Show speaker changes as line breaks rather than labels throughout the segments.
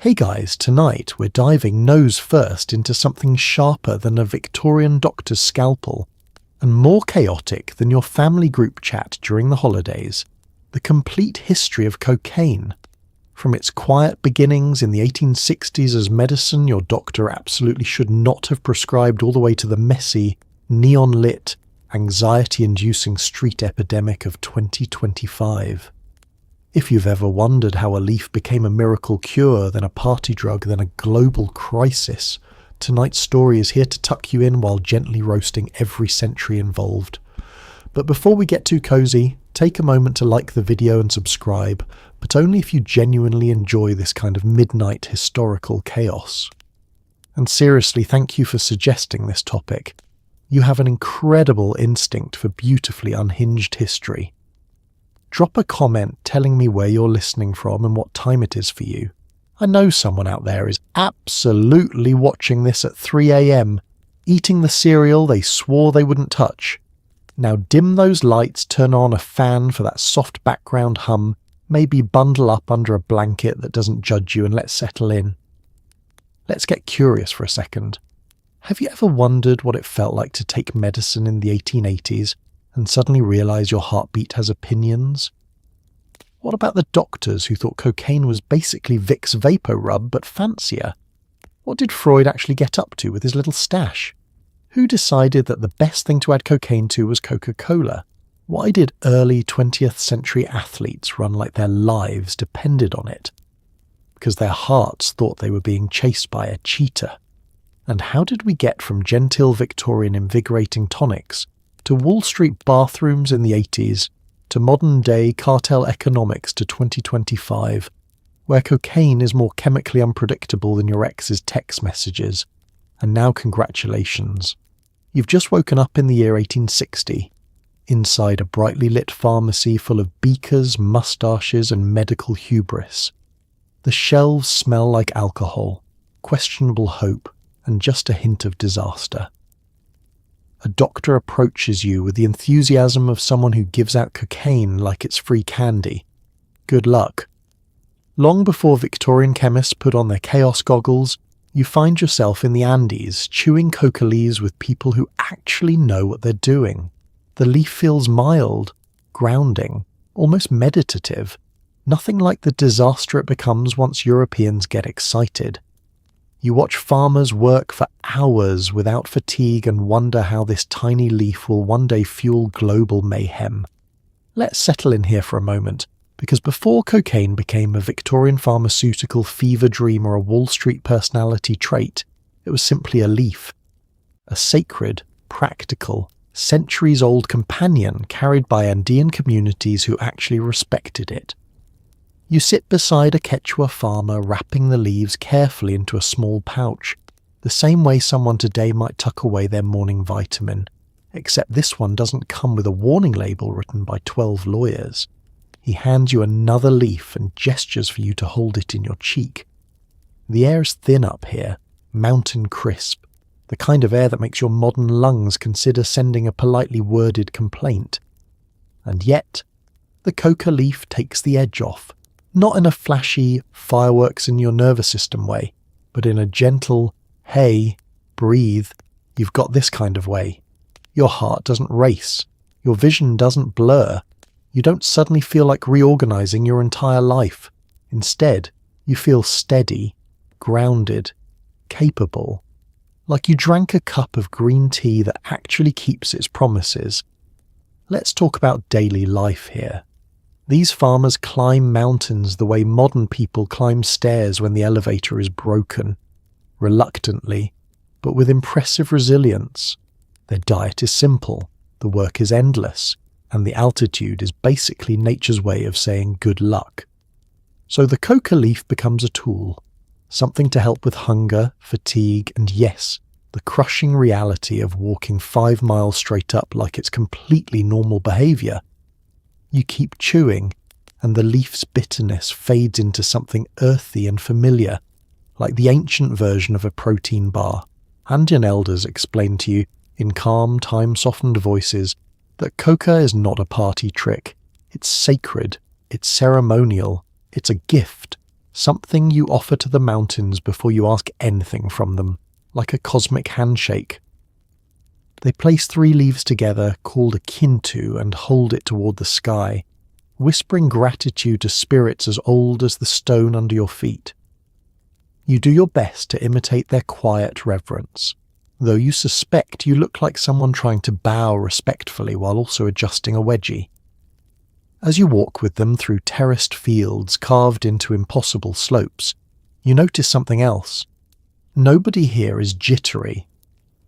Hey guys, tonight we're diving nose first into something sharper than a Victorian doctor's scalpel and more chaotic than your family group chat during the holidays. The complete history of cocaine. From its quiet beginnings in the 1860s as medicine your doctor absolutely should not have prescribed, all the way to the messy, neon-lit, anxiety-inducing street epidemic of 2025. If you've ever wondered how a leaf became a miracle cure, then a party drug, then a global crisis, tonight's story is here to tuck you in while gently roasting every century involved. But before we get too cozy, take a moment to like the video and subscribe, but only if you genuinely enjoy this kind of midnight historical chaos. And seriously, thank you for suggesting this topic. You have an incredible instinct for beautifully unhinged history. Drop a comment telling me where you're listening from and what time it is for you. I know someone out there is absolutely watching this at 3 a.m, eating the cereal they swore they wouldn't touch. Now dim those lights, turn on a fan for that soft background hum, maybe bundle up under a blanket that doesn't judge you, and let's settle in. Let's get curious for a second. Have you ever wondered what it felt like to take medicine in the 1880s and suddenly realize your heartbeat has opinions? What about the doctors who thought cocaine was basically Vicks Vapor Rub but fancier? What did Freud actually get up to with his little stash? Who decided that the best thing to add cocaine to was Coca-Cola? Why did early 20th century athletes run like their lives depended on it? Because their hearts thought they were being chased by a cheetah. And how did we get from genteel Victorian invigorating tonics to Wall Street bathrooms in the 80s, to modern-day cartel economics to 2025, where cocaine is more chemically unpredictable than your ex's text messages? And now congratulations. You've just woken up in the year 1860, inside a brightly lit pharmacy full of beakers, mustaches, and medical hubris. The shelves smell like alcohol, questionable hope, and just a hint of disaster. A doctor approaches you with the enthusiasm of someone who gives out cocaine like it's free candy. Good luck. Long before Victorian chemists put on their chaos goggles, you find yourself in the Andes, chewing coca leaves with people who actually know what they're doing. The leaf feels mild, grounding, almost meditative, nothing like the disaster it becomes once Europeans get excited. You watch farmers work for hours without fatigue and wonder how this tiny leaf will one day fuel global mayhem. Let's settle in here for a moment, because before cocaine became a Victorian pharmaceutical fever dream or a Wall Street personality trait, it was simply a leaf. A sacred, practical, centuries-old companion carried by Andean communities who actually respected it. You sit beside a Quechua farmer wrapping the leaves carefully into a small pouch, the same way someone today might tuck away their morning vitamin, except this one doesn't come with a warning label written by 12 lawyers. He hands you another leaf and gestures for you to hold it in your cheek. The air is thin up here, mountain crisp, the kind of air that makes your modern lungs consider sending a politely worded complaint. And yet, the coca leaf takes the edge off. Not in a flashy, fireworks in your nervous system way, but in a gentle, hey, breathe, you've got this kind of way. Your heart doesn't race. Your vision doesn't blur. You don't suddenly feel like reorganizing your entire life. Instead, you feel steady, grounded, capable. Like you drank a cup of green tea that actually keeps its promises. Let's talk about daily life here. These farmers climb mountains the way modern people climb stairs when the elevator is broken. Reluctantly, but with impressive resilience. Their diet is simple, the work is endless, and the altitude is basically nature's way of saying good luck. So the coca leaf becomes a tool, something to help with hunger, fatigue, and yes, the crushing reality of walking 5 miles straight up like it's completely normal behavior. You keep chewing, and the leaf's bitterness fades into something earthy and familiar, like the ancient version of a protein bar. Andean elders explain to you, in calm, time-softened voices, that coca is not a party trick. It's sacred, it's ceremonial, it's a gift, something you offer to the mountains before you ask anything from them, like a cosmic handshake. They place 3 leaves together, called a kintu, and hold it toward the sky, whispering gratitude to spirits as old as the stone under your feet. You do your best to imitate their quiet reverence, though you suspect you look like someone trying to bow respectfully while also adjusting a wedgie. As you walk with them through terraced fields carved into impossible slopes, you notice something else. Nobody here is jittery.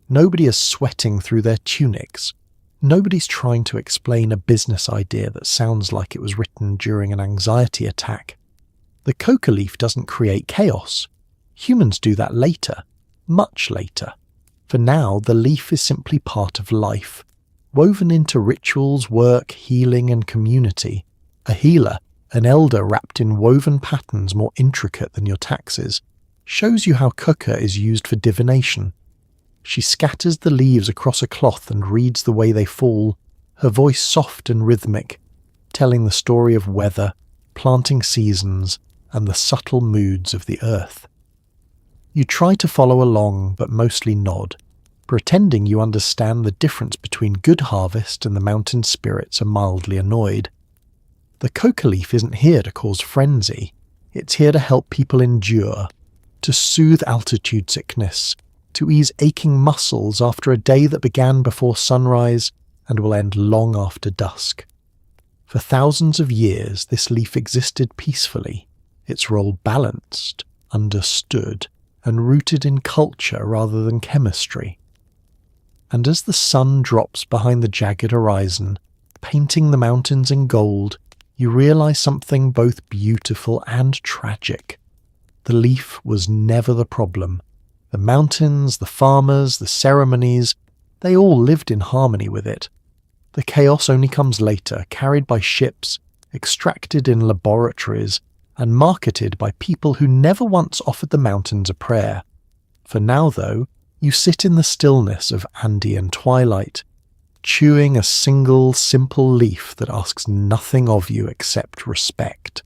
Nobody is sweating through their tunics. Nobody's trying to explain a business idea that sounds like it was written during an anxiety attack. The coca leaf doesn't create chaos. Humans do that later, much later. For now, the leaf is simply part of life, woven into rituals, work, healing, and community. A healer, an elder wrapped in woven patterns more intricate than your taxes, shows you how coca is used for divination. She scatters the leaves across a cloth and reads the way they fall, her voice soft and rhythmic, telling the story of weather, planting seasons, and the subtle moods of the earth. You try to follow along, but mostly nod, pretending you understand the difference between good harvest and the mountain spirits are mildly annoyed. The coca leaf isn't here to cause frenzy. It's here to help people endure, to soothe altitude sickness, to ease aching muscles after a day that began before sunrise and will end long after dusk. For thousands of years, this leaf existed peacefully, its role balanced, understood, and rooted in culture rather than chemistry. And as the sun drops behind the jagged horizon, painting the mountains in gold, you realize something both beautiful and tragic. The leaf was never the problem. The mountains, the farmers, the ceremonies, they all lived in harmony with it. The chaos only comes later, carried by ships, extracted in laboratories, and marketed by people who never once offered the mountains a prayer. For now, though, you sit in the stillness of Andean twilight, chewing a single, simple leaf that asks nothing of you except respect.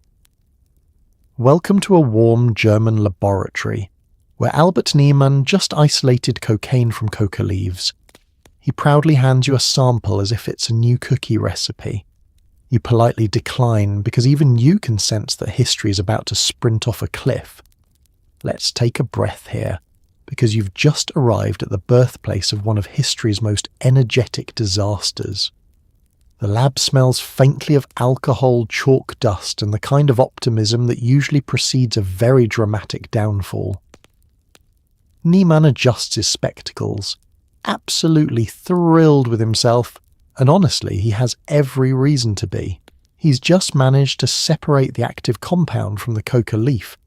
Welcome to a warm German laboratory, where Albert Niemann just isolated cocaine from coca leaves. He proudly hands you a sample as if it's a new cookie recipe. You politely decline because even you can sense that history is about to sprint off a cliff. Let's take a breath here, because you've just arrived at the birthplace of one of history's most energetic disasters. The lab smells faintly of alcohol, chalk dust, and the kind of optimism that usually precedes a very dramatic downfall. Niemann adjusts his spectacles, absolutely thrilled with himself, and honestly, he has every reason to be. He's just managed to separate the active compound from the coca leaf,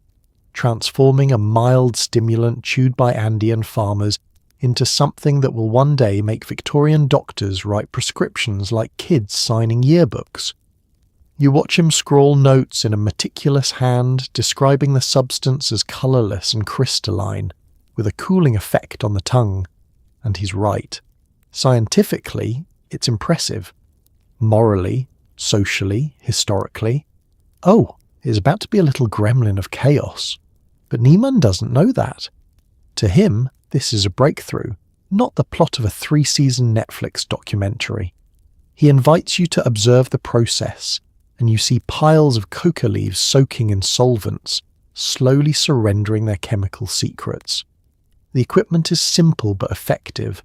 transforming a mild stimulant chewed by Andean farmers into something that will one day make Victorian doctors write prescriptions like kids signing yearbooks. You watch him scrawl notes in a meticulous hand, describing the substance as colourless and crystalline, with a cooling effect on the tongue. And he's right. Scientifically, it's impressive. Morally, socially, historically. Oh, it's about to be a little gremlin of chaos. But Niemann doesn't know that. To him, this is a breakthrough, not the plot of a 3-season Netflix documentary. He invites you to observe the process, and you see piles of coca leaves soaking in solvents, slowly surrendering their chemical secrets. The equipment is simple but effective.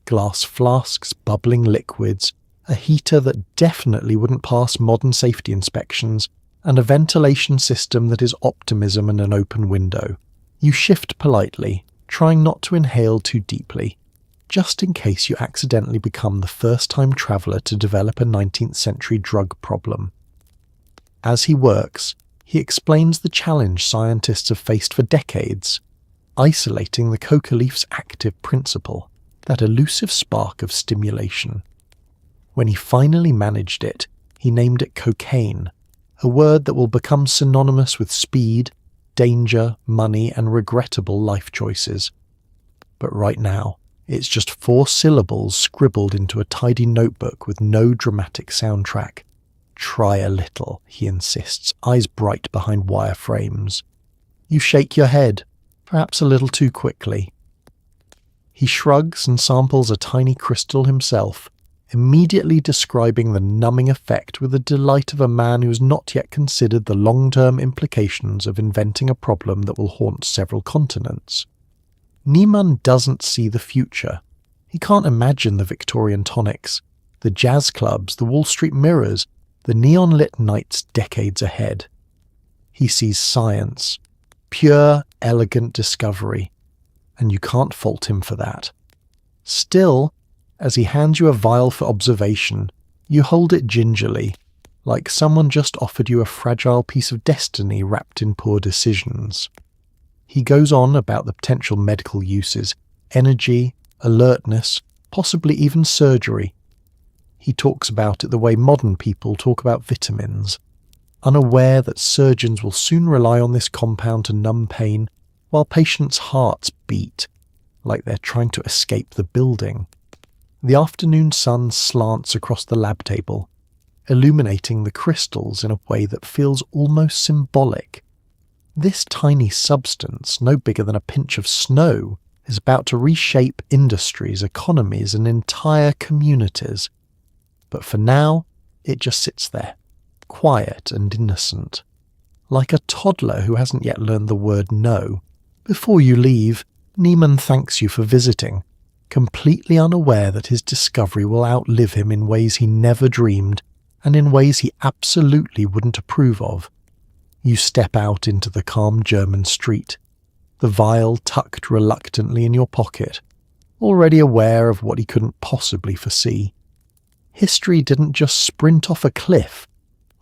Glass flasks, bubbling liquids, a heater that definitely wouldn't pass modern safety inspections, and a ventilation system that is optimism and an open window. You shift politely, trying not to inhale too deeply, just in case you accidentally become the first-time traveller to develop a 19th century drug problem. As he works, he explains the challenge scientists have faced for decades, isolating the coca leaf's active principle, that elusive spark of stimulation. When he finally managed it, he named it cocaine, a word that will become synonymous with speed, danger, money, and regrettable life choices. But right now, it's just 4 syllables scribbled into a tidy notebook with no dramatic soundtrack. Try a little, he insists, eyes bright behind wire frames. You shake your head, perhaps a little too quickly. He shrugs and samples a tiny crystal himself, immediately describing the numbing effect with the delight of a man who has not yet considered the long-term implications of inventing a problem that will haunt several continents. Niemann doesn't see the future. He can't imagine the Victorian tonics, the jazz clubs, the Wall Street mirrors, the neon-lit nights decades ahead. He sees science, pure, elegant discovery, and you can't fault him for that. Still, as he hands you a vial for observation, you hold it gingerly, like someone just offered you a fragile piece of destiny wrapped in poor decisions. He goes on about the potential medical uses, energy, alertness, possibly even surgery. He talks about it the way modern people talk about vitamins, unaware that surgeons will soon rely on this compound to numb pain while patients' hearts beat like they're trying to escape the building. The afternoon sun slants across the lab table, illuminating the crystals in a way that feels almost symbolic. This tiny substance, no bigger than a pinch of snow, is about to reshape industries, economies, and entire communities. But for now, it just sits there, quiet and innocent, like a toddler who hasn't yet learned the word no. Before you leave, Niemann thanks you for visiting, completely unaware that his discovery will outlive him in ways he never dreamed, and in ways he absolutely wouldn't approve of. You step out into the calm German street, the vial tucked reluctantly in your pocket, already aware of what he couldn't possibly foresee. History didn't just sprint off a cliff.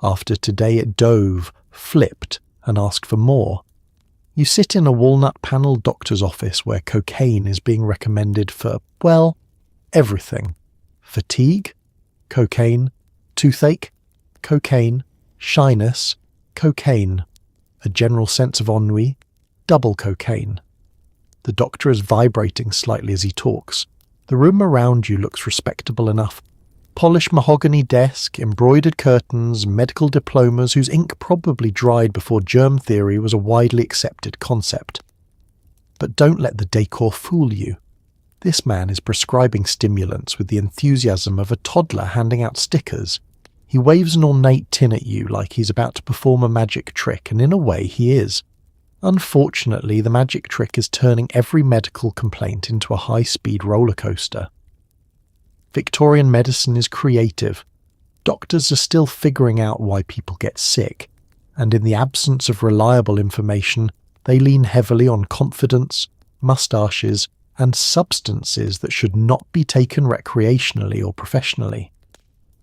After today it dove, flipped, and asked for more. You sit in a walnut-panelled doctor's office where cocaine is being recommended for, well, everything. Fatigue? Cocaine. Toothache? Cocaine. Shyness? Cocaine. A general sense of ennui? Double cocaine. The doctor is vibrating slightly as he talks. The room around you looks respectable enough. Polished mahogany desk, embroidered curtains, medical diplomas whose ink probably dried before germ theory was a widely accepted concept. But don't let the decor fool you. This man is prescribing stimulants with the enthusiasm of a toddler handing out stickers. He waves an ornate tin at you like he's about to perform a magic trick, and in a way he is. Unfortunately, the magic trick is turning every medical complaint into a high-speed roller coaster. Victorian medicine is creative. Doctors are still figuring out why people get sick, and in the absence of reliable information, they lean heavily on confidence, moustaches, and substances that should not be taken recreationally or professionally.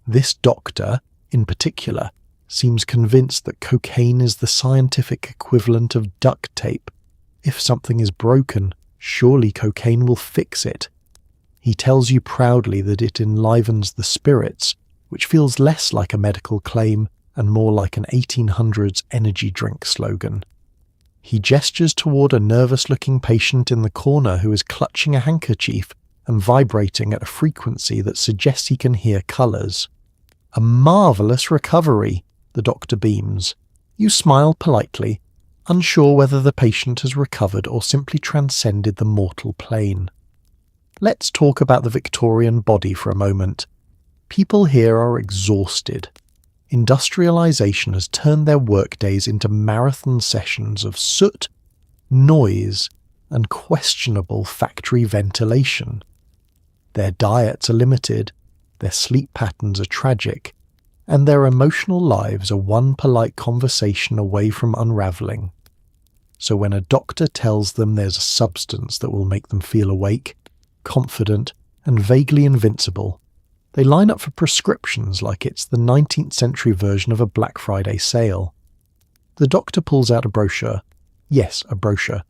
This doctor, in particular, seems convinced that cocaine is the scientific equivalent of duct tape. If something is broken, surely cocaine will fix it. He tells you proudly that it enlivens the spirits, which feels less like a medical claim and more like an 1800s energy drink slogan. He gestures toward a nervous-looking patient in the corner who is clutching a handkerchief and vibrating at a frequency that suggests he can hear colours. A marvellous recovery, the doctor beams. You smile politely, unsure whether the patient has recovered or simply transcended the mortal plane. Let's talk about the Victorian body for a moment. People here are exhausted. Industrialization has turned their workdays into marathon sessions of soot, noise, and questionable factory ventilation. Their diets are limited, their sleep patterns are tragic, and their emotional lives are one polite conversation away from unraveling. So when a doctor tells them there's a substance that will make them feel awake, confident, and vaguely invincible, they line up for prescriptions like it's the 19th century version of a Black Friday sale. The doctor pulls out a brochure. Yes, a brochure.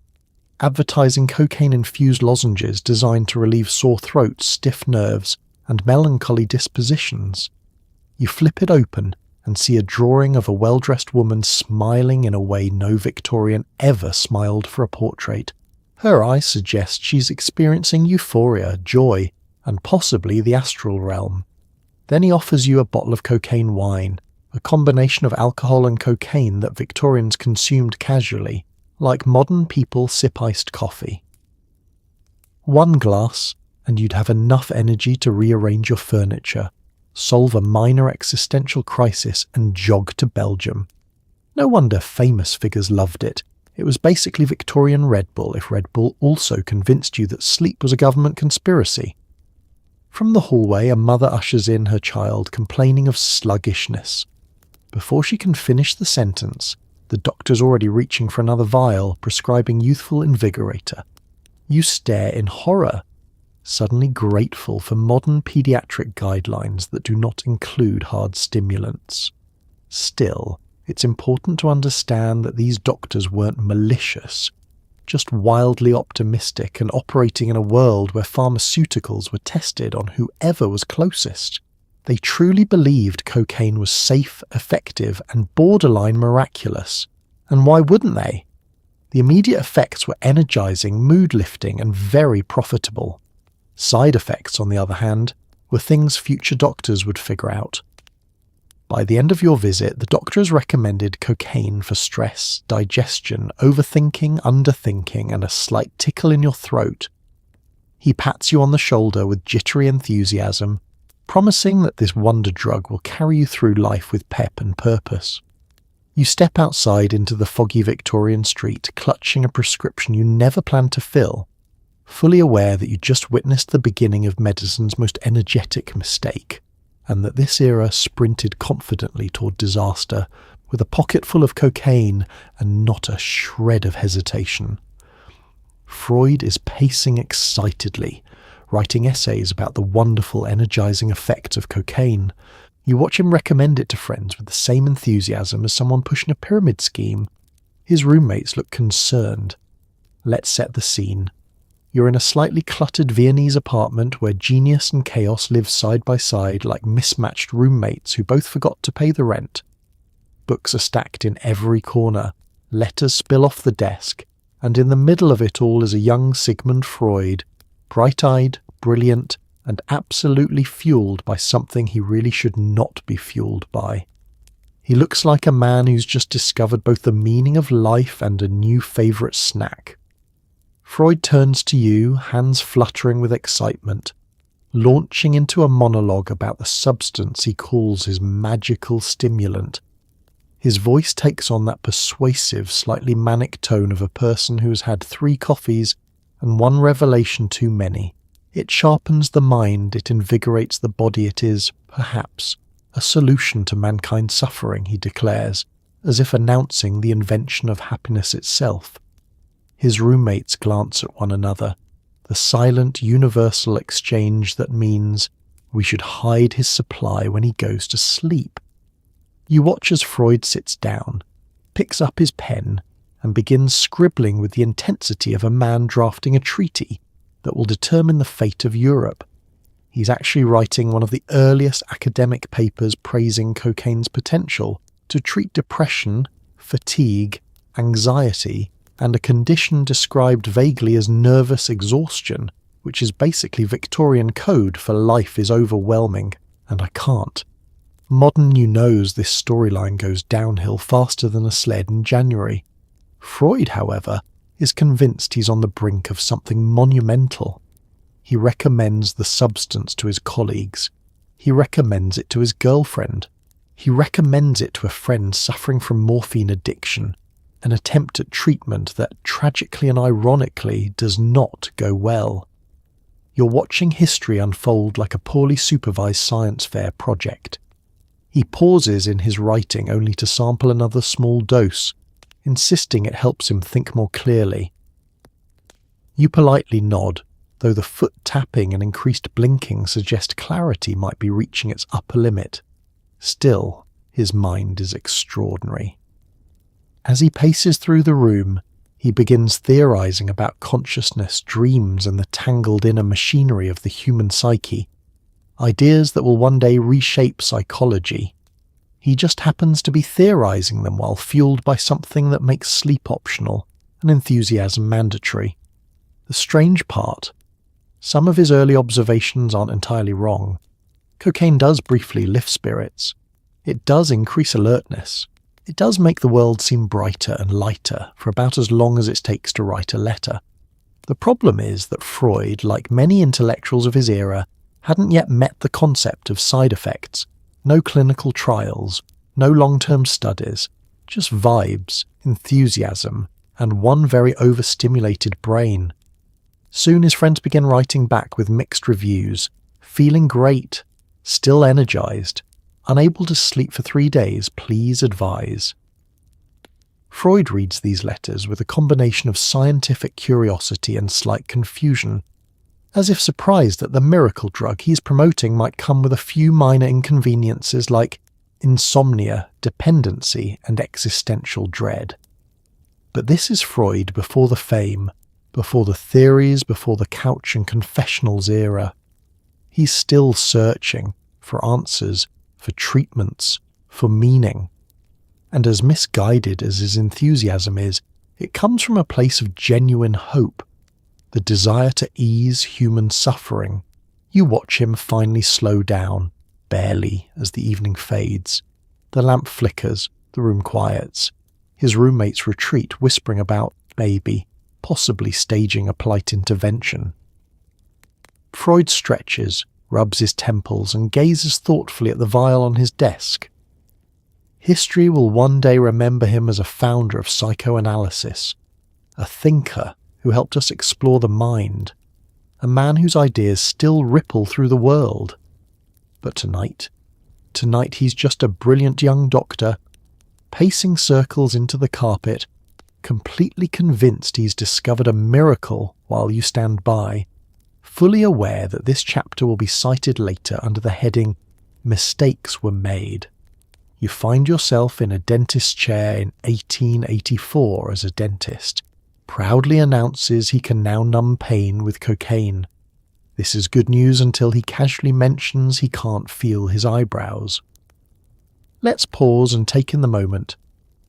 Advertising cocaine-infused lozenges designed to relieve sore throats, stiff nerves, and melancholy dispositions. You flip it open and see a drawing of a well-dressed woman smiling in a way no Victorian ever smiled for a portrait. Her eyes suggest she's experiencing euphoria, joy, and possibly the astral realm. Then he offers you a bottle of cocaine wine, a combination of alcohol and cocaine that Victorians consumed casually. like modern people sip iced coffee. One glass, and you'd have enough energy to rearrange your furniture, solve a minor existential crisis, and jog to Belgium. No wonder famous figures loved it. It was basically Victorian Red Bull if Red Bull also convinced you that sleep was a government conspiracy. From the hallway, a mother ushers in her child, complaining of sluggishness. Before she can finish the sentence, the doctor's already reaching for another vial, prescribing youthful invigorator. You stare in horror, suddenly grateful for modern pediatric guidelines that do not include hard stimulants. Still, it's important to understand that these doctors weren't malicious, just wildly optimistic and operating in a world where pharmaceuticals were tested on whoever was closest. They truly believed cocaine was safe, effective, and borderline miraculous. And why wouldn't they? The immediate effects were energizing, mood-lifting, and very profitable. Side effects, on the other hand, were things future doctors would figure out. By the end of your visit, the doctor has recommended cocaine for stress, digestion, overthinking, underthinking, and a slight tickle in your throat. He pats you on the shoulder with jittery enthusiasm, promising that this wonder drug will carry you through life with pep and purpose. You step outside into the foggy Victorian street, clutching a prescription you never planned to fill, fully aware that you just witnessed the beginning of medicine's most energetic mistake, and that this era sprinted confidently toward disaster, with a pocket full of cocaine and not a shred of hesitation. Freud is pacing excitedly, writing essays about the wonderful energizing effects of cocaine. You watch him recommend it to friends with the same enthusiasm as someone pushing a pyramid scheme. His roommates look concerned. Let's set the scene. You're in a slightly cluttered Viennese apartment where genius and chaos live side by side like mismatched roommates who both forgot to pay the rent. Books are stacked in every corner, letters spill off the desk, and in the middle of it all is a young Sigmund Freud, bright-eyed, brilliant, and absolutely fueled by something he really should not be fueled by. He looks like a man who's just discovered both the meaning of life and a new favourite snack. Freud turns to you, hands fluttering with excitement, launching into a monologue about the substance he calls his magical stimulant. His voice takes on that persuasive, slightly manic tone of a person who has had 3 coffees and 1 revelation too many. It sharpens the mind, it invigorates the body. It is, perhaps, a solution to mankind's suffering, he declares, as if announcing the invention of happiness itself. His roommates glance at one another, the silent universal exchange that means we should hide his supply when he goes to sleep. You watch as Freud sits down, picks up his pen, and begins scribbling with the intensity of a man drafting a treaty that will determine the fate of Europe. He's actually writing one of the earliest academic papers praising cocaine's potential to treat depression, fatigue, anxiety, and a condition described vaguely as nervous exhaustion, which is basically Victorian code for life is overwhelming, and I can't. Modern you knows this storyline goes downhill faster than a sled in January. Freud, however, is convinced he's on the brink of something monumental. He recommends the substance to his colleagues. He recommends it to his girlfriend. He recommends it to a friend suffering from morphine addiction, an attempt at treatment that, tragically and ironically, does not go well. You're watching history unfold like a poorly supervised science fair project. He pauses in his writing only to sample another small dose, insisting it helps him think more clearly. You politely nod, though the foot tapping and increased blinking suggest clarity might be reaching its upper limit. Still, his mind is extraordinary. As he paces through the room, he begins theorizing about consciousness, dreams, and the tangled inner machinery of the human psyche, ideas that will one day reshape psychology. He just happens to be theorizing them while fueled by something that makes sleep optional and enthusiasm mandatory. The strange part, some of his early observations aren't entirely wrong. Cocaine does briefly lift spirits. It does increase alertness. It does make the world seem brighter and lighter for about as long as it takes to write a letter. The problem is that Freud, like many intellectuals of his era, hadn't yet met the concept of side effects. No clinical trials, no long-term studies, just vibes, enthusiasm, and one very overstimulated brain. Soon his friends began writing back with mixed reviews, feeling great, still energized, unable to sleep for 3 days, please advise. Freud reads these letters with a combination of scientific curiosity and slight confusion, as if surprised that the miracle drug he's promoting might come with a few minor inconveniences like insomnia, dependency, and existential dread. But this is Freud before the fame, before the theories, before the couch and confessionals era. He's still searching for answers, for treatments, for meaning. And as misguided as his enthusiasm is, it comes from a place of genuine hope, the desire to ease human suffering. You watch him finally slow down, barely, as the evening fades. The lamp flickers, the room quiets. His roommates retreat, whispering about, maybe, possibly staging a polite intervention. Freud stretches, rubs his temples, and gazes thoughtfully at the vial on his desk. History will one day remember him as a founder of psychoanalysis, a thinker who helped us explore the mind, a man whose ideas still ripple through the world. But tonight he's just a brilliant young doctor, pacing circles into the carpet, completely convinced he's discovered a miracle while you stand by, fully aware that this chapter will be cited later under the heading, Mistakes Were Made. You find yourself in a dentist's chair in 1884 as a dentist, proudly announces he can now numb pain with cocaine. This is good news until he casually mentions he can't feel his eyebrows. Let's pause and take in the moment.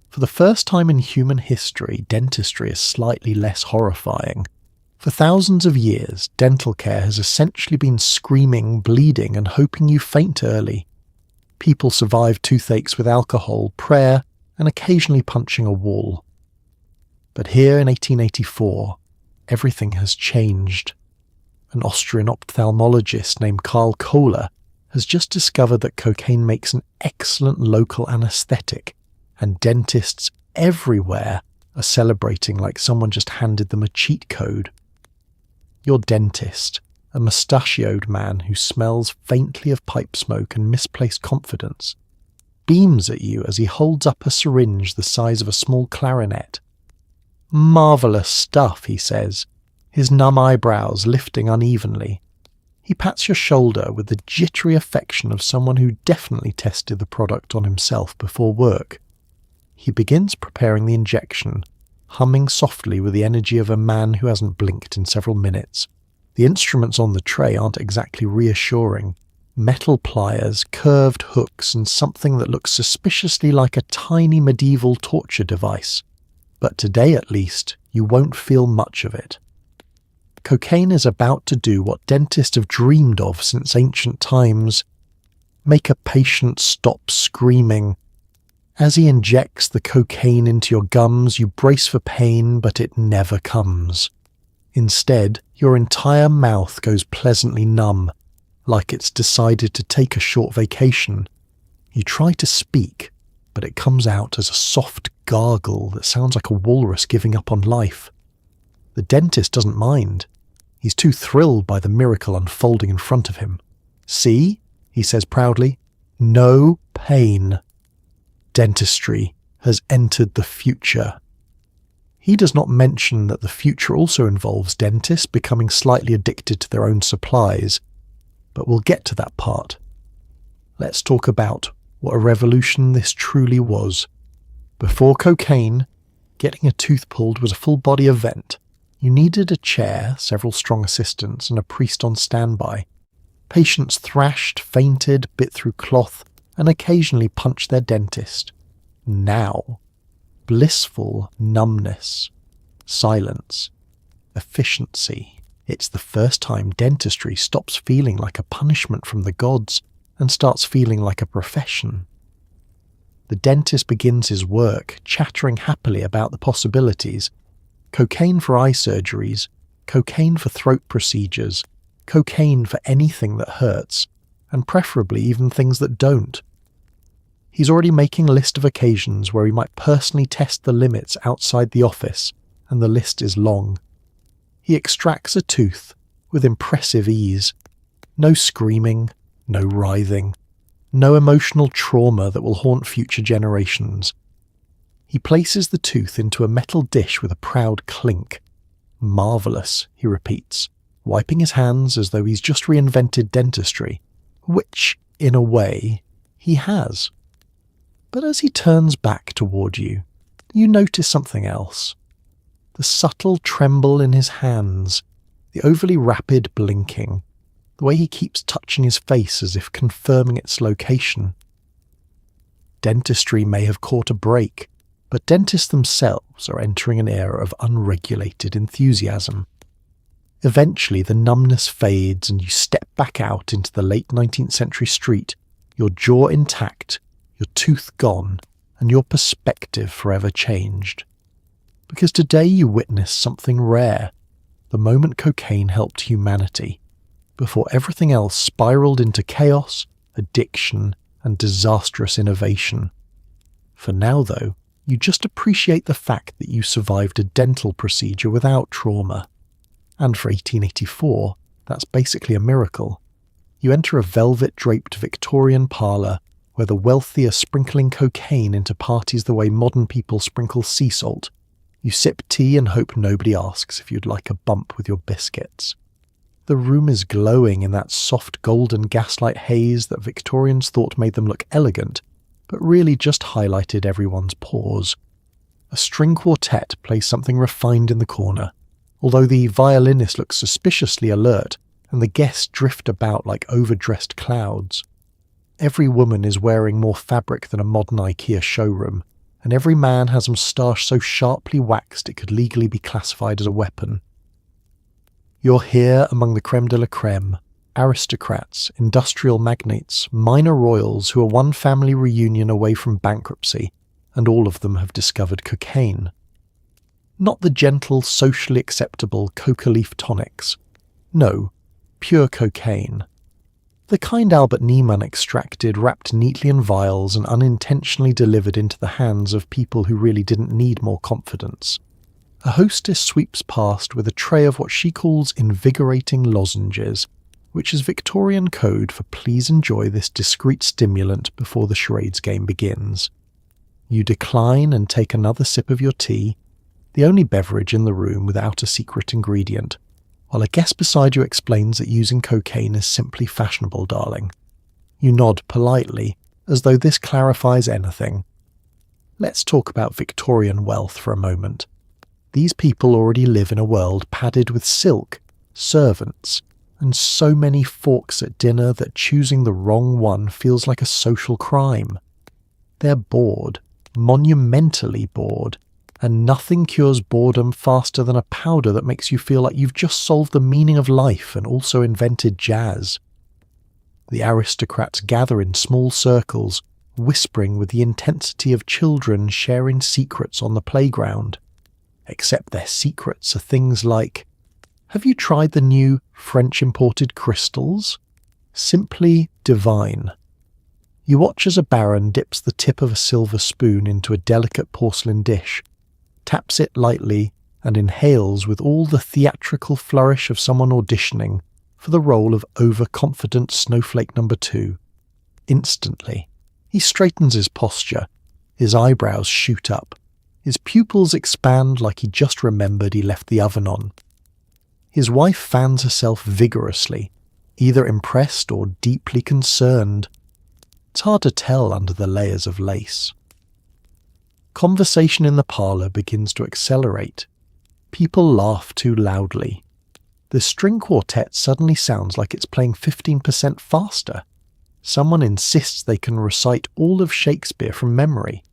For the first time in human history, dentistry is slightly less horrifying. For thousands of years, dental care has essentially been screaming, bleeding, and hoping you faint early. People survive toothaches with alcohol, prayer, and occasionally punching a wall. But here in 1884, everything has changed. An Austrian ophthalmologist named Carl Kohler has just discovered that cocaine makes an excellent local anesthetic, and dentists everywhere are celebrating like someone just handed them a cheat code. Your dentist, a mustachioed man who smells faintly of pipe smoke and misplaced confidence, beams at you as he holds up a syringe the size of a small clarinet. "Marvellous stuff," he says, his numb eyebrows lifting unevenly. He pats your shoulder with the jittery affection of someone who definitely tested the product on himself before work. He begins preparing the injection, humming softly with the energy of a man who hasn't blinked in several minutes. The instruments on the tray aren't exactly reassuring. Metal pliers, curved hooks, and something that looks suspiciously like a tiny medieval torture device. But today at least, you won't feel much of it. Cocaine is about to do what dentists have dreamed of since ancient times: make a patient stop screaming. As he injects the cocaine into your gums, you brace for pain, but it never comes. Instead, your entire mouth goes pleasantly numb, like it's decided to take a short vacation. You try to speak, but it comes out as a soft gargle that sounds like a walrus giving up on life. The dentist doesn't mind. He's too thrilled by the miracle unfolding in front of him. "See," he says proudly, "no pain. Dentistry has entered the future." He does not mention that the future also involves dentists becoming slightly addicted to their own supplies, but we'll get to that part. Let's talk about what a revolution this truly was. Before cocaine, getting a tooth pulled was a full-body event. You needed a chair, several strong assistants, and a priest on standby. Patients thrashed, fainted, bit through cloth, and occasionally punched their dentist. Now, blissful numbness, silence, efficiency. It's the first time dentistry stops feeling like a punishment from the gods and starts feeling like a profession. The dentist begins his work, chattering happily about the possibilities. Cocaine for eye surgeries, cocaine for throat procedures, cocaine for anything that hurts, and preferably even things that don't. He's already making a list of occasions where he might personally test the limits outside the office, and the list is long. He extracts a tooth with impressive ease. No screaming, no writhing, no emotional trauma that will haunt future generations. He places the tooth into a metal dish with a proud clink. Marvellous, he repeats, wiping his hands as though he's just reinvented dentistry, which, in a way, he has. But as he turns back toward you, you notice something else. The subtle tremble in his hands, the overly rapid blinking, the way he keeps touching his face as if confirming its location. Dentistry may have caught a break, but dentists themselves are entering an era of unregulated enthusiasm. Eventually the numbness fades and you step back out into the late 19th century street, your jaw intact, your tooth gone, and your perspective forever changed. Because today you witness something rare, the moment cocaine helped humanity, before everything else spiraled into chaos, addiction, and disastrous innovation. For now, though, you just appreciate the fact that you survived a dental procedure without trauma. And for 1884, that's basically a miracle. You enter a velvet-draped Victorian parlour where the wealthy are sprinkling cocaine into parties the way modern people sprinkle sea salt. You sip tea and hope nobody asks if you'd like a bump with your biscuits. The room is glowing in that soft golden gaslight haze that Victorians thought made them look elegant, but really just highlighted everyone's pores. A string quartet plays something refined in the corner, although the violinist looks suspiciously alert and the guests drift about like overdressed clouds. Every woman is wearing more fabric than a modern IKEA showroom, and every man has a moustache so sharply waxed it could legally be classified as a weapon. You're here among the creme de la creme, aristocrats, industrial magnates, minor royals who are one family reunion away from bankruptcy, and all of them have discovered cocaine. Not the gentle, socially acceptable coca leaf tonics. No, pure cocaine. The kind Albert Niemann extracted, wrapped neatly in vials and unintentionally delivered into the hands of people who really didn't need more confidence. A hostess sweeps past with a tray of what she calls invigorating lozenges, which is Victorian code for please enjoy this discreet stimulant before the charades game begins. You decline and take another sip of your tea, the only beverage in the room without a secret ingredient, while a guest beside you explains that using cocaine is simply fashionable, darling. You nod politely, as though this clarifies anything. Let's talk about Victorian wealth for a moment. These people already live in a world padded with silk, servants, and so many forks at dinner that choosing the wrong one feels like a social crime. They're bored, monumentally bored, and nothing cures boredom faster than a powder that makes you feel like you've just solved the meaning of life and also invented jazz. The aristocrats gather in small circles, whispering with the intensity of children sharing secrets on the playground. Except their secrets are things like, have you tried the new French-imported crystals? Simply divine. You watch as a baron dips the tip of a silver spoon into a delicate porcelain dish, taps it lightly, and inhales with all the theatrical flourish of someone auditioning for the role of overconfident snowflake number 2. Instantly, he straightens his posture, his eyebrows shoot up, his pupils expand like he just remembered he left the oven on. His wife fans herself vigorously, either impressed or deeply concerned. It's hard to tell under the layers of lace. Conversation in the parlour begins to accelerate. People laugh too loudly. The string quartet suddenly sounds like it's playing 15% faster. Someone insists they can recite all of Shakespeare from memory.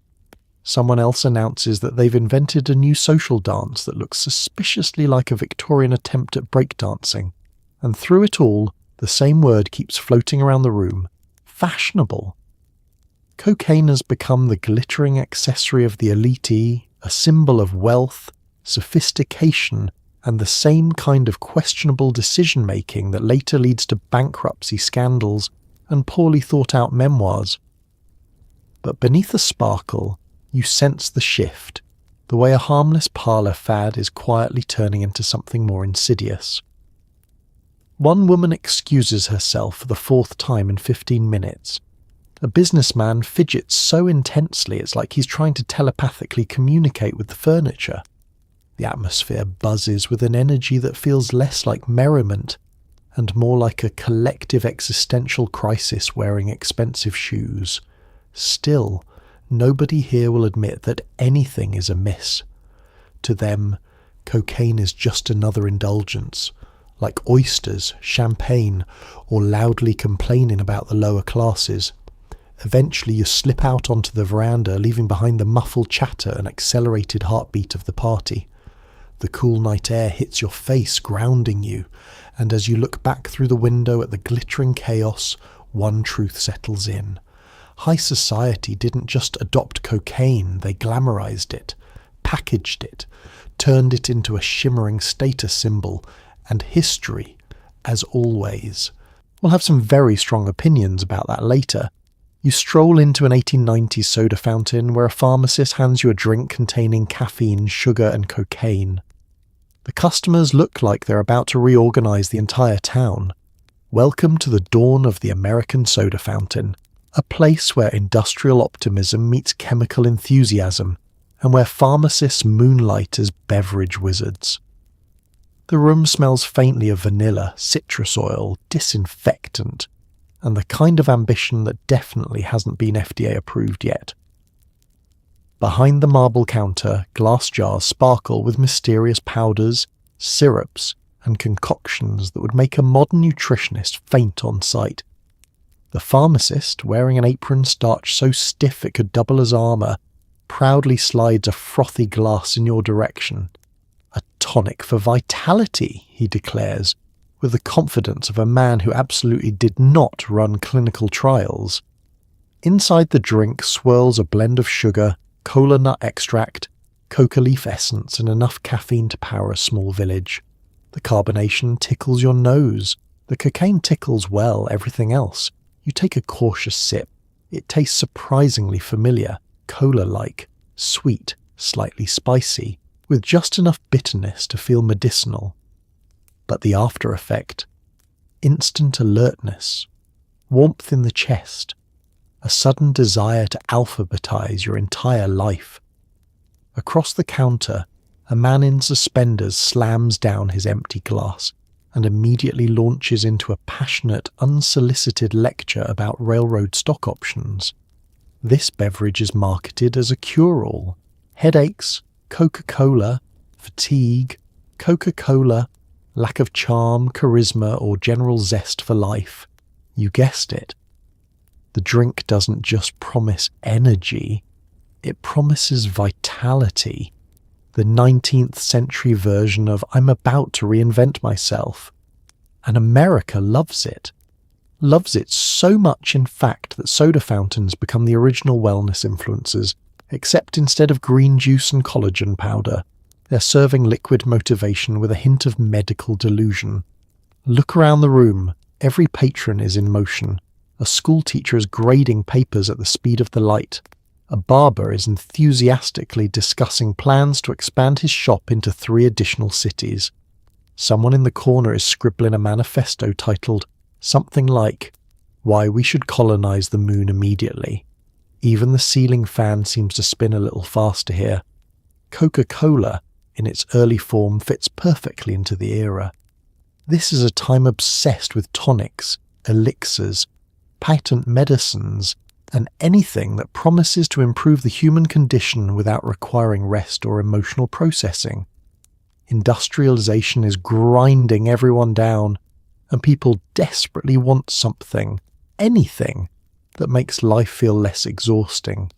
Someone else announces that they've invented a new social dance that looks suspiciously like a Victorian attempt at breakdancing. And through it all, the same word keeps floating around the room. Fashionable. Cocaine has become the glittering accessory of the elite, a symbol of wealth, sophistication, and the same kind of questionable decision-making that later leads to bankruptcy scandals and poorly thought-out memoirs. But beneath the sparkle, you sense the shift, the way a harmless parlour fad is quietly turning into something more insidious. One woman excuses herself for the 4th time in 15 minutes. A businessman fidgets so intensely it's like he's trying to telepathically communicate with the furniture. The atmosphere buzzes with an energy that feels less like merriment and more like a collective existential crisis wearing expensive shoes. Still, nobody here will admit that anything is amiss. To them, cocaine is just another indulgence, like oysters, champagne, or loudly complaining about the lower classes. Eventually you slip out onto the veranda, leaving behind the muffled chatter and accelerated heartbeat of the party. The cool night air hits your face, grounding you, and as you look back through the window at the glittering chaos, one truth settles in. High society didn't just adopt cocaine, they glamorized it, packaged it, turned it into a shimmering status symbol, and history, as always. We'll have some very strong opinions about that later. You stroll into an 1890s soda fountain where a pharmacist hands you a drink containing caffeine, sugar, and cocaine. The customers look like they're about to reorganize the entire town. Welcome to the dawn of the American soda fountain, a place where industrial optimism meets chemical enthusiasm, and where pharmacists moonlight as beverage wizards. The room smells faintly of vanilla, citrus oil, disinfectant, and the kind of ambition that definitely hasn't been FDA approved yet. Behind the marble counter, glass jars sparkle with mysterious powders, syrups, and concoctions that would make a modern nutritionist faint on sight. The pharmacist, wearing an apron starched so stiff it could double as armour, proudly slides a frothy glass in your direction. "A tonic for vitality," he declares, with the confidence of a man who absolutely did not run clinical trials. Inside the drink swirls a blend of sugar, cola nut extract, coca leaf essence, and enough caffeine to power a small village. The carbonation tickles your nose. The cocaine tickles, well, everything else. You take a cautious sip. It tastes surprisingly familiar, cola-like, sweet, slightly spicy, with just enough bitterness to feel medicinal. But the after effect, instant alertness, warmth in the chest, a sudden desire to alphabetize your entire life. Across the counter, a man in suspenders slams down his empty glass and immediately launches into a passionate, unsolicited lecture about railroad stock options. This beverage is marketed as a cure-all. Headaches, Coca-Cola, fatigue, Coca-Cola, lack of charm, charisma, or general zest for life. You guessed it. The drink doesn't just promise energy, it promises vitality. The 19th century version of "I'm about to reinvent myself." And America loves it. Loves it so much, in fact, that soda fountains become the original wellness influencers, except instead of green juice and collagen powder, they're serving liquid motivation with a hint of medical delusion. Look around the room. Every patron is in motion. A school teacher is grading papers at the speed of the light. A barber is enthusiastically discussing plans to expand his shop into 3 additional cities. Someone in the corner is scribbling a manifesto titled something like, "Why we should colonize the moon immediately." Even the ceiling fan seems to spin a little faster here. Coca-Cola, in its early form, fits perfectly into the era. This is a time obsessed with tonics, elixirs, patent medicines, and anything that promises to improve the human condition without requiring rest or emotional processing. Industrialization is grinding everyone down, and people desperately want something, anything, that makes life feel less exhausting.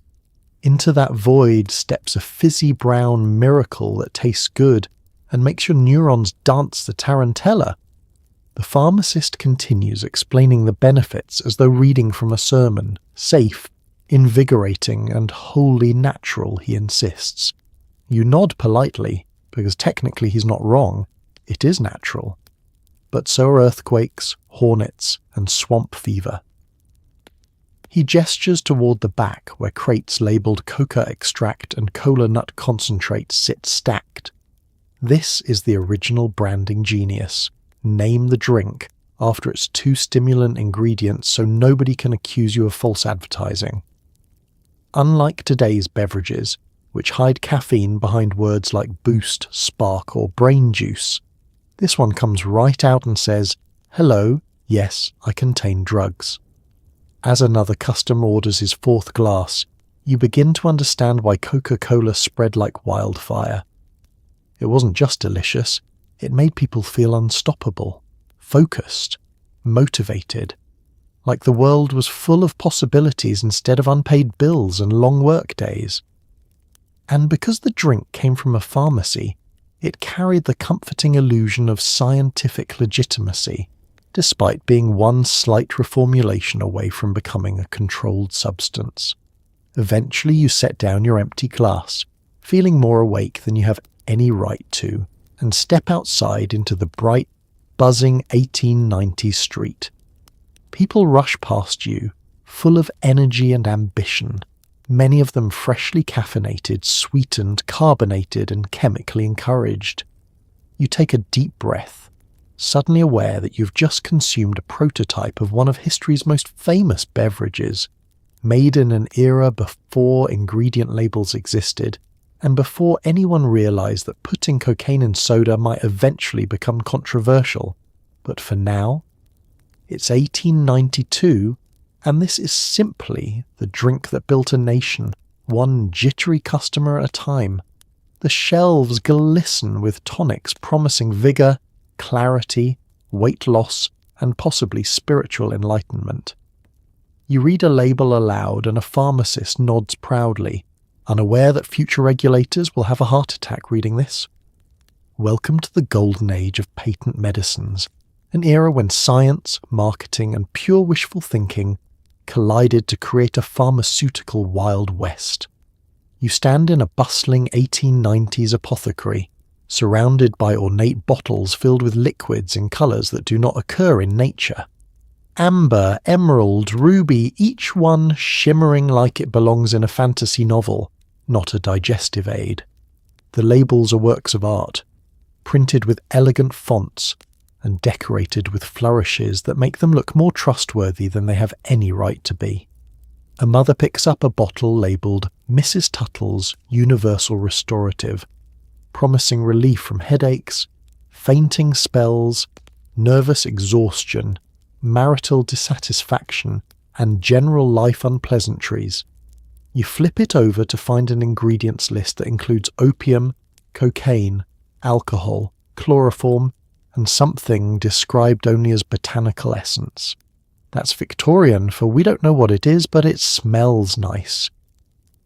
Into that void steps a fizzy brown miracle that tastes good and makes your neurons dance the tarantella. The pharmacist continues explaining the benefits as though reading from a sermon, safe, Invigorating and wholly natural, he insists. You nod politely, because technically he's not wrong. It is natural. But so are earthquakes, hornets, and swamp fever. He gestures toward the back where crates labelled coca extract and cola nut concentrate sit stacked. This is the original branding genius. Name the drink after its 2 stimulant ingredients so nobody can accuse you of false advertising. Unlike today's beverages, which hide caffeine behind words like boost, spark, or brain juice, this one comes right out and says, "Hello, yes, I contain drugs." As another customer orders his 4th glass, you begin to understand why Coca-Cola spread like wildfire. It wasn't just delicious, it made people feel unstoppable, focused, motivated, like the world was full of possibilities instead of unpaid bills and long work days. And because the drink came from a pharmacy, it carried the comforting illusion of scientific legitimacy, despite being one slight reformulation away from becoming a controlled substance. Eventually you set down your empty glass, feeling more awake than you have any right to, and step outside into the bright, buzzing 1890s street. People rush past you, full of energy and ambition, many of them freshly caffeinated, sweetened, carbonated, and chemically encouraged. You take a deep breath, suddenly aware that you've just consumed a prototype of one of history's most famous beverages, made in an era before ingredient labels existed, and before anyone realized that putting cocaine in soda might eventually become controversial. But for now, it's 1892, and this is simply the drink that built a nation, one jittery customer at a time. The shelves glisten with tonics promising vigour, clarity, weight loss, and possibly spiritual enlightenment. You read a label aloud and a pharmacist nods proudly, unaware that future regulators will have a heart attack reading this. Welcome to the golden age of patent medicines, an era when science, marketing, and pure wishful thinking collided to create a pharmaceutical Wild West. You stand in a bustling 1890s apothecary, surrounded by ornate bottles filled with liquids in colours that do not occur in nature. Amber, emerald, ruby, each one shimmering like it belongs in a fantasy novel, not a digestive aid. The labels are works of art, printed with elegant fonts and decorated with flourishes that make them look more trustworthy than they have any right to be. A mother picks up a bottle labelled Mrs. Tuttle's Universal Restorative, promising relief from headaches, fainting spells, nervous exhaustion, marital dissatisfaction, and general life unpleasantries. You flip it over to find an ingredients list that includes opium, cocaine, alcohol, chloroform, and something described only as botanical essence. That's Victorian, for we don't know what it is, but it smells nice.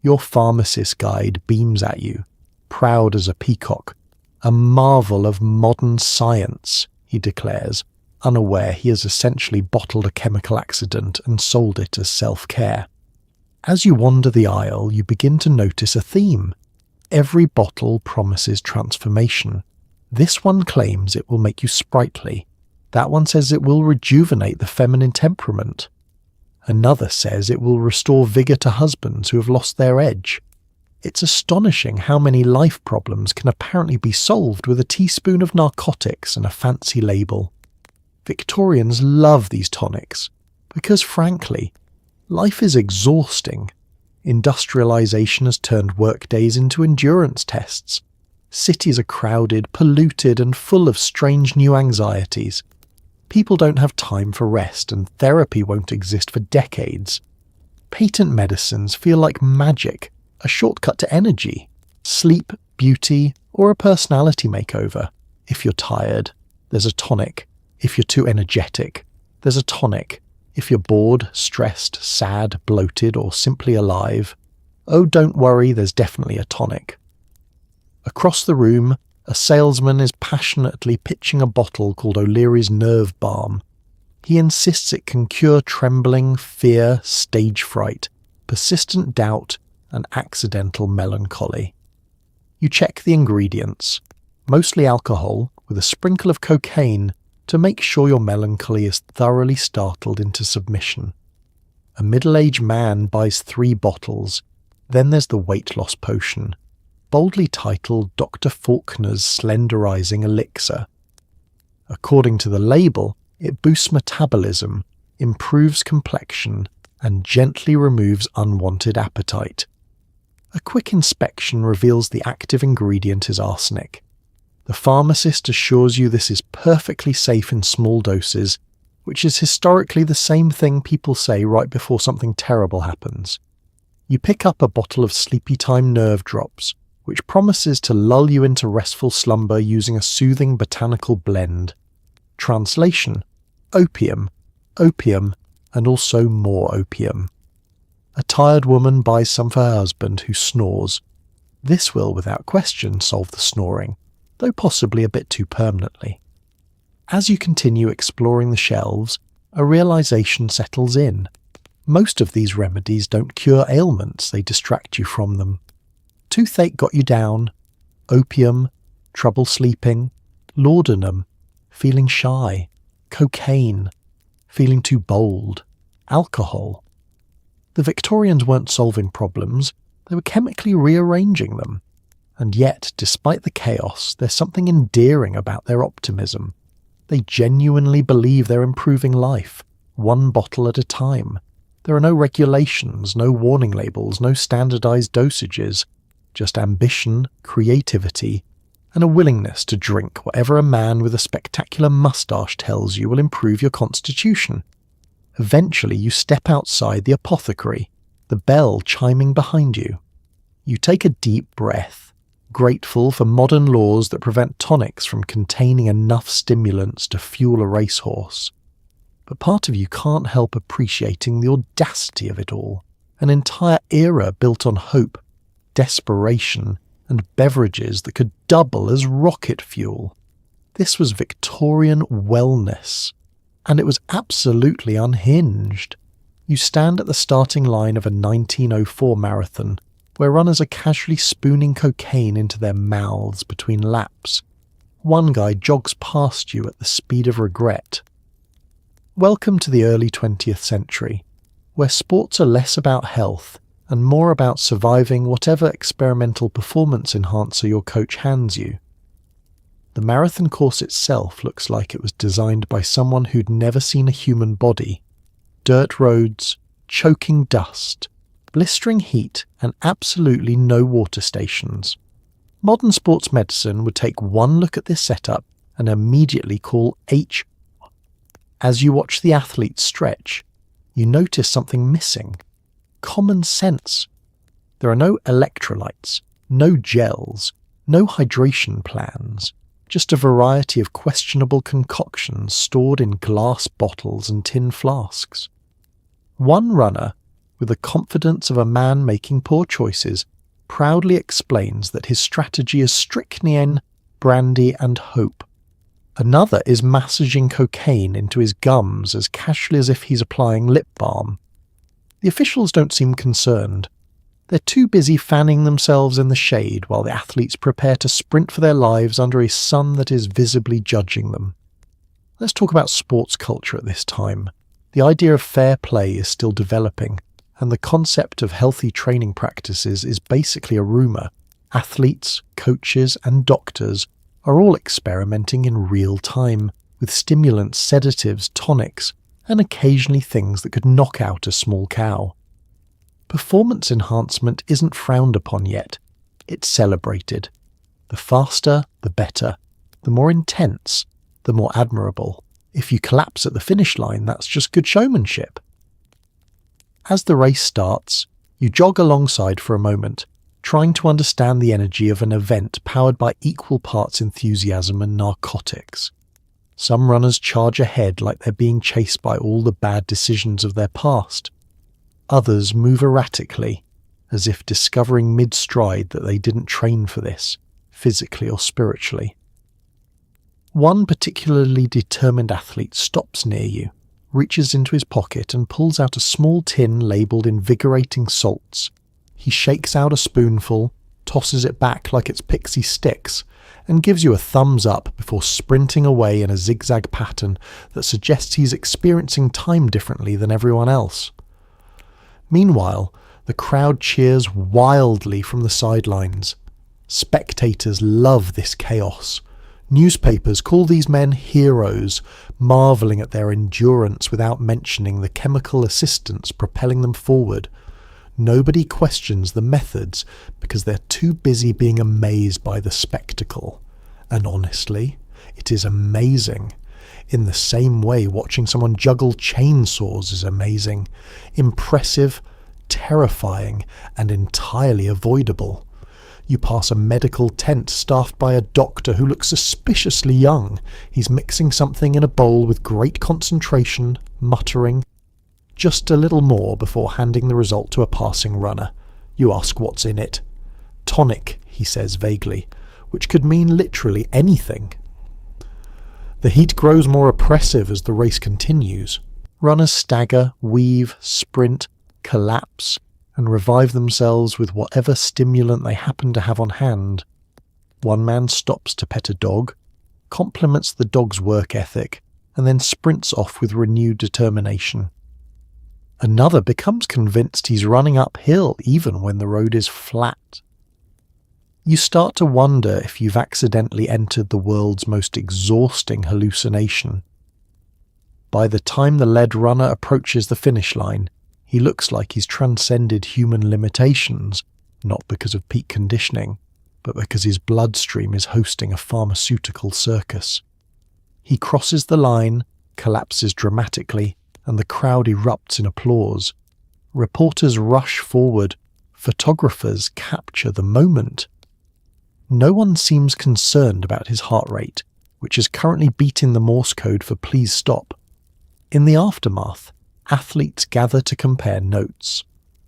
Your pharmacist guide beams at you, proud as a peacock. A marvel of modern science, he declares, unaware he has essentially bottled a chemical accident and sold it as self-care. As you wander the aisle, you begin to notice a theme. Every bottle promises transformation. This one claims it will make you sprightly. That one says it will rejuvenate the feminine temperament. Another says it will restore vigour to husbands who have lost their edge. It's astonishing how many life problems can apparently be solved with a teaspoon of narcotics and a fancy label. Victorians love these tonics because, frankly, life is exhausting. Industrialisation has turned workdays into endurance tests. Cities are crowded, polluted, and full of strange new anxieties. People don't have time for rest, and therapy won't exist for decades. Patent medicines feel like magic, a shortcut to energy, sleep, beauty, or a personality makeover. If you're tired, there's a tonic. If you're too energetic, there's a tonic. If you're bored, stressed, sad, bloated, or simply alive, oh, don't worry, there's definitely a tonic. Across the room, a salesman is passionately pitching a bottle called O'Leary's Nerve Balm. He insists it can cure trembling, fear, stage fright, persistent doubt, and accidental melancholy. You check the ingredients, mostly alcohol with a sprinkle of cocaine to make sure your melancholy is thoroughly startled into submission. A middle-aged man buys 3 bottles. Then there's the weight loss potion, boldly titled Dr. Faulkner's Slenderizing Elixir. According to the label, it boosts metabolism, improves complexion, and gently removes unwanted appetite. A quick inspection reveals the active ingredient is arsenic. The pharmacist assures you this is perfectly safe in small doses, which is historically the same thing people say right before something terrible happens. You pick up a bottle of sleepy time nerve drops, which promises to lull you into restful slumber using a soothing botanical blend. Translation: opium, opium, and also more opium. A tired woman buys some for her husband who snores. This will, without question, solve the snoring, though possibly a bit too permanently. As you continue exploring the shelves, a realization settles in. Most of these remedies don't cure ailments, they distract you from them. Toothache got you down, opium, trouble sleeping, laudanum, feeling shy, cocaine, feeling too bold, alcohol. The Victorians weren't solving problems, they were chemically rearranging them. And yet, despite the chaos, there's something endearing about their optimism. They genuinely believe they're improving life, 1 bottle at a time. There are no regulations, no warning labels, no standardized dosages, just ambition, creativity, and a willingness to drink whatever a man with a spectacular moustache tells you will improve your constitution. Eventually you step outside the apothecary, the bell chiming behind you. You take a deep breath, grateful for modern laws that prevent tonics from containing enough stimulants to fuel a racehorse. But part of you can't help appreciating the audacity of it all, an entire era built on hope, desperation, and beverages that could double as rocket fuel. This was Victorian wellness, and it was absolutely unhinged. You stand at the starting line of a 1904 marathon, where runners are casually spooning cocaine into their mouths between laps. One guy jogs past you at the speed of regret. Welcome to the early 20th century, where sports are less about health and more about surviving whatever experimental performance enhancer your coach hands you. The marathon course itself looks like it was designed by someone who'd never seen a human body. Dirt roads, choking dust, blistering heat, and absolutely no water stations. Modern sports medicine would take one look at this setup and immediately call H. As you watch the athletes stretch, you notice something missing. Common sense. There are no electrolytes, no gels, no hydration plans, just a variety of questionable concoctions stored in glass bottles and tin flasks. One runner, with the confidence of a man making poor choices, proudly explains that his strategy is strychnine, brandy, and hope. Another is massaging cocaine into his gums as casually as if he's applying lip balm. The officials don't seem concerned. They're too busy fanning themselves in the shade while the athletes prepare to sprint for their lives under a sun that is visibly judging them. Let's talk about sports culture at this time. The idea of fair play is still developing, and the concept of healthy training practices is basically a rumour. Athletes, coaches, and doctors are all experimenting in real time, with stimulants, sedatives, tonics, and occasionally things that could knock out a small cow. Performance enhancement isn't frowned upon yet, it's celebrated. The faster, the better. The more intense, the more admirable. If you collapse at the finish line, that's just good showmanship. As the race starts, you jog alongside for a moment, trying to understand the energy of an event powered by equal parts enthusiasm and narcotics. Some runners charge ahead like they're being chased by all the bad decisions of their past. Others move erratically, as if discovering mid-stride that they didn't train for this, physically or spiritually. One particularly determined athlete stops near you, reaches into his pocket and pulls out a small tin labelled invigorating salts. He shakes out a spoonful, tosses it back like it's pixie sticks, and gives you a thumbs up before sprinting away in a zigzag pattern that suggests he's experiencing time differently than everyone else. Meanwhile, the crowd cheers wildly from the sidelines. Spectators love this chaos. Newspapers call these men heroes, marvelling at their endurance without mentioning the chemical assistance propelling them forward. Nobody questions the methods because they're too busy being amazed by the spectacle. And honestly, it is amazing. In the same way watching someone juggle chainsaws is amazing, impressive, terrifying, and entirely avoidable. You pass a medical tent staffed by a doctor who looks suspiciously young. He's mixing something in a bowl with great concentration, muttering just a little more before handing the result to a passing runner. You ask what's in it. Tonic, he says vaguely, which could mean literally anything. The heat grows more oppressive as the race continues. Runners stagger, weave, sprint, collapse, and revive themselves with whatever stimulant they happen to have on hand. One man stops to pet a dog, compliments the dog's work ethic, and then sprints off with renewed determination. Another becomes convinced he's running uphill even when the road is flat. You start to wonder if you've accidentally entered the world's most exhausting hallucination. By the time the lead runner approaches the finish line, he looks like he's transcended human limitations, not because of peak conditioning, but because his bloodstream is hosting a pharmaceutical circus. He crosses the line, collapses dramatically, and the crowd erupts in applause. Reporters rush forward. Photographers capture the moment. No one seems concerned about his heart rate, which is currently beating the Morse code for please stop. In the aftermath, athletes gather to compare notes.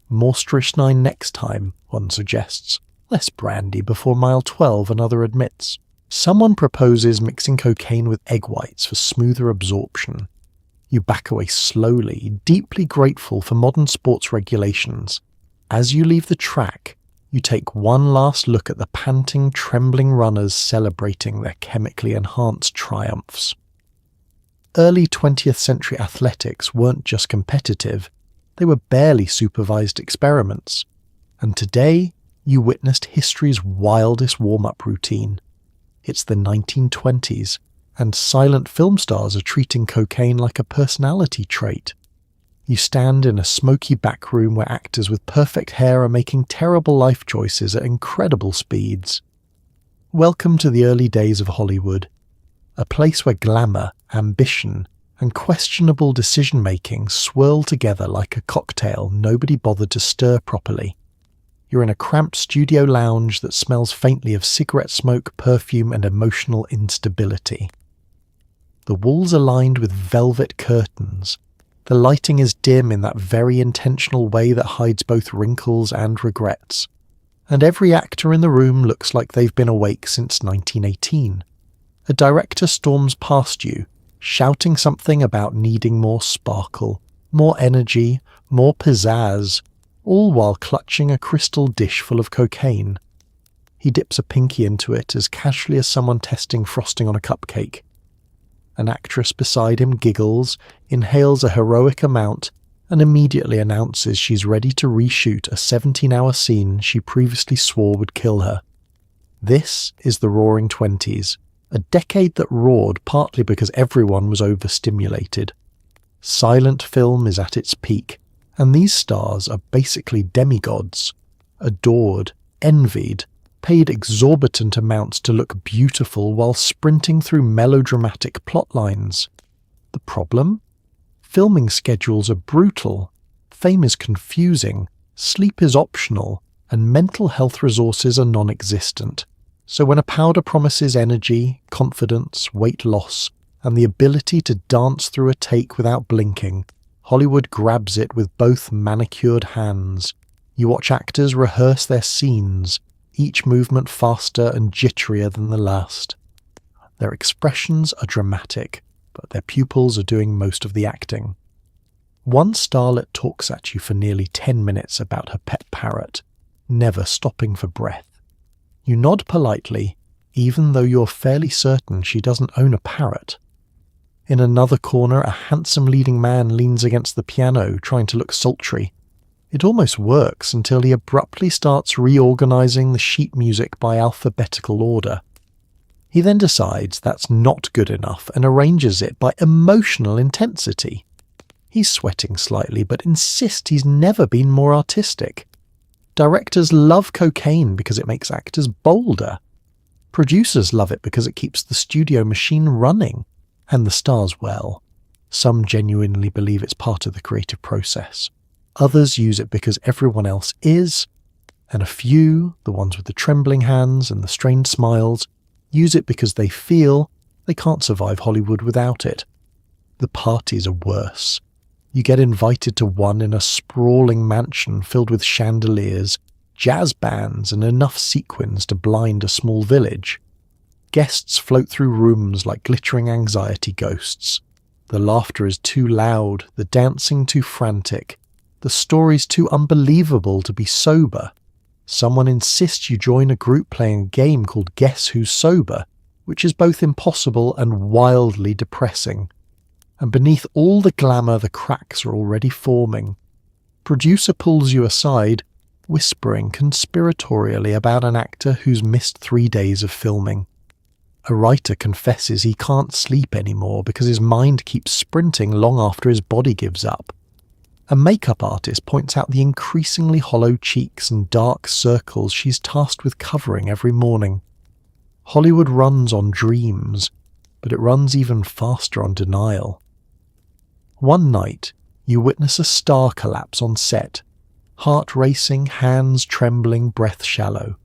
More strychnine next time, one suggests. Less brandy before mile 12, another admits. Someone proposes mixing cocaine with egg whites for smoother absorption. You back away slowly, deeply grateful for modern sports regulations. As you leave the track, you take one last look at the panting, trembling runners celebrating their chemically enhanced triumphs. Early 20th century athletics weren't just competitive, they were barely supervised experiments. And today, you witnessed history's wildest warm-up routine. It's the 1920s, and silent film stars are treating cocaine like a personality trait. You stand in a smoky back room where actors with perfect hair are making terrible life choices at incredible speeds. Welcome to the early days of Hollywood, a place where glamour, ambition, and questionable decision-making swirl together like a cocktail nobody bothered to stir properly. You're in a cramped studio lounge that smells faintly of cigarette smoke, perfume, and emotional instability. The walls are lined with velvet curtains. The lighting is dim in that very intentional way that hides both wrinkles and regrets. And every actor in the room looks like they've been awake since 1918. A director storms past you, shouting something about needing more sparkle, more energy, more pizzazz, all while clutching a crystal dish full of cocaine. He dips a pinky into it as casually as someone testing frosting on a cupcake. An actress beside him giggles, inhales a heroic amount, and immediately announces she's ready to reshoot a 17-hour scene she previously swore would kill her. This is the Roaring Twenties, a decade that roared partly because everyone was overstimulated. Silent film is at its peak, and these stars are basically demigods, adored, envied, paid exorbitant amounts to look beautiful while sprinting through melodramatic plot lines. The problem? Filming schedules are brutal, fame is confusing, sleep is optional, and mental health resources are non-existent. So when a powder promises energy, confidence, weight loss, and the ability to dance through a take without blinking, Hollywood grabs it with both manicured hands. You watch actors rehearse their scenes, each movement faster and jitterier than the last. Their expressions are dramatic, but their pupils are doing most of the acting. One starlet talks at you for nearly 10 minutes about her pet parrot, never stopping for breath. You nod politely, even though you're fairly certain she doesn't own a parrot. In another corner, a handsome leading man leans against the piano, trying to look sultry. It almost works until he abruptly starts reorganizing the sheet music by alphabetical order. He then decides that's not good enough and arranges it by emotional intensity. He's sweating slightly, but insists he's never been more artistic. Directors love cocaine because it makes actors bolder. Producers love it because it keeps the studio machine running. And the stars, well, some genuinely believe it's part of the creative process. Others use it because everyone else is, and a few, the ones with the trembling hands and the strained smiles, use it because they feel they can't survive Hollywood without it. The parties are worse. You get invited to one in a sprawling mansion filled with chandeliers, jazz bands, and enough sequins to blind a small village. Guests float through rooms like glittering anxiety ghosts. The laughter is too loud, the dancing too frantic, the stories too unbelievable to be sober. Someone insists you join a group playing a game called Guess Who's Sober, which is both impossible and wildly depressing. And beneath all the glamour, the cracks are already forming. Producer pulls you aside, whispering conspiratorially about an actor who's missed 3 days of filming. A writer confesses he can't sleep anymore because his mind keeps sprinting long after his body gives up. A makeup artist points out the increasingly hollow cheeks and dark circles she's tasked with covering every morning. Hollywood runs on dreams, but it runs even faster on denial. One night, you witness a star collapse on set, heart racing, hands trembling, breath shallow.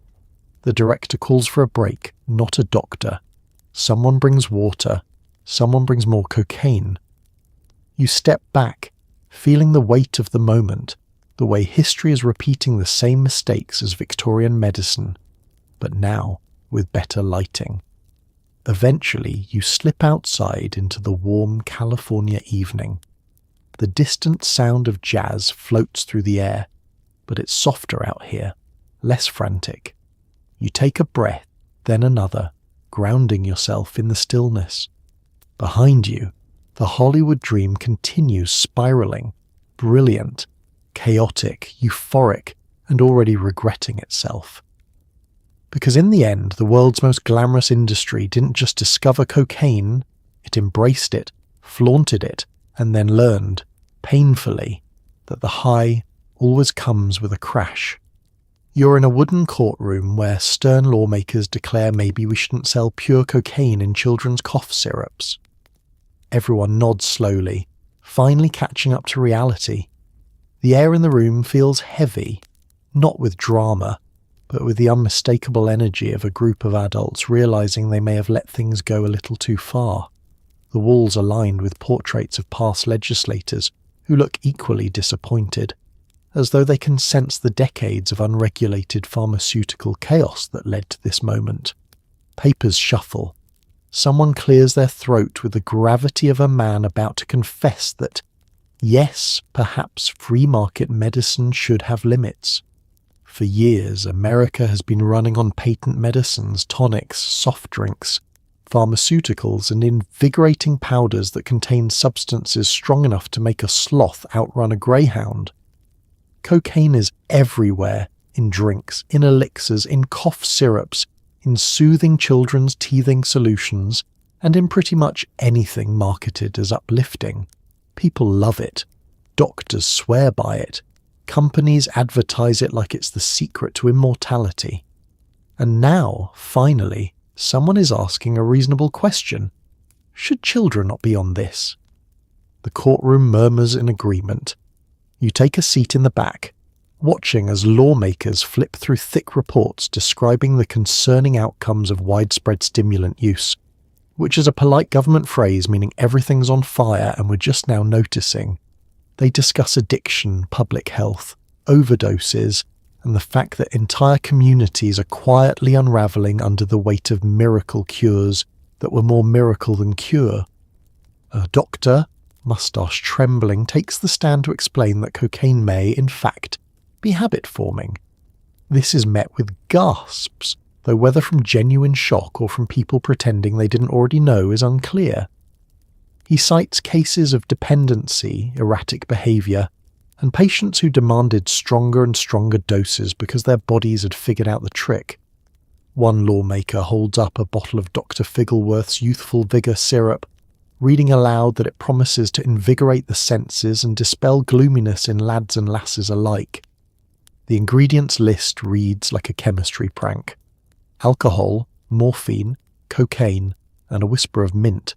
The director calls for a break, not a doctor. Someone brings water, someone brings more cocaine. You step back, feeling the weight of the moment, the way history is repeating the same mistakes as Victorian medicine, but now with better lighting. Eventually, you slip outside into the warm California evening. The distant sound of jazz floats through the air, but it's softer out here, less frantic. You take a breath, then another, grounding yourself in the stillness. Behind you, the Hollywood dream continues spiraling, brilliant, chaotic, euphoric, and already regretting itself. Because in the end, the world's most glamorous industry didn't just discover cocaine, it embraced it, flaunted it, and then learned, painfully, that the high always comes with a crash. You're in a wooden courtroom where stern lawmakers declare maybe we shouldn't sell pure cocaine in children's cough syrups. Everyone nods slowly, finally catching up to reality. The air in the room feels heavy, not with drama, but with the unmistakable energy of a group of adults realizing they may have let things go a little too far. The walls are lined with portraits of past legislators who look equally disappointed, as though they can sense the decades of unregulated pharmaceutical chaos that led to this moment. Papers shuffle. Someone clears their throat with the gravity of a man about to confess that, yes, perhaps free market medicine should have limits. For years, America has been running on patent medicines, tonics, soft drinks, pharmaceuticals, and invigorating powders that contain substances strong enough to make a sloth outrun a greyhound. Cocaine is everywhere, in drinks, in elixirs, in cough syrups, in soothing children's teething solutions, and in pretty much anything marketed as uplifting. People love it. Doctors swear by it. Companies advertise it like it's the secret to immortality. And now, finally, someone is asking a reasonable question. Should children not be on this? The courtroom murmurs in agreement. You take a seat in the back, watching as lawmakers flip through thick reports describing the concerning outcomes of widespread stimulant use, which is a polite government phrase meaning everything's on fire and we're just now noticing. They discuss addiction, public health, overdoses, and the fact that entire communities are quietly unravelling under the weight of miracle cures that were more miracle than cure. A doctor, moustache trembling, takes the stand to explain that cocaine may, in fact, be habit-forming. This is met with gasps, though whether from genuine shock or from people pretending they didn't already know is unclear. He cites cases of dependency, erratic behaviour, and patients who demanded stronger and stronger doses because their bodies had figured out the trick. One lawmaker holds up a bottle of Dr. Figgleworth's Youthful Vigour syrup, reading aloud that it promises to invigorate the senses and dispel gloominess in lads and lasses alike. The ingredients list reads like a chemistry prank. Alcohol, morphine, cocaine, and a whisper of mint.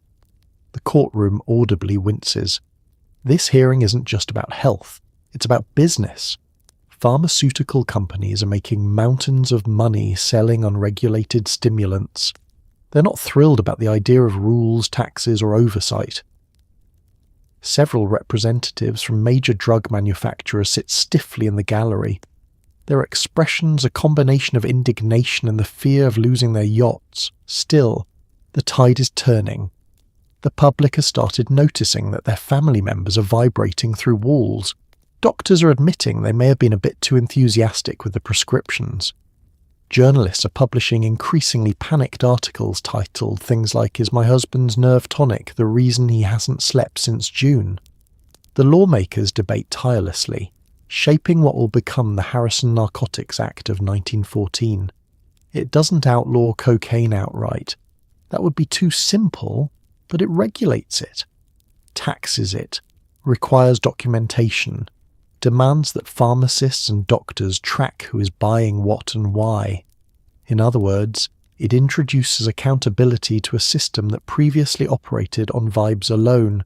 The courtroom audibly winces. This hearing isn't just about health, it's about business. Pharmaceutical companies are making mountains of money selling unregulated stimulants. They're not thrilled about the idea of rules, taxes, or oversight. Several representatives from major drug manufacturers sit stiffly in the gallery. Their expressions a combination of indignation and the fear of losing their yachts. Still, the tide is turning. The public has started noticing that their family members are vibrating through walls. Doctors are admitting they may have been a bit too enthusiastic with the prescriptions. Journalists are publishing increasingly panicked articles titled things like "Is my husband's nerve tonic the reason he hasn't slept since June?" The lawmakers debate tirelessly, shaping what will become the Harrison Narcotics Act of 1914. It doesn't outlaw cocaine outright. That would be too simple, but it regulates it, taxes it, requires documentation, demands that pharmacists and doctors track who is buying what and why. In other words, it introduces accountability to a system that previously operated on vibes alone.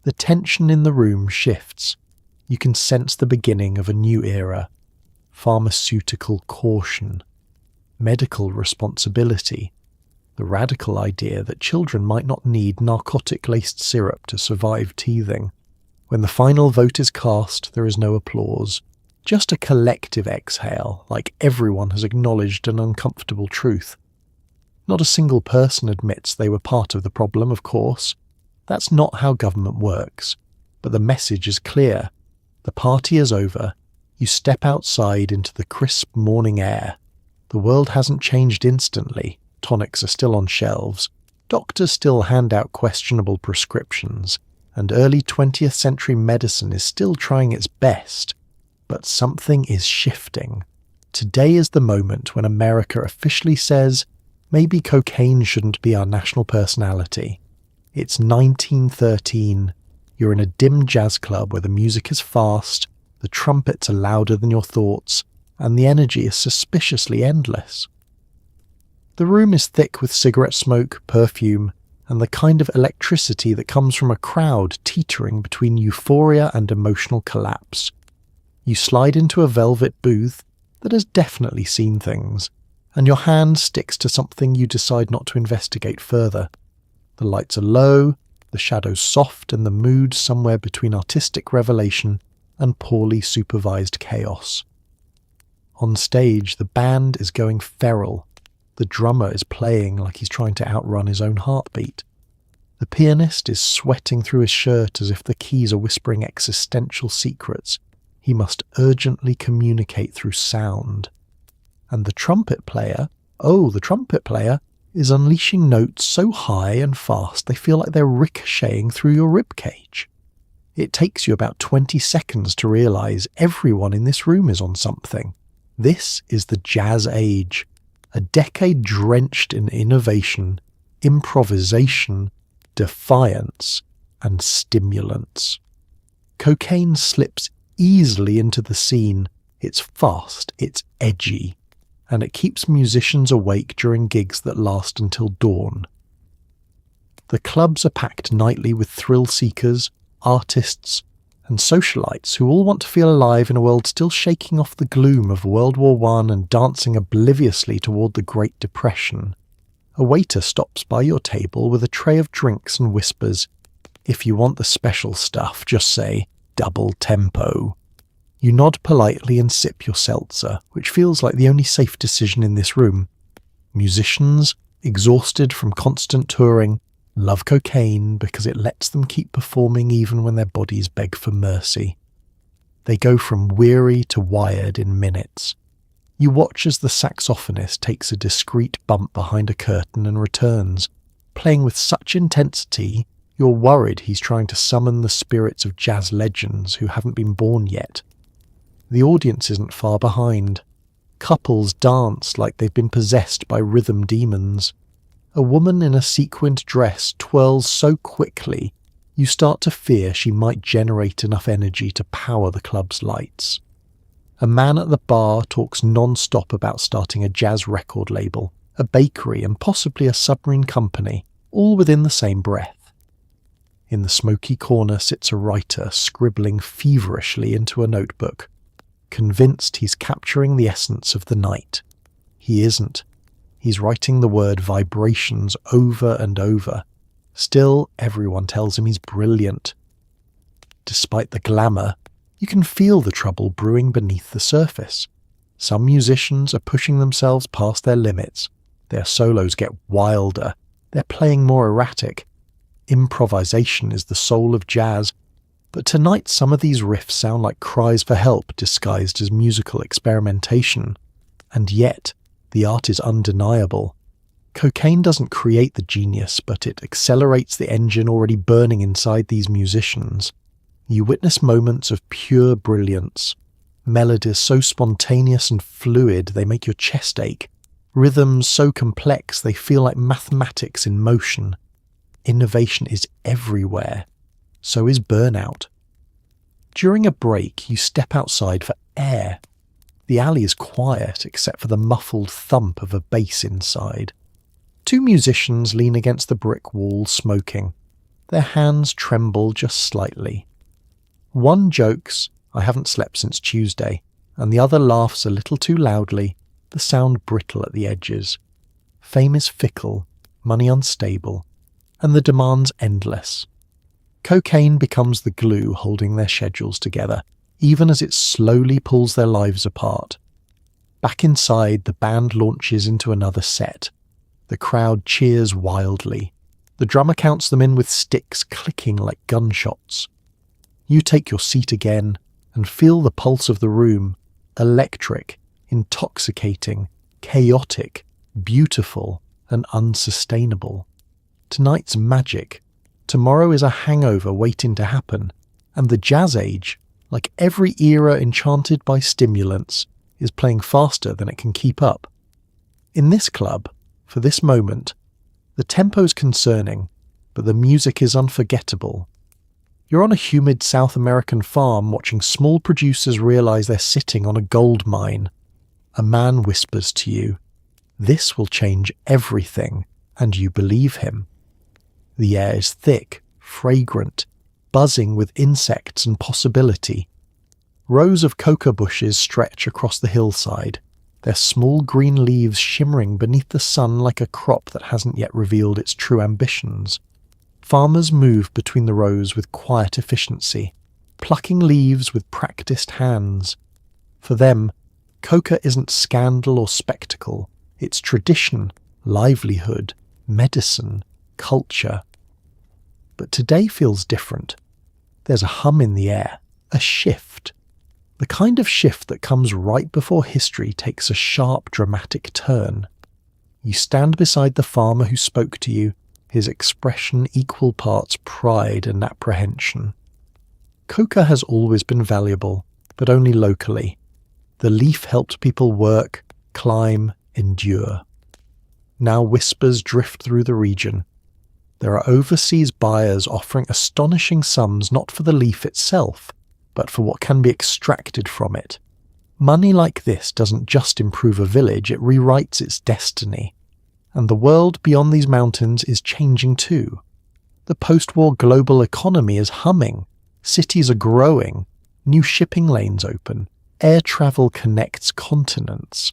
The tension in the room shifts. You can sense the beginning of a new era. Pharmaceutical caution. Medical responsibility. The radical idea that children might not need narcotic-laced syrup to survive teething. When the final vote is cast, there is no applause. Just a collective exhale, like everyone has acknowledged an uncomfortable truth. Not a single person admits they were part of the problem, of course. That's not how government works. But the message is clear. The party is over. You step outside into the crisp morning air. The world hasn't changed instantly. Tonics are still on shelves. Doctors still hand out questionable prescriptions. And early 20th century medicine is still trying its best. But something is shifting. Today is the moment when America officially says, maybe cocaine shouldn't be our national personality. It's 1913. You're in a dim jazz club where the music is fast, the trumpets are louder than your thoughts, and the energy is suspiciously endless. The room is thick with cigarette smoke, perfume, and the kind of electricity that comes from a crowd teetering between euphoria and emotional collapse. You slide into a velvet booth that has definitely seen things, and your hand sticks to something you decide not to investigate further. The lights are low, the shadows soft, and the mood somewhere between artistic revelation and poorly supervised chaos. On stage, the band is going feral. The drummer is playing like he's trying to outrun his own heartbeat. The pianist is sweating through his shirt as if the keys are whispering existential secrets he must urgently communicate through sound. And the trumpet player, is unleashing notes so high and fast they feel like they're ricocheting through your ribcage. It takes you about 20 seconds to realise everyone in this room is on something. This is the jazz age. A decade drenched in innovation, improvisation, defiance, and stimulants. Cocaine slips easily into the scene. It's fast, it's edgy, and it keeps musicians awake during gigs that last until dawn. The clubs are packed nightly with thrill-seekers, artists, and socialites who all want to feel alive in a world still shaking off the gloom of World War I and dancing obliviously toward the Great Depression. A waiter stops by your table with a tray of drinks and whispers, "If you want the special stuff, just say, double tempo." You nod politely and sip your seltzer, which feels like the only safe decision in this room. Musicians, exhausted from constant touring, love cocaine because it lets them keep performing even when their bodies beg for mercy. They go from weary to wired in minutes. You watch as the saxophonist takes a discreet bump behind a curtain and returns, playing with such intensity you're worried he's trying to summon the spirits of jazz legends who haven't been born yet. The audience isn't far behind. Couples dance like they've been possessed by rhythm demons. A woman in a sequined dress twirls so quickly you start to fear she might generate enough energy to power the club's lights. A man at the bar talks non-stop about starting a jazz record label, a bakery and possibly a submarine company, all within the same breath. In the smoky corner sits a writer scribbling feverishly into a notebook, convinced he's capturing the essence of the night. He isn't. He's writing the word vibrations over and over. Still, everyone tells him he's brilliant. Despite the glamour, you can feel the trouble brewing beneath the surface. Some musicians are pushing themselves past their limits. Their solos get wilder. They're playing more erratic. Improvisation is the soul of jazz, but tonight some of these riffs sound like cries for help disguised as musical experimentation. And yet, the art is undeniable. Cocaine doesn't create the genius, but it accelerates the engine already burning inside these musicians. You witness moments of pure brilliance, melodies so spontaneous and fluid they make your chest ache, rhythms so complex they feel like mathematics in motion. Innovation is everywhere. So is burnout. During a break, you step outside for air. The alley is quiet except for the muffled thump of a bass inside. Two musicians lean against the brick wall smoking. Their hands tremble just slightly. One jokes, "I haven't slept since Tuesday," and the other laughs a little too loudly, the sound brittle at the edges. Fame is fickle, money unstable, and the demands endless. Cocaine becomes the glue holding their schedules together, even as it slowly pulls their lives apart. Back inside, the band launches into another set. The crowd cheers wildly. The drummer counts them in with sticks clicking like gunshots. You take your seat again and feel the pulse of the room, electric, intoxicating, chaotic, beautiful, and unsustainable. Tonight's magic. Tomorrow is a hangover waiting to happen, and the jazz age, like every era enchanted by stimulants, is playing faster than it can keep up. In this club, for this moment, the tempo's concerning, but the music is unforgettable. You're on a humid South American farm watching small producers realize they're sitting on a gold mine. A man whispers to you, "This will change everything," and you believe him. The air is thick, fragrant, buzzing with insects and possibility. Rows of coca bushes stretch across the hillside, their small green leaves shimmering beneath the sun like a crop that hasn't yet revealed its true ambitions. Farmers move between the rows with quiet efficiency, plucking leaves with practiced hands. For them, coca isn't scandal or spectacle, it's tradition, livelihood, medicine, culture. But today feels different. There's a hum in the air, a shift. The kind of shift that comes right before history takes a sharp, dramatic turn. You stand beside the farmer who spoke to you, his expression equal parts pride and apprehension. Coca has always been valuable, but only locally. The leaf helped people work, climb, endure. Now whispers drift through the region. There are overseas buyers offering astonishing sums not for the leaf itself, but for what can be extracted from it. Money like this doesn't just improve a village, it rewrites its destiny. And the world beyond these mountains is changing too. The post-war global economy is humming, cities are growing, new shipping lanes open, air travel connects continents,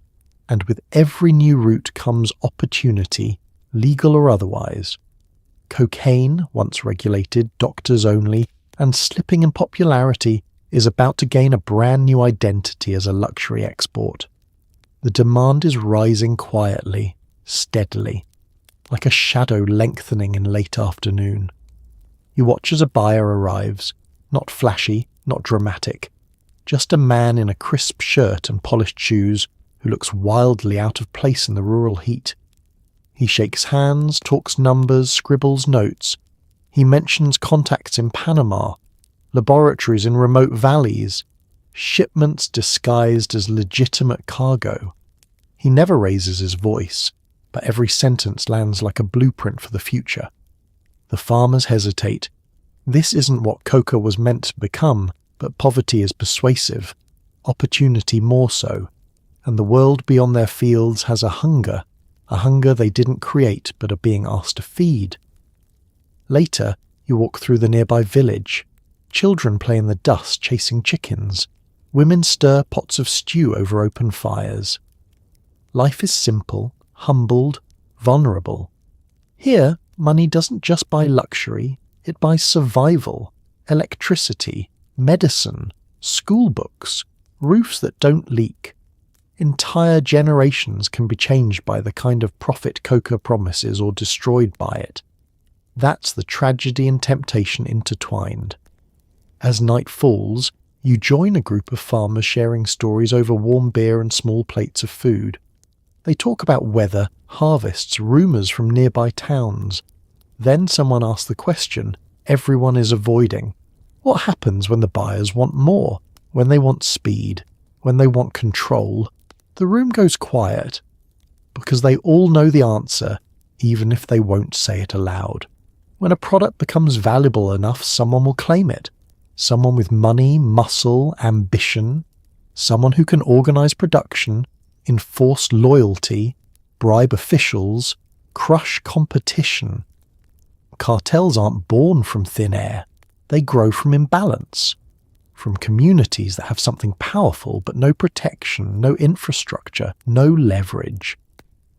and with every new route comes opportunity, legal or otherwise. Cocaine, once regulated, doctors only, and slipping in popularity, is about to gain a brand new identity as a luxury export. The demand is rising quietly, steadily. like a shadow lengthening in late afternoon. You watch as a buyer arrives, not flashy, not dramatic, just a man in a crisp shirt and polished shoes who looks wildly out of place in the rural heat. He shakes hands, talks numbers, scribbles notes. He mentions contacts in Panama, laboratories in remote valleys, shipments disguised as legitimate cargo. He never raises his voice, but every sentence lands like a blueprint for the future. The farmers hesitate. This isn't what coca was meant to become, but poverty is persuasive, opportunity more so, and the world beyond their fields has a hunger they didn't create but are being asked to feed. Later, you walk through the nearby village. Children play in the dust chasing chickens. Women stir pots of stew over open fires. Life is simple, humbled, vulnerable. Here, money doesn't just buy luxury, it buys survival, electricity, medicine, school books, roofs that don't leak. Entire generations can be changed by the kind of profit coca promises or destroyed by it. That's the tragedy and temptation intertwined. As night falls, you join a group of farmers sharing stories over warm beer and small plates of food. They talk about weather, harvests, rumours from nearby towns. Then someone asks the question everyone is avoiding. What happens when the buyers want more? When they want speed? When they want control? The room goes quiet, because they all know the answer, even if they won't say it aloud. When a product becomes valuable enough, someone will claim it. Someone with money, muscle, ambition. Someone who can organise production, enforce loyalty, bribe officials, crush competition. Cartels aren't born from thin air. They grow from imbalance. From communities that have something powerful but no protection, no infrastructure, no leverage.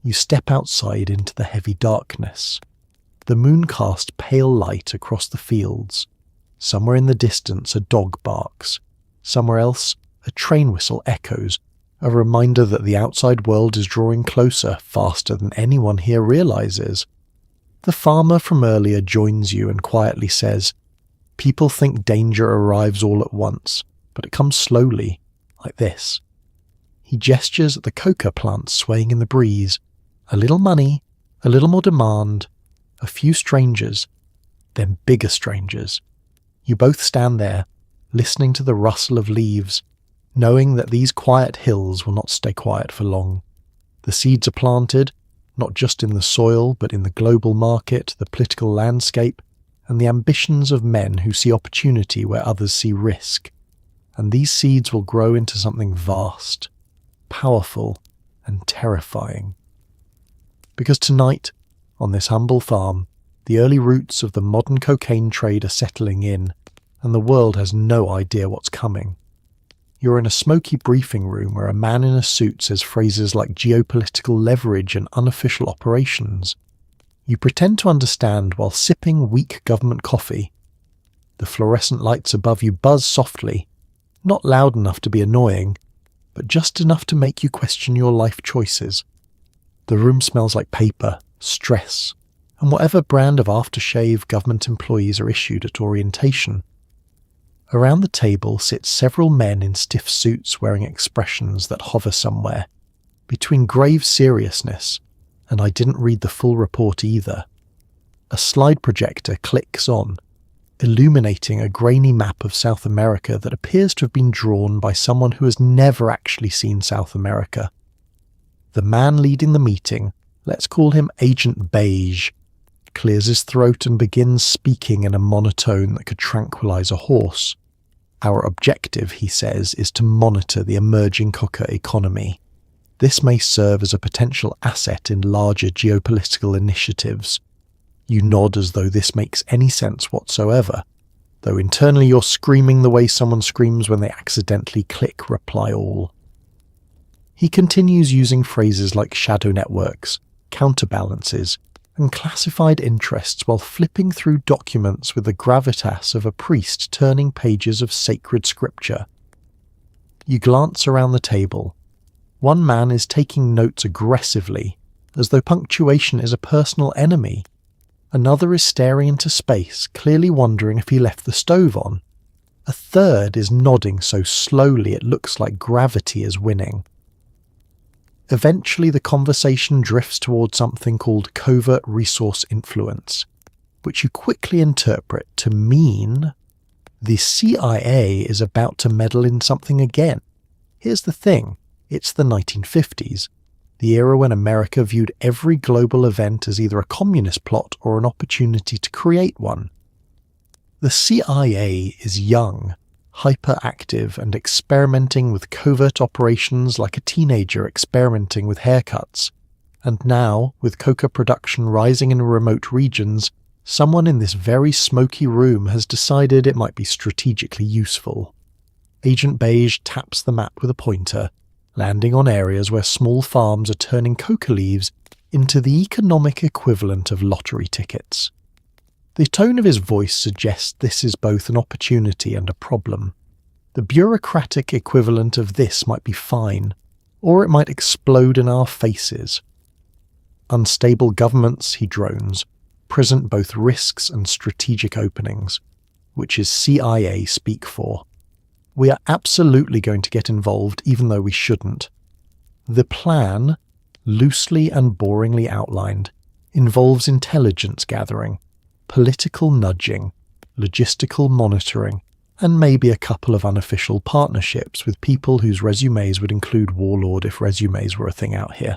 You step outside into the heavy darkness. The moon casts pale light across the fields. Somewhere in the distance a dog barks. Somewhere else a train whistle echoes, a reminder that the outside world is drawing closer faster than anyone here realizes. The farmer from earlier joins you and quietly says, "People think danger arrives all at once, but it comes slowly, like this." He gestures at the coca plants swaying in the breeze. A little money, a little more demand, a few strangers, then bigger strangers. You both stand there, listening to the rustle of leaves, knowing that these quiet hills will not stay quiet for long. The seeds are planted, not just in the soil, but in the global market, the political landscape, and the ambitions of men who see opportunity where others see risk. And these seeds will grow into something vast, powerful, and terrifying. Because tonight, on this humble farm, the early roots of the modern cocaine trade are settling in, and the world has no idea what's coming. You're in a smoky briefing room where a man in a suit says phrases like geopolitical leverage and unofficial operations. You pretend to understand while sipping weak government coffee. The fluorescent lights above you buzz softly, not loud enough to be annoying, but just enough to make you question your life choices. The room smells like paper, stress, and whatever brand of aftershave government employees are issued at orientation. Around the table sit several men in stiff suits wearing expressions that hover somewhere, between grave seriousness and I didn't read the full report either. A slide projector clicks on, illuminating a grainy map of South America that appears to have been drawn by someone who has never actually seen South America. The man leading the meeting, let's call him Agent Beige, clears his throat and begins speaking in a monotone that could tranquilize a horse. Our objective, he says, is to monitor the emerging coca economy. This may serve as a potential asset in larger geopolitical initiatives. You nod as though this makes any sense whatsoever, though internally you're screaming the way someone screams when they accidentally click reply all. He continues using phrases like shadow networks, counterbalances, and classified interests while flipping through documents with the gravitas of a priest turning pages of sacred scripture. You glance around the table. One man is taking notes aggressively, as though punctuation is a personal enemy. Another is staring into space, clearly wondering if he left the stove on. A third is nodding so slowly it looks like gravity is winning. Eventually the conversation drifts towards something called covert resource influence, which you quickly interpret to mean the CIA is about to meddle in something again. Here's the thing, it's the 1950s, the era when America viewed every global event as either a communist plot or an opportunity to create one. The CIA is young, hyperactive, and experimenting with covert operations like a teenager experimenting with haircuts. And now, with coca production rising in remote regions, someone in this very smoky room has decided it might be strategically useful. Agent Beige taps the map with a pointer, landing on areas where small farms are turning coca leaves into the economic equivalent of lottery tickets. The tone of his voice suggests this is both an opportunity and a problem. The bureaucratic equivalent of this might be fine, or it might explode in our faces. Unstable governments, he drones, present both risks and strategic openings, which is CIA speak for. We are absolutely going to get involved even though we shouldn't. The plan, loosely and boringly outlined, involves intelligence gathering, political nudging, logistical monitoring, and maybe a couple of unofficial partnerships with people whose resumes would include warlord if resumes were a thing out here.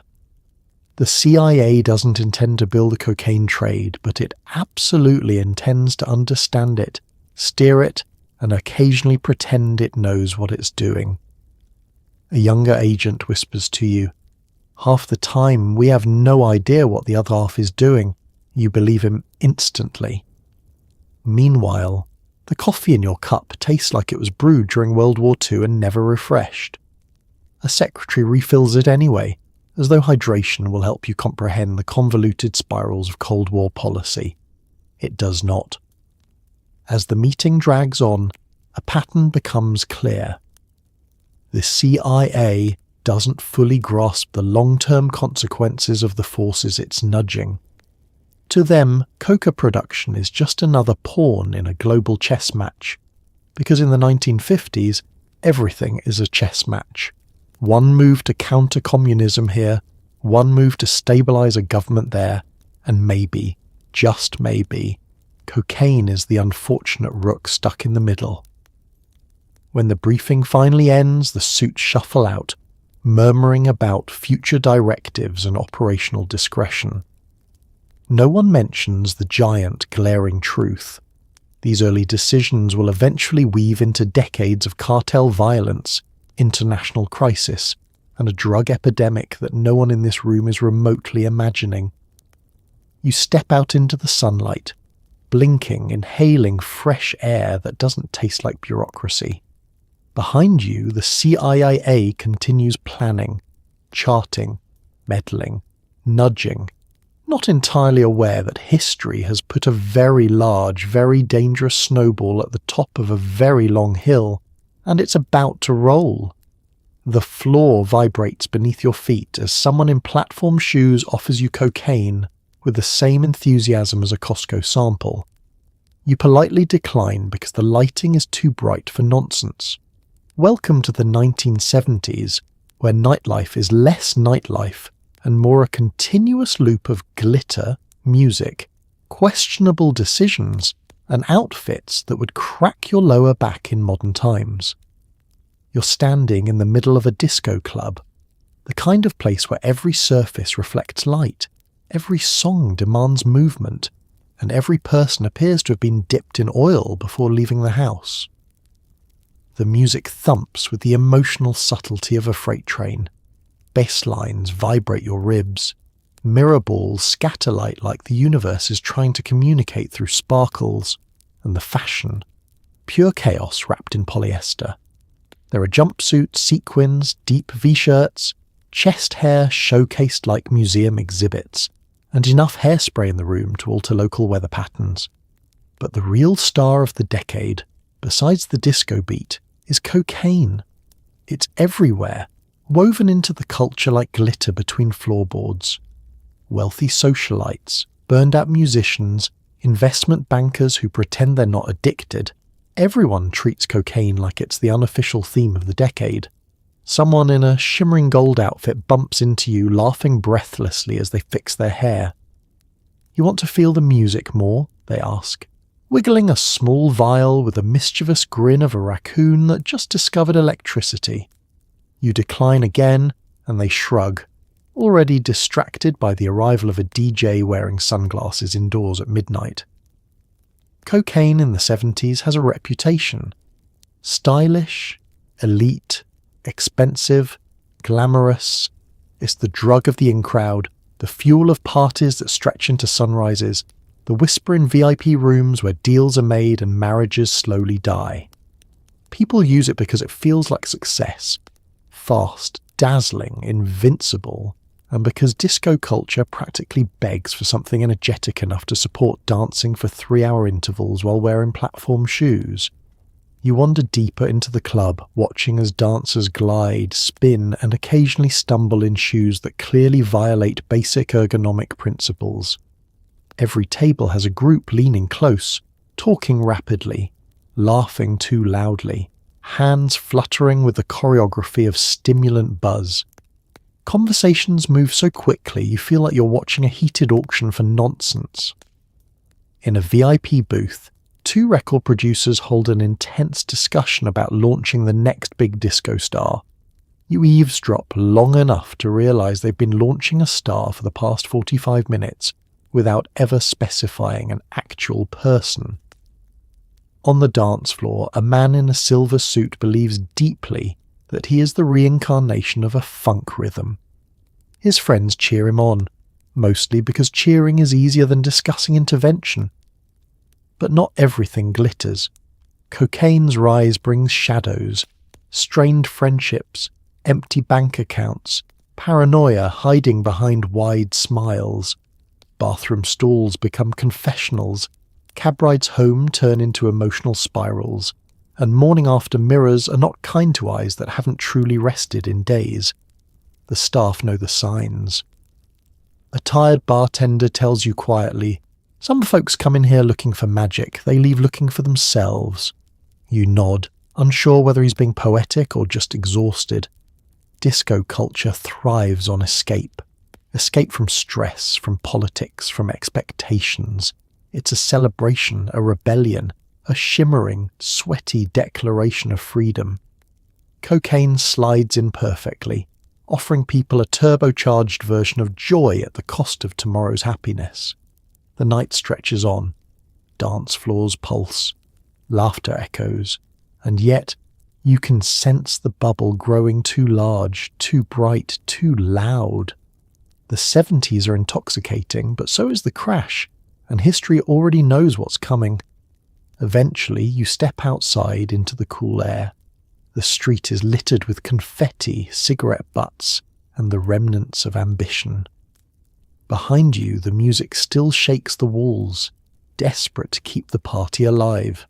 The CIA doesn't intend to build a cocaine trade, but it absolutely intends to understand it, steer it, and occasionally pretend it knows what it's doing. A younger agent whispers to you, "Half the time we have no idea what the other half is doing. You believe him instantly." Meanwhile, the coffee in your cup tastes like it was brewed during World War II and never refreshed. A secretary refills it anyway, as though hydration will help you comprehend the convoluted spirals of Cold War policy. It does not. As the meeting drags on, a pattern becomes clear. The CIA doesn't fully grasp the long-term consequences of the forces it's nudging. To them, coca production is just another pawn in a global chess match, because in the 1950s, everything is a chess match. One move to counter communism here, one move to stabilize a government there, and maybe, just maybe, cocaine is the unfortunate rook stuck in the middle. When the briefing finally ends, the suits shuffle out, murmuring about future directives and operational discretion. No one mentions the giant glaring truth. These early decisions will eventually weave into decades of cartel violence, international crisis, and a drug epidemic that no one in this room is remotely imagining. You step out into the sunlight, blinking, inhaling fresh air that doesn't taste like bureaucracy. Behind you, the CIA continues planning, charting, meddling, nudging, not entirely aware that history has put a very large, very dangerous snowball at the top of a very long hill, and it's about to roll. The floor vibrates beneath your feet as someone in platform shoes offers you cocaine with the same enthusiasm as a Costco sample. You politely decline because the lighting is too bright for nonsense. Welcome to the 1970s, where nightlife is less nightlife and more a continuous loop of glitter, music, questionable decisions, and outfits that would crack your lower back in modern times. You're standing in the middle of a disco club, the kind of place where every surface reflects light, every song demands movement, and every person appears to have been dipped in oil before leaving the house. The music thumps with the emotional subtlety of a freight train. Bass lines vibrate your ribs. Mirror balls scatter light like the universe is trying to communicate through sparkles. And the fashion, pure chaos wrapped in polyester. There are jumpsuits, sequins, deep V-shirts, chest hair showcased like museum exhibits, and enough hairspray in the room to alter local weather patterns. But the real star of the decade, besides the disco beat, is cocaine. It's everywhere, woven into the culture like glitter between floorboards. wealthy socialites, burned-out musicians, investment bankers who pretend they're not addicted. Everyone treats cocaine like it's the unofficial theme of the decade. Someone in a shimmering gold outfit bumps into you, laughing breathlessly as they fix their hair. "You want to feel the music more?" they ask, wiggling a small vial with a mischievous grin of a raccoon that just discovered electricity. You decline again, and they shrug, already distracted by the arrival of a DJ wearing sunglasses indoors at midnight. Cocaine in the 70s has a reputation. Stylish, elite, expensive, glamorous. It's the drug of the in-crowd, the fuel of parties that stretch into sunrises, the whisper in VIP rooms where deals are made and marriages slowly die. People use it because it feels like success. Fast, dazzling, invincible, and because disco culture practically begs for something energetic enough to support dancing for 3-hour intervals while wearing platform shoes. You wander deeper into the club, watching as dancers glide, spin, and occasionally stumble in shoes that clearly violate basic ergonomic principles. Every table has a group leaning close, talking rapidly, laughing too loudly, hands fluttering with the choreography of stimulant buzz. Conversations move so quickly you feel like you're watching a heated auction for nonsense. In a VIP booth, 2 record producers hold an intense discussion about launching the next big disco star. You eavesdrop long enough to realise they've been launching a star for the past 45 minutes without ever specifying an actual person. On the dance floor, a man in a silver suit believes deeply that he is the reincarnation of a funk rhythm. His friends cheer him on, mostly because cheering is easier than discussing intervention. But not everything glitters. Cocaine's rise brings shadows, strained friendships, empty bank accounts, paranoia hiding behind wide smiles. Bathroom stalls become confessionals, cab rides home turn into emotional spirals, and morning after mirrors are not kind to eyes that haven't truly rested in days. The staff know the signs. A tired bartender tells you quietly, "Some folks come in here looking for magic, they leave looking for themselves." You nod, unsure whether he's being poetic or just exhausted. Disco culture thrives on escape. Escape from stress, from politics, from expectations. It's a celebration, a rebellion, a shimmering, sweaty declaration of freedom. Cocaine slides in perfectly, offering people a turbocharged version of joy at the cost of tomorrow's happiness. The night stretches on. Dance floors pulse. Laughter echoes. And yet, you can sense the bubble growing too large, too bright, too loud. The 70s are intoxicating, but so is the crash, and history already knows what's coming. Eventually, you step outside into the cool air. The street is littered with confetti, cigarette butts, and the remnants of ambition. Behind you, the music still shakes the walls, desperate to keep the party alive.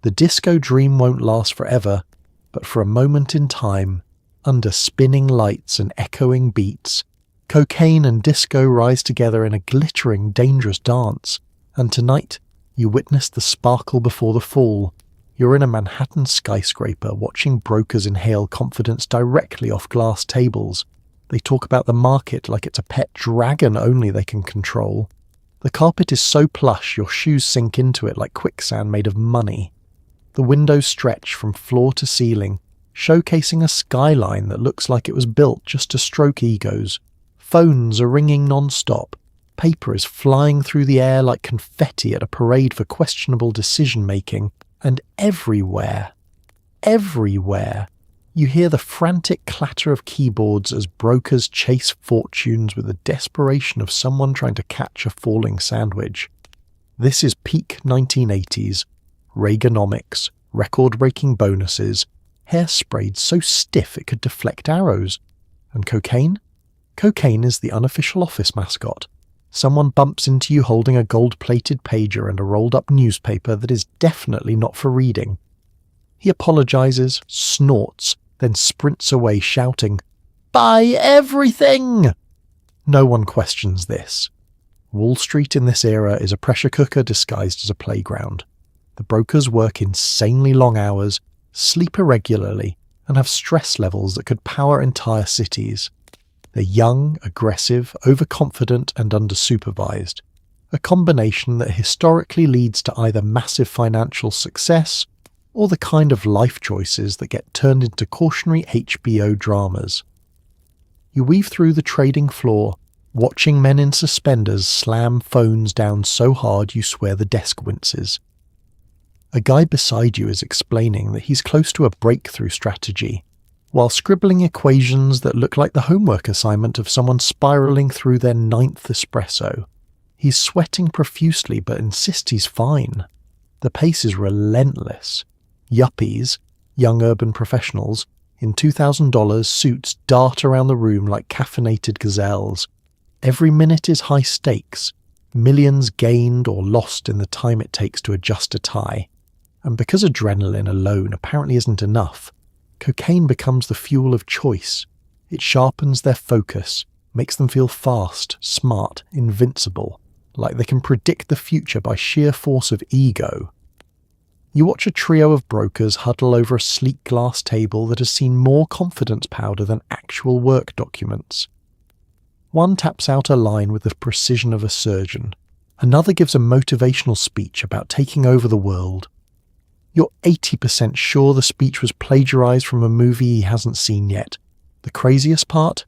The disco dream won't last forever, but for a moment in time, under spinning lights and echoing beats, cocaine and disco rise together in a glittering, dangerous dance, and tonight you witness the sparkle before the fall. You're in a Manhattan skyscraper watching brokers inhale confidence directly off glass tables. They talk about the market like it's a pet dragon only they can control. The carpet is so plush your shoes sink into it like quicksand made of money. The windows stretch from floor to ceiling, showcasing a skyline that looks like it was built just to stroke egos. Phones are ringing non-stop. Paper is flying through the air like confetti at a parade for questionable decision-making. And everywhere, you hear the frantic clatter of keyboards as brokers chase fortunes with the desperation of someone trying to catch a falling sandwich. This is peak 1980s. Reaganomics, record-breaking bonuses, hair sprayed so stiff it could deflect arrows. And cocaine? Cocaine is the unofficial office mascot. Someone bumps into you holding a gold-plated pager and a rolled-up newspaper that is definitely not for reading. He apologizes, snorts, then sprints away shouting, "Buy everything!" No one questions this. Wall Street in this era is a pressure cooker disguised as a playground. The brokers work insanely long hours, sleep irregularly, and have stress levels that could power entire cities. They're young, aggressive, overconfident, and undersupervised. A combination that historically leads to either massive financial success or the kind of life choices that get turned into cautionary HBO dramas. You weave through the trading floor, watching men in suspenders slam phones down so hard you swear the desk winces. A guy beside you is explaining that he's close to a breakthrough strategy, while scribbling equations that look like the homework assignment of someone spiralling through their 9th espresso. He's sweating profusely but insists he's fine. The pace is relentless. Yuppies, young urban professionals, in $2,000 suits dart around the room like caffeinated gazelles. Every minute is high stakes, millions gained or lost in the time it takes to adjust a tie. And because adrenaline alone apparently isn't enough, cocaine becomes the fuel of choice. It sharpens their focus, makes them feel fast, smart, invincible, like they can predict the future by sheer force of ego. You watch a trio of brokers huddle over a sleek glass table that has seen more confidence powder than actual work documents. One taps out a line with the precision of a surgeon. Another gives a motivational speech about taking over the world. You're 80% sure the speech was plagiarized from a movie he hasn't seen yet. The craziest part?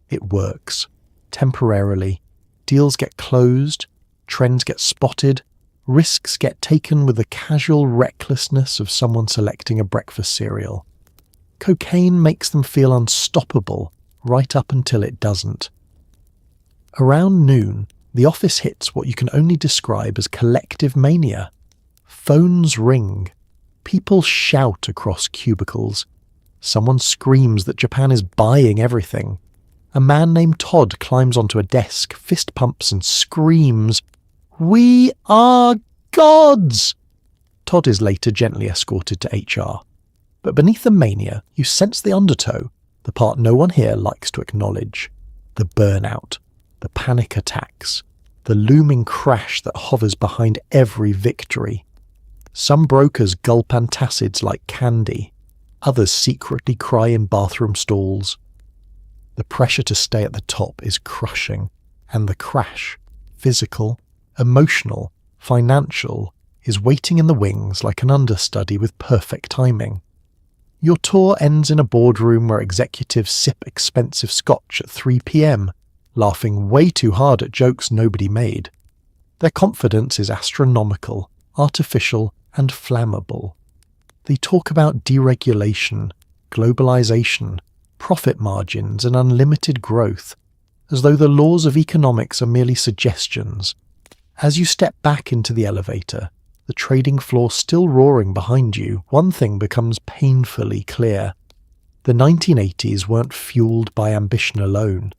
It works. Temporarily. Deals get closed, trends get spotted, risks get taken with the casual recklessness of someone selecting a breakfast cereal. Cocaine makes them feel unstoppable, right up until it doesn't. Around noon, the office hits what you can only describe as collective mania. Phones ring. People shout across cubicles. Someone screams that Japan is buying everything. A man named Todd climbs onto a desk, fist pumps and screams, "We are gods!" Todd is later gently escorted to HR. But beneath the mania, you sense the undertow, the part no one here likes to acknowledge. The burnout, the panic attacks, the looming crash that hovers behind every victory. Some brokers gulp antacids like candy. Others secretly cry in bathroom stalls. The pressure to stay at the top is crushing, and the crash, physical, emotional, financial, is waiting in the wings like an understudy with perfect timing. Your tour ends in a boardroom where executives sip expensive scotch at 3 p.m, laughing way too hard at jokes nobody made. Their confidence is astronomical, artificial, and flammable. They talk about deregulation, globalization, profit margins, and unlimited growth, as though the laws of economics are merely suggestions. As you step back into the elevator, the trading floor still roaring behind you, one thing becomes painfully clear. The 1980s weren't fueled by ambition alone.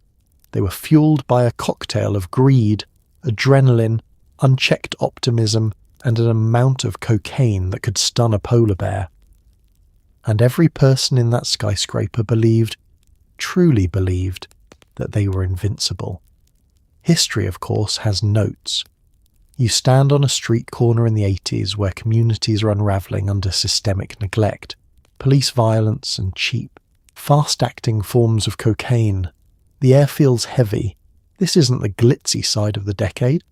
They were fueled by a cocktail of greed, adrenaline, unchecked optimism, and an amount of cocaine that could stun a polar bear. And every person in that skyscraper believed, truly believed, that they were invincible. History, of course, has notes. You stand on a street corner in the 80s where communities are unravelling under systemic neglect, police violence and cheap, fast-acting forms of cocaine. The air feels heavy. This isn't the glitzy side of the decade.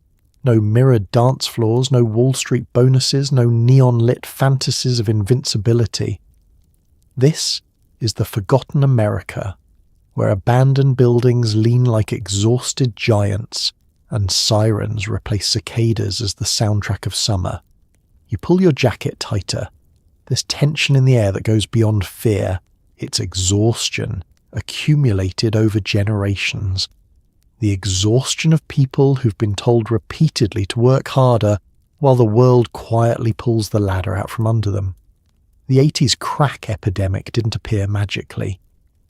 No mirrored dance floors, no Wall Street bonuses, no neon-lit fantasies of invincibility. This is the forgotten America, where abandoned buildings lean like exhausted giants, and sirens replace cicadas as the soundtrack of summer. You pull your jacket tighter. There's tension in the air that goes beyond fear. It's exhaustion, accumulated over generations. The exhaustion of people who've been told repeatedly to work harder while the world quietly pulls the ladder out from under them. The 80s crack epidemic didn't appear magically.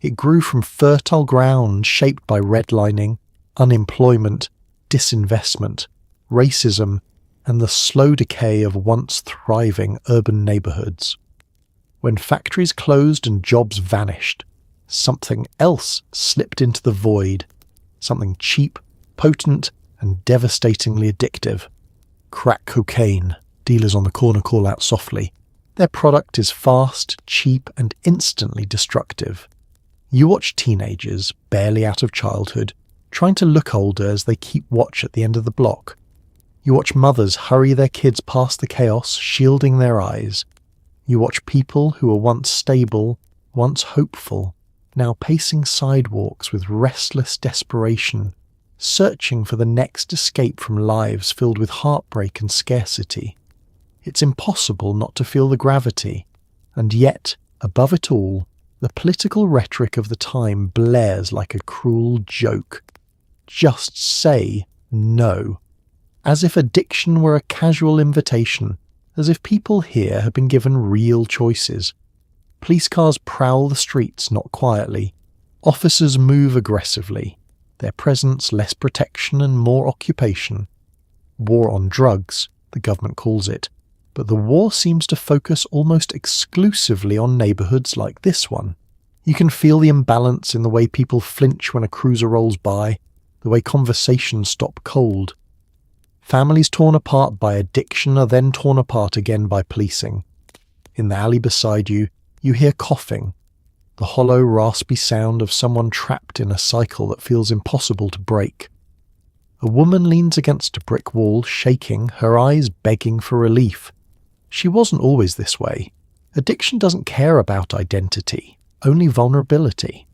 It grew from fertile ground shaped by redlining, unemployment, disinvestment, racism, and the slow decay of once thriving urban neighbourhoods. When factories closed and jobs vanished, something else slipped into the void. something cheap, potent, and devastatingly addictive. Crack cocaine, dealers on the corner call out softly. Their product is fast, cheap, and instantly destructive. You watch teenagers, barely out of childhood, trying to look older as they keep watch at the end of the block. You watch mothers hurry their kids past the chaos, shielding their eyes. You watch people who were once stable, once hopeful, now pacing sidewalks with restless desperation, searching for the next escape from lives filled with heartbreak and scarcity. It's impossible not to feel the gravity, and yet, above it all, the political rhetoric of the time blares like a cruel joke. Just say no. As if addiction were a casual invitation, as if people here had been given real choices. Police cars prowl the streets not quietly. Officers move aggressively, their presence less protection and more occupation. War on drugs, the government calls it, but the war seems to focus almost exclusively on neighbourhoods like this one. You can feel the imbalance in the way people flinch when a cruiser rolls by, the way conversations stop cold. Families torn apart by addiction are then torn apart again by policing. In the alley beside you, you hear coughing, the hollow, raspy sound of someone trapped in a cycle that feels impossible to break. A woman leans against a brick wall, shaking, her eyes begging for relief. She wasn't always this way. Addiction doesn't care about identity, only vulnerability.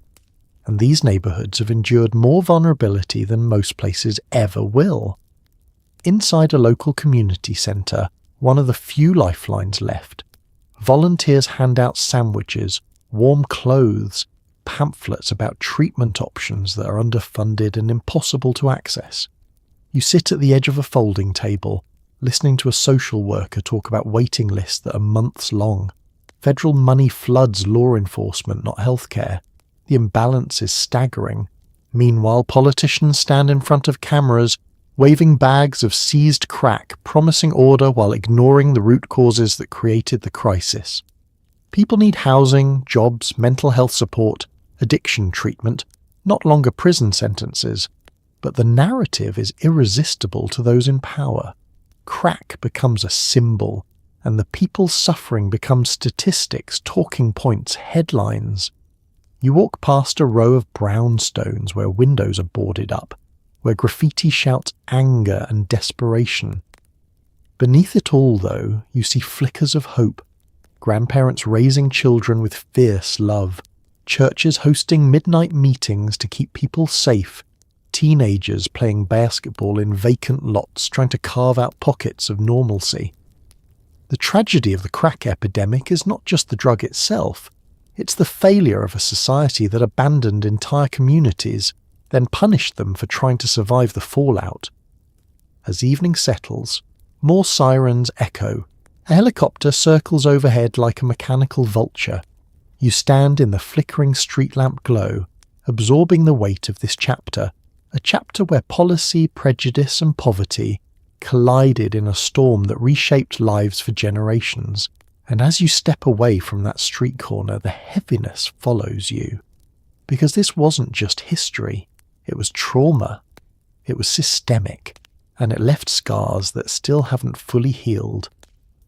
And these neighbourhoods have endured more vulnerability than most places ever will. Inside a local community centre, one of the few lifelines left, volunteers hand out sandwiches, warm clothes, pamphlets about treatment options that are underfunded and impossible to access. You sit at the edge of a folding table, listening to a social worker talk about waiting lists that are months long. Federal money floods law enforcement, not healthcare. The imbalance is staggering. Meanwhile, politicians stand in front of cameras, waving bags of seized crack, promising order while ignoring the root causes that created the crisis. People need housing, jobs, mental health support, addiction treatment, not longer prison sentences. But the narrative is irresistible to those in power. Crack becomes a symbol, and the people suffering become statistics, talking points, headlines. You walk past a row of brownstones where windows are boarded up, where graffiti shouts anger and desperation. Beneath it all, though, you see flickers of hope, grandparents raising children with fierce love, churches hosting midnight meetings to keep people safe, teenagers playing basketball in vacant lots trying to carve out pockets of normalcy. The tragedy of the crack epidemic is not just the drug itself, it's the failure of a society that abandoned entire communities, then punished them for trying to survive the fallout. As evening settles, more sirens echo. A helicopter circles overhead like a mechanical vulture. You stand in the flickering street lamp glow, absorbing the weight of this chapter, a chapter where policy, prejudice and poverty collided in a storm that reshaped lives for generations. And as you step away from that street corner, the heaviness follows you. Because this wasn't just history, it was trauma. It was systemic, and it left scars that still haven't fully healed.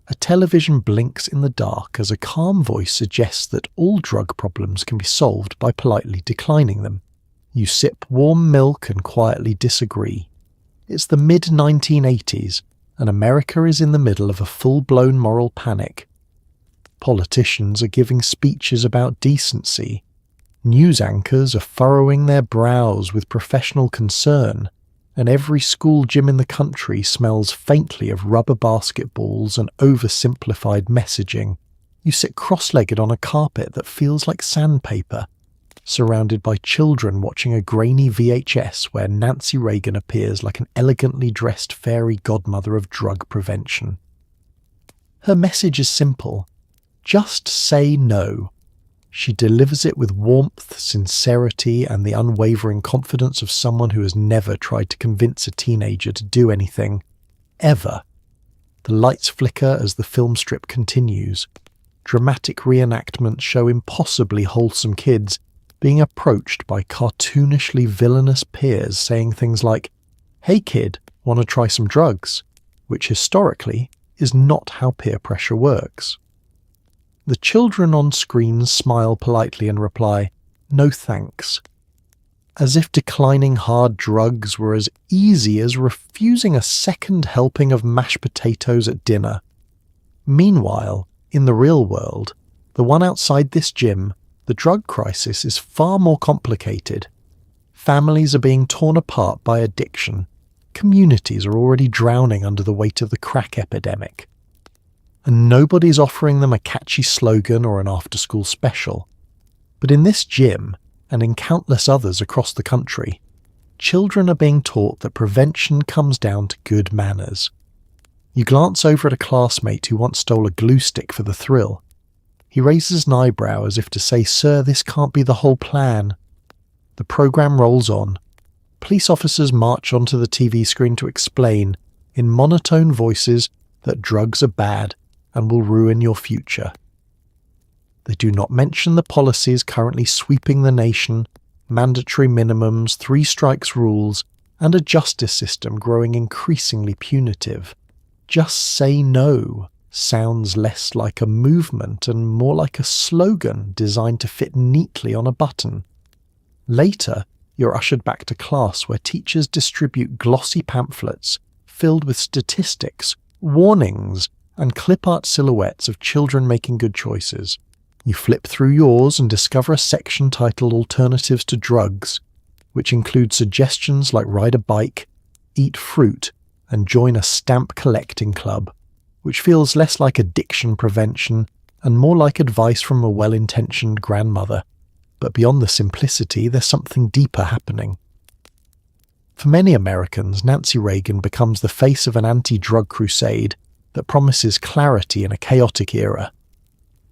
A television blinks in the dark as a calm voice suggests that all drug problems can be solved by politely declining them. You sip warm milk and quietly disagree. It's the mid-1980s, and America is in the middle of a full-blown moral panic. Politicians are giving speeches about decency. News anchors are furrowing their brows with professional concern, and every school gym in the country smells faintly of rubber basketballs and oversimplified messaging. You sit cross-legged on a carpet that feels like sandpaper, surrounded by children watching a grainy VHS where Nancy Reagan appears like an elegantly dressed fairy godmother of drug prevention. Her message is simple. Just say no. She delivers it with warmth, sincerity, and the unwavering confidence of someone who has never tried to convince a teenager to do anything. Ever. The lights flicker as the film strip continues. Dramatic reenactments show impossibly wholesome kids, being approached by cartoonishly villainous peers saying things like, "Hey kid, want to try some drugs?" which historically is not how peer pressure works. The children on screen smile politely and reply, "No thanks," as if declining hard drugs were as easy as refusing a second helping of mashed potatoes at dinner. Meanwhile, in the real world, the one outside this gym, the drug crisis is far more complicated. Families are being torn apart by addiction. Communities are already drowning under the weight of the crack epidemic. And nobody's offering them a catchy slogan or an after-school special. But in this gym, and in countless others across the country, children are being taught that prevention comes down to good manners. You glance over at a classmate who once stole a glue stick for the thrill. He raises an eyebrow as if to say, "Sir, this can't be the whole plan." The program rolls on. Police officers march onto the TV screen to explain, in monotone voices, that drugs are bad and will ruin your future. They do not mention the policies currently sweeping the nation, mandatory minimums, 3 strikes rules, and a justice system growing increasingly punitive. Just say no sounds less like a movement and more like a slogan designed to fit neatly on a button. Later, you're ushered back to class where teachers distribute glossy pamphlets filled with statistics, warnings, and clip art silhouettes of children making good choices. You flip through yours and discover a section titled Alternatives to Drugs, which includes suggestions like ride a bike, eat fruit, and join a stamp collecting club, which feels less like addiction prevention and more like advice from a well-intentioned grandmother. But beyond the simplicity, there's something deeper happening. For many Americans, Nancy Reagan becomes the face of an anti-drug crusade that promises clarity in a chaotic era.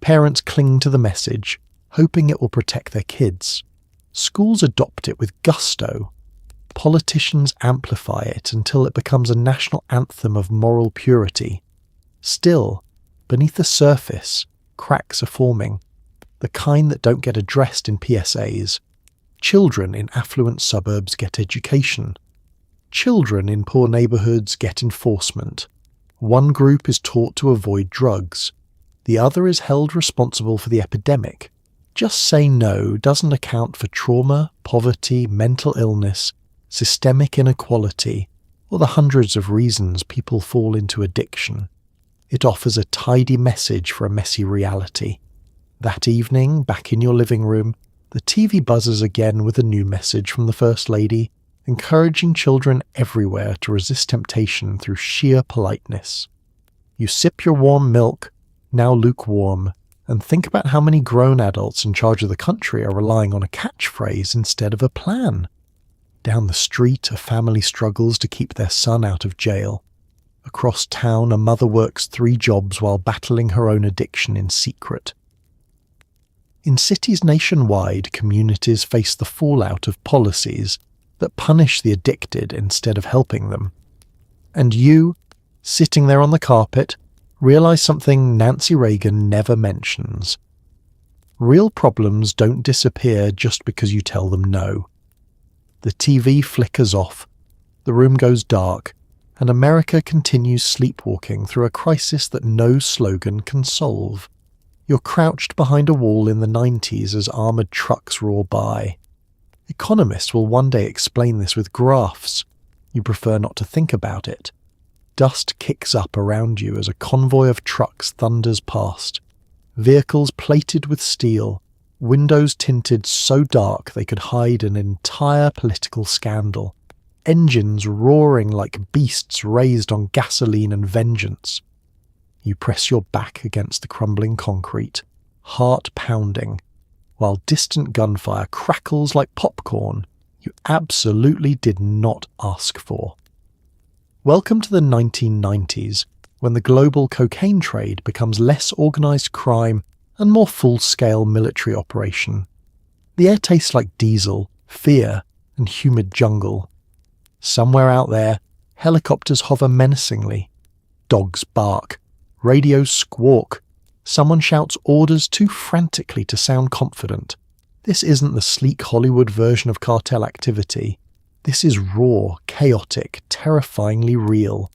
Parents cling to the message, hoping it will protect their kids. Schools adopt it with gusto. Politicians amplify it until it becomes a national anthem of moral purity. Still, beneath the surface, cracks are forming, the kind that don't get addressed in PSAs. Children in affluent suburbs get education. Children in poor neighbourhoods get enforcement. One group is taught to avoid drugs. The other is held responsible for the epidemic. Just say no doesn't account for trauma, poverty, mental illness, systemic inequality, or the hundreds of reasons people fall into addiction. It offers a tidy message for a messy reality. That evening, back in your living room, the TV buzzes again with a new message from the First Lady, encouraging children everywhere to resist temptation through sheer politeness. You sip your warm milk, now lukewarm, and think about how many grown adults in charge of the country are relying on a catchphrase instead of a plan. Down the street, a family struggles to keep their son out of jail. Across town, a mother works 3 jobs while battling her own addiction in secret. In cities nationwide, communities face the fallout of policies that punish the addicted instead of helping them. And you, sitting there on the carpet, realize something Nancy Reagan never mentions. Real problems don't disappear just because you tell them no. The TV flickers off, the room goes dark, and America continues sleepwalking through a crisis that no slogan can solve. You're crouched behind a wall in the 90s as armoured trucks roar by. Economists will one day explain this with graphs. You prefer not to think about it. Dust kicks up around you as a convoy of trucks thunders past. Vehicles plated with steel, windows tinted so dark they could hide an entire political scandal. Engines roaring like beasts raised on gasoline and vengeance. You press your back against the crumbling concrete, heart pounding, while distant gunfire crackles like popcorn you absolutely did not ask for. Welcome to the 1990s, when the global cocaine trade becomes less organised crime and more full-scale military operation. The air tastes like diesel, fear, and humid jungle. Somewhere out there, helicopters hover menacingly. Dogs bark. Radios squawk. Someone shouts orders too frantically to sound confident. This isn't the sleek Hollywood version of cartel activity. This is raw, chaotic, terrifyingly real.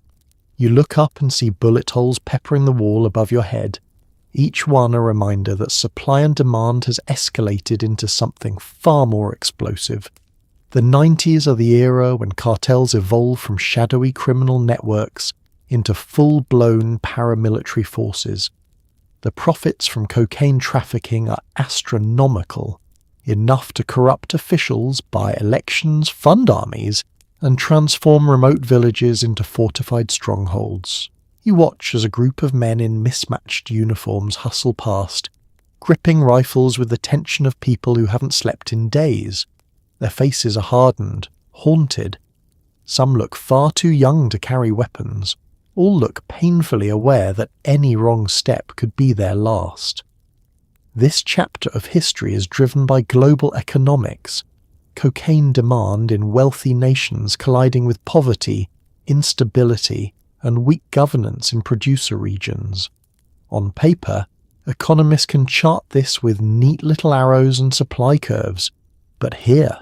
You look up and see bullet holes peppering the wall above your head, each one a reminder that supply and demand has escalated into something far more explosive. The 90s are the era when cartels evolve from shadowy criminal networks into full-blown paramilitary forces. The profits from cocaine trafficking are astronomical, enough to corrupt officials, buy elections, fund armies, and transform remote villages into fortified strongholds. You watch as a group of men in mismatched uniforms hustle past, gripping rifles with the tension of people who haven't slept in days. Their faces are hardened, haunted. Some look far too young to carry weapons. All look painfully aware that any wrong step could be their last. This chapter of history is driven by global economics, cocaine demand in wealthy nations colliding with poverty, instability, and weak governance in producer regions. On paper, economists can chart this with neat little arrows and supply curves, but here,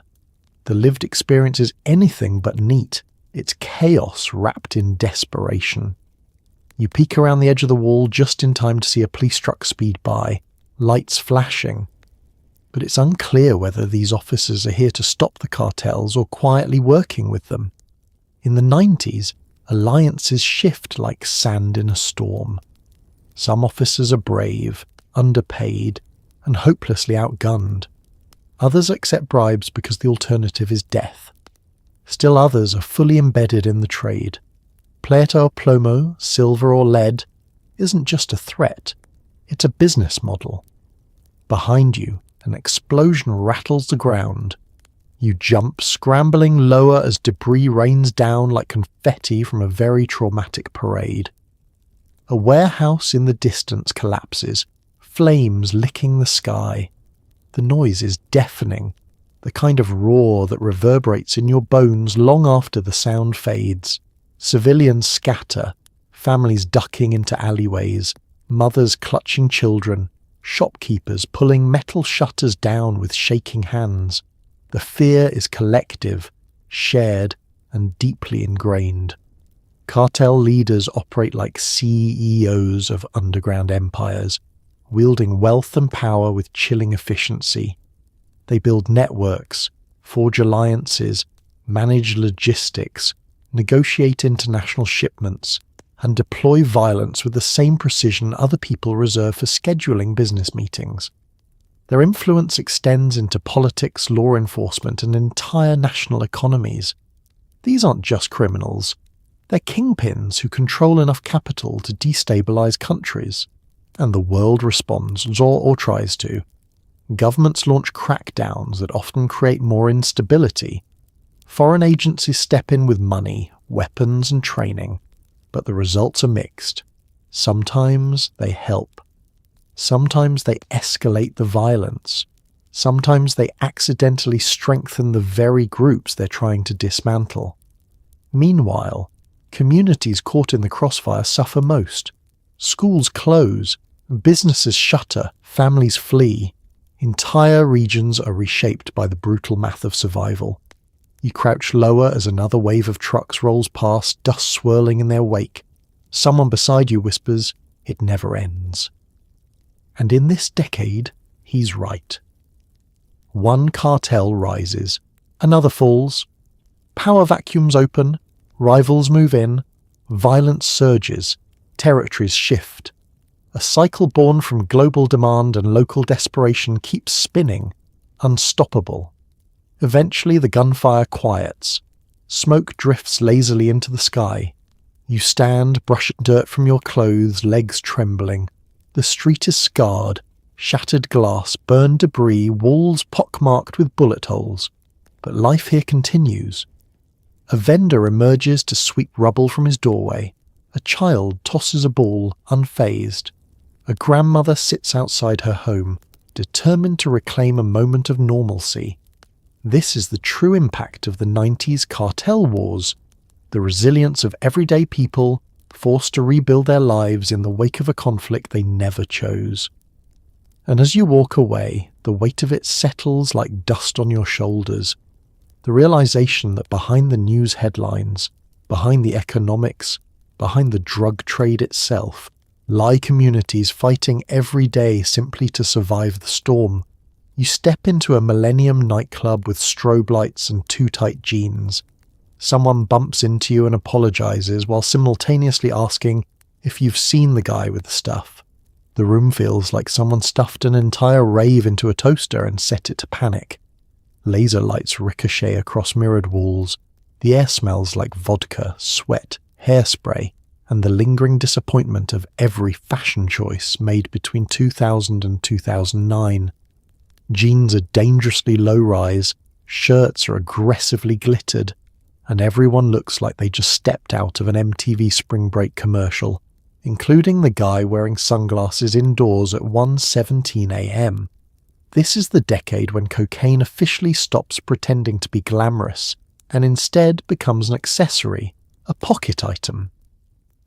the lived experience is anything but neat. It's chaos wrapped in desperation. You peek around the edge of the wall just in time to see a police truck speed by, lights flashing. But it's unclear whether these officers are here to stop the cartels or quietly working with them. In the 90s, alliances shift like sand in a storm. Some officers are brave, underpaid, and hopelessly outgunned. Others accept bribes because the alternative is death. Still others are fully embedded in the trade. Plata or plomo, silver or lead, isn't just a threat, it's a business model. Behind you, an explosion rattles the ground. You jump, scrambling lower as debris rains down like confetti from a very traumatic parade. A warehouse in the distance collapses, flames licking the sky. The noise is deafening, the kind of roar that reverberates in your bones long after the sound fades. Civilians scatter, families ducking into alleyways, mothers clutching children, shopkeepers pulling metal shutters down with shaking hands. The fear is collective, shared, and deeply ingrained. Cartel leaders operate like CEOs of underground empires, wielding wealth and power with chilling efficiency. They build networks, forge alliances, manage logistics, negotiate international shipments, and deploy violence with the same precision other people reserve for scheduling business meetings. Their influence extends into politics, law enforcement, and entire national economies. These aren't just criminals. They're kingpins who control enough capital to destabilize countries. And the world responds, or tries to. Governments launch crackdowns that often create more instability. Foreign agencies step in with money, weapons, and training. But the results are mixed. Sometimes they help. Sometimes they escalate the violence. Sometimes they accidentally strengthen the very groups they're trying to dismantle. Meanwhile, communities caught in the crossfire suffer most. Schools close, businesses shutter, families flee. Entire regions are reshaped by the brutal math of survival. You crouch lower as another wave of trucks rolls past, dust swirling in their wake. Someone beside you whispers, "It never ends." And in this decade, he's right. One cartel rises, another falls. Power vacuums open, rivals move in, violence surges, territories shift. A cycle born from global demand and local desperation keeps spinning, unstoppable. Eventually the gunfire quiets. Smoke drifts lazily into the sky. You stand, brushing dirt from your clothes, legs trembling. The street is scarred, shattered glass, burned debris, walls pockmarked with bullet holes. But life here continues. A vendor emerges to sweep rubble from his doorway. A child tosses a ball, unfazed. A grandmother sits outside her home, determined to reclaim a moment of normalcy. This is the true impact of the 90s cartel wars, the resilience of everyday people forced to rebuild their lives in the wake of a conflict they never chose. And as you walk away, the weight of it settles like dust on your shoulders. The realization that behind the news headlines, behind the economics, behind the drug trade itself, lie communities fighting every day simply to survive the storm. You step into a Millennium nightclub with strobe lights and too tight jeans. Someone bumps into you and apologizes while simultaneously asking if you've seen the guy with the stuff. The room feels like someone stuffed an entire rave into a toaster and set it to panic. Laser lights ricochet across mirrored walls. The air smells like vodka, sweat, hairspray, and the lingering disappointment of every fashion choice made between 2000 and 2009. Jeans are dangerously low-rise, shirts are aggressively glittered, and everyone looks like they just stepped out of an MTV Spring Break commercial, including the guy wearing sunglasses indoors at 1:17 a.m. This is the decade when cocaine officially stops pretending to be glamorous and instead becomes an accessory, a pocket item.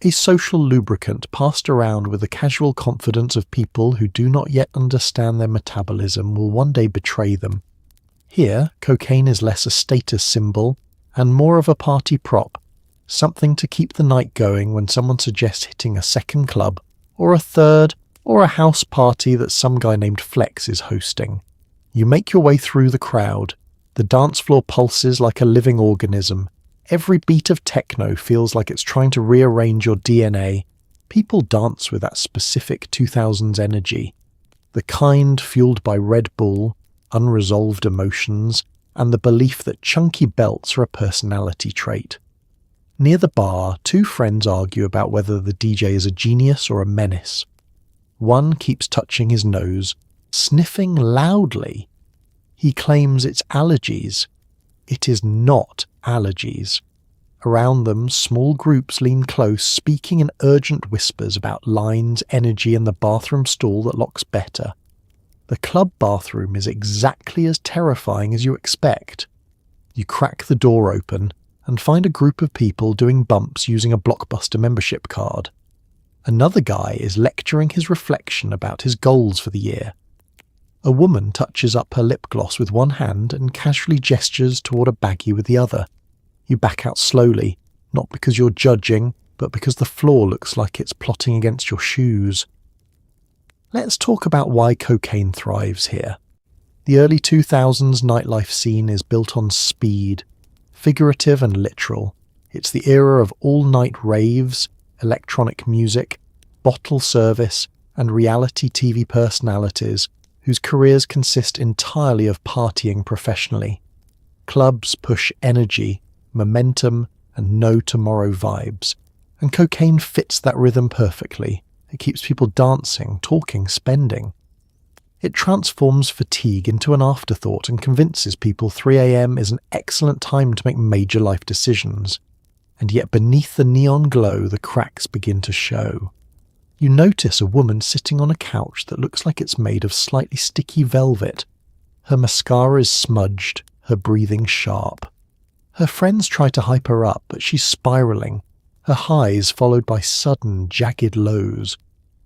A social lubricant passed around with the casual confidence of people who do not yet understand their metabolism will one day betray them. Here, cocaine is less a status symbol and more of a party prop, something to keep the night going when someone suggests hitting a second club, or a third, or a house party that some guy named Flex is hosting. You make your way through the crowd. The dance floor pulses like a living organism. Every beat of techno feels like it's trying to rearrange your DNA. People dance with that specific 2000s energy, the kind fueled by Red Bull, unresolved emotions, and the belief that chunky belts are a personality trait. Near the bar, two friends argue about whether the DJ is a genius or a menace. One keeps touching his nose, sniffing loudly. He claims it's allergies. It is not allergies. Around them, small groups lean close, speaking in urgent whispers about lines, energy, and the bathroom stall that locks better. The club bathroom is exactly as terrifying as you expect. You crack the door open and find a group of people doing bumps using a Blockbuster membership card. Another guy is lecturing his reflection about his goals for the year. A woman touches up her lip gloss with one hand and casually gestures toward a baggie with the other. You back out slowly, not because you're judging, but because the floor looks like it's plotting against your shoes. Let's talk about why cocaine thrives here. The early 2000s nightlife scene is built on speed, figurative and literal. It's the era of all-night raves, electronic music, bottle service, and reality TV personalities whose careers consist entirely of partying professionally. Clubs push energy, momentum, and no tomorrow vibes, and cocaine fits that rhythm perfectly. It keeps people dancing, talking, spending. It transforms fatigue into an afterthought and convinces people 3 a.m. is an excellent time to make major life decisions. And yet beneath the neon glow, the cracks begin to show. You notice a woman sitting on a couch that looks like it's made of slightly sticky velvet. Her mascara is smudged, her breathing sharp. Her friends try to hype her up, but she's spiraling, her highs followed by sudden, jagged lows.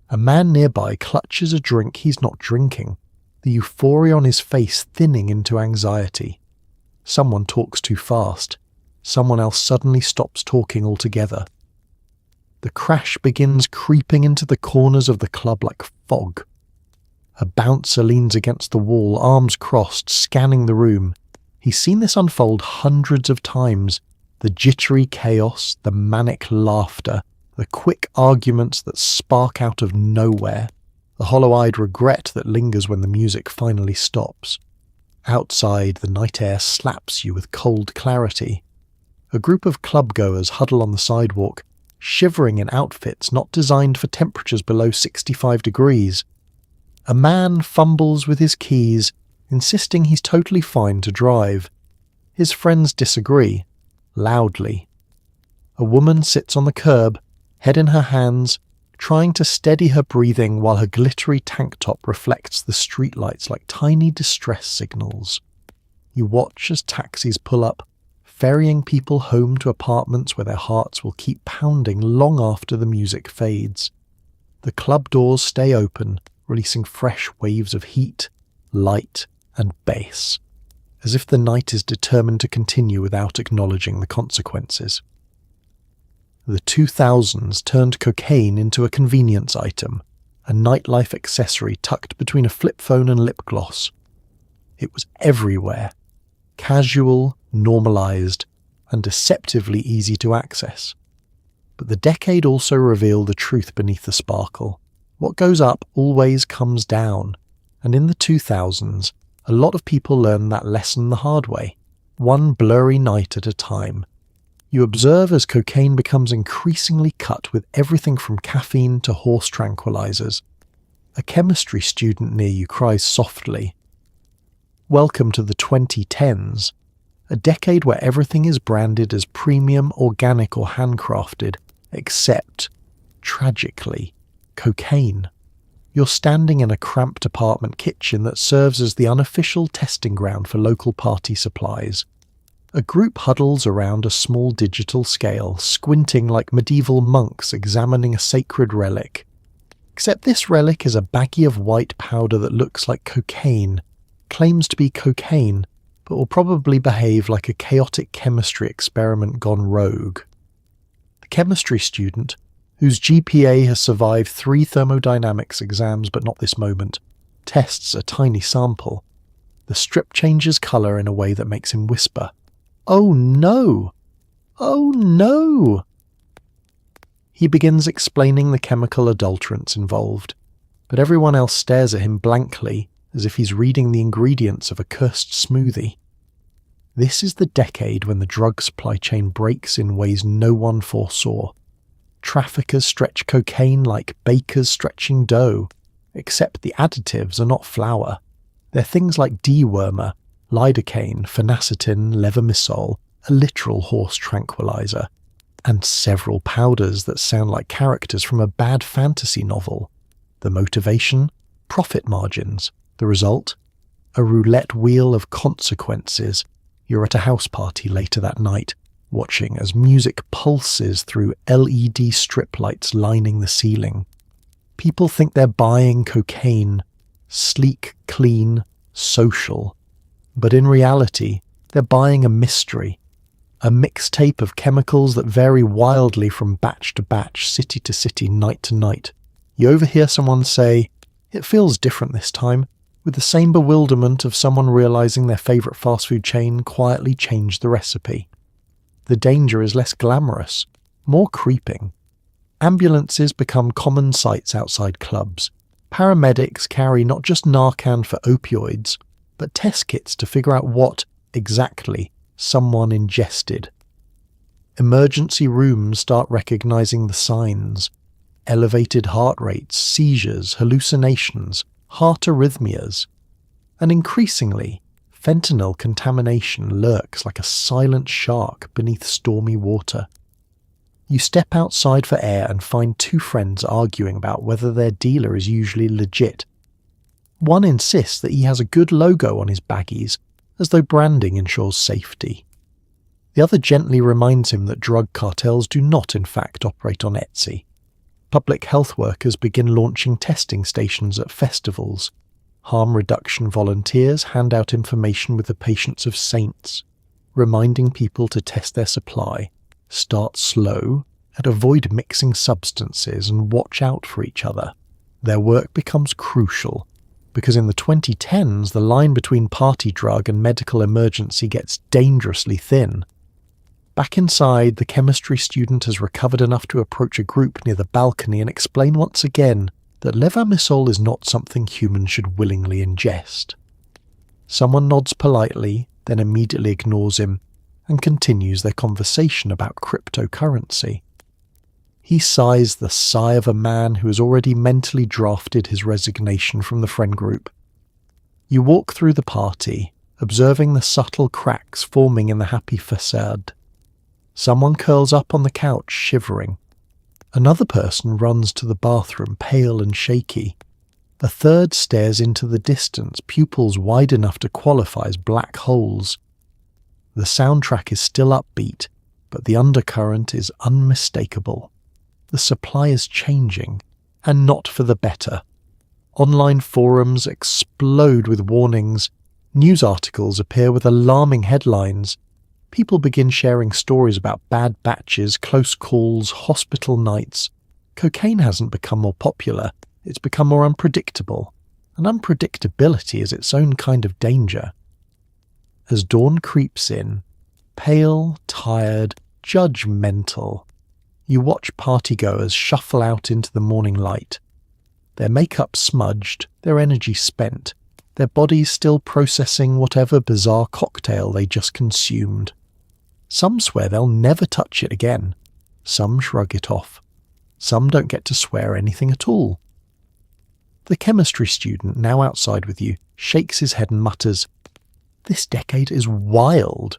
A man nearby clutches a drink he's not drinking, the euphoria on his face thinning into anxiety. Someone talks too fast. Someone else suddenly stops talking altogether. The crash begins creeping into the corners of the club like fog. A bouncer leans against the wall, arms crossed, scanning the room. He's seen this unfold hundreds of times. The jittery chaos, the manic laughter, the quick arguments that spark out of nowhere, the hollow-eyed regret that lingers when the music finally stops. Outside, the night air slaps you with cold clarity. A group of club-goers huddle on the sidewalk, shivering in outfits not designed for temperatures below 65 degrees. A man fumbles with his keys, insisting he's totally fine to drive. His friends disagree, loudly. A woman sits on the curb, head in her hands, trying to steady her breathing while her glittery tank top reflects the streetlights like tiny distress signals. You watch as taxis pull up, ferrying people home to apartments where their hearts will keep pounding long after the music fades. The club doors stay open, releasing fresh waves of heat, light, and bass, as if the night is determined to continue without acknowledging the consequences. The 2000s turned cocaine into a convenience item, a nightlife accessory tucked between a flip phone and lip gloss. It was everywhere, casual, normalized, and deceptively easy to access. But the decade also revealed the truth beneath the sparkle. What goes up always comes down, and in the 2000s, a lot of people learned that lesson the hard way, one blurry night at a time. You observe as cocaine becomes increasingly cut with everything from caffeine to horse tranquilizers. A chemistry student near you cries softly. Welcome to the 2010s, a decade where everything is branded as premium, organic or handcrafted, except, tragically, cocaine. You're standing in a cramped apartment kitchen that serves as the unofficial testing ground for local party supplies. A group huddles around a small digital scale, squinting like medieval monks examining a sacred relic. Except this relic is a baggie of white powder that looks like cocaine, claims to be cocaine, but will probably behave like a chaotic chemistry experiment gone rogue. The chemistry student, whose GPA has survived 3 thermodynamics exams but not this moment, tests a tiny sample. The strip changes colour in a way that makes him whisper, "Oh no! Oh no!" He begins explaining the chemical adulterants involved, but everyone else stares at him blankly as if he's reading the ingredients of a cursed smoothie. This is the decade when the drug supply chain breaks in ways no one foresaw. Traffickers stretch cocaine like bakers stretching dough, except the additives are not flour. They're things like dewormer, lidocaine, phenacetin, levamisole, a literal horse tranquilizer, and several powders that sound like characters from a bad fantasy novel. The motivation? Profit margins. The result? A roulette wheel of consequences. You're at a house party later that night, watching as music pulses through LED strip lights lining the ceiling. People think they're buying cocaine, sleek, clean, social. But in reality, they're buying a mystery, a mixtape of chemicals that vary wildly from batch to batch, city to city, night to night. You overhear someone say, "It feels different this time," with the same bewilderment of someone realizing their favorite fast food chain quietly changed the recipe. The danger is less glamorous, more creeping. Ambulances become common sights outside clubs. Paramedics carry not just Narcan for opioids, but test kits to figure out what, exactly, someone ingested. Emergency rooms start recognizing the signs. Elevated heart rates, seizures, hallucinations, heart arrhythmias. And increasingly, fentanyl contamination lurks like a silent shark beneath stormy water. You step outside for air and find 2 friends arguing about whether their dealer is usually legit. One insists that he has a good logo on his baggies, as though branding ensures safety. The other gently reminds him that drug cartels do not in fact operate on Etsy. Public health workers begin launching testing stations at festivals. Harm reduction volunteers hand out information with the patience of saints, reminding people to test their supply, start slow, and avoid mixing substances and watch out for each other. Their work becomes crucial, because in the 2010s the line between party drug and medical emergency gets dangerously thin. Back inside, the chemistry student has recovered enough to approach a group near the balcony and explain once again that levamisole is not something humans should willingly ingest. Someone nods politely, then immediately ignores him, and continues their conversation about cryptocurrency. He sighs the sigh of a man who has already mentally drafted his resignation from the friend group. You walk through the party, observing the subtle cracks forming in the happy facade. Someone curls up on the couch, shivering. Another person runs to the bathroom, pale and shaky. A third stares into the distance, pupils wide enough to qualify as black holes. The soundtrack is still upbeat, but the undercurrent is unmistakable. The supply is changing, and not for the better. Online forums explode with warnings. News articles appear with alarming headlines. People begin sharing stories about bad batches, close calls, hospital nights. Cocaine hasn't become more popular, it's become more unpredictable. And unpredictability is its own kind of danger. As dawn creeps in, pale, tired, judgmental, you watch partygoers shuffle out into the morning light. Their makeup smudged, their energy spent, their bodies still processing whatever bizarre cocktail they just consumed. Some swear they'll never touch it again. Some shrug it off. Some don't get to swear anything at all. The chemistry student, now outside with you, shakes his head and mutters, "This decade is wild,"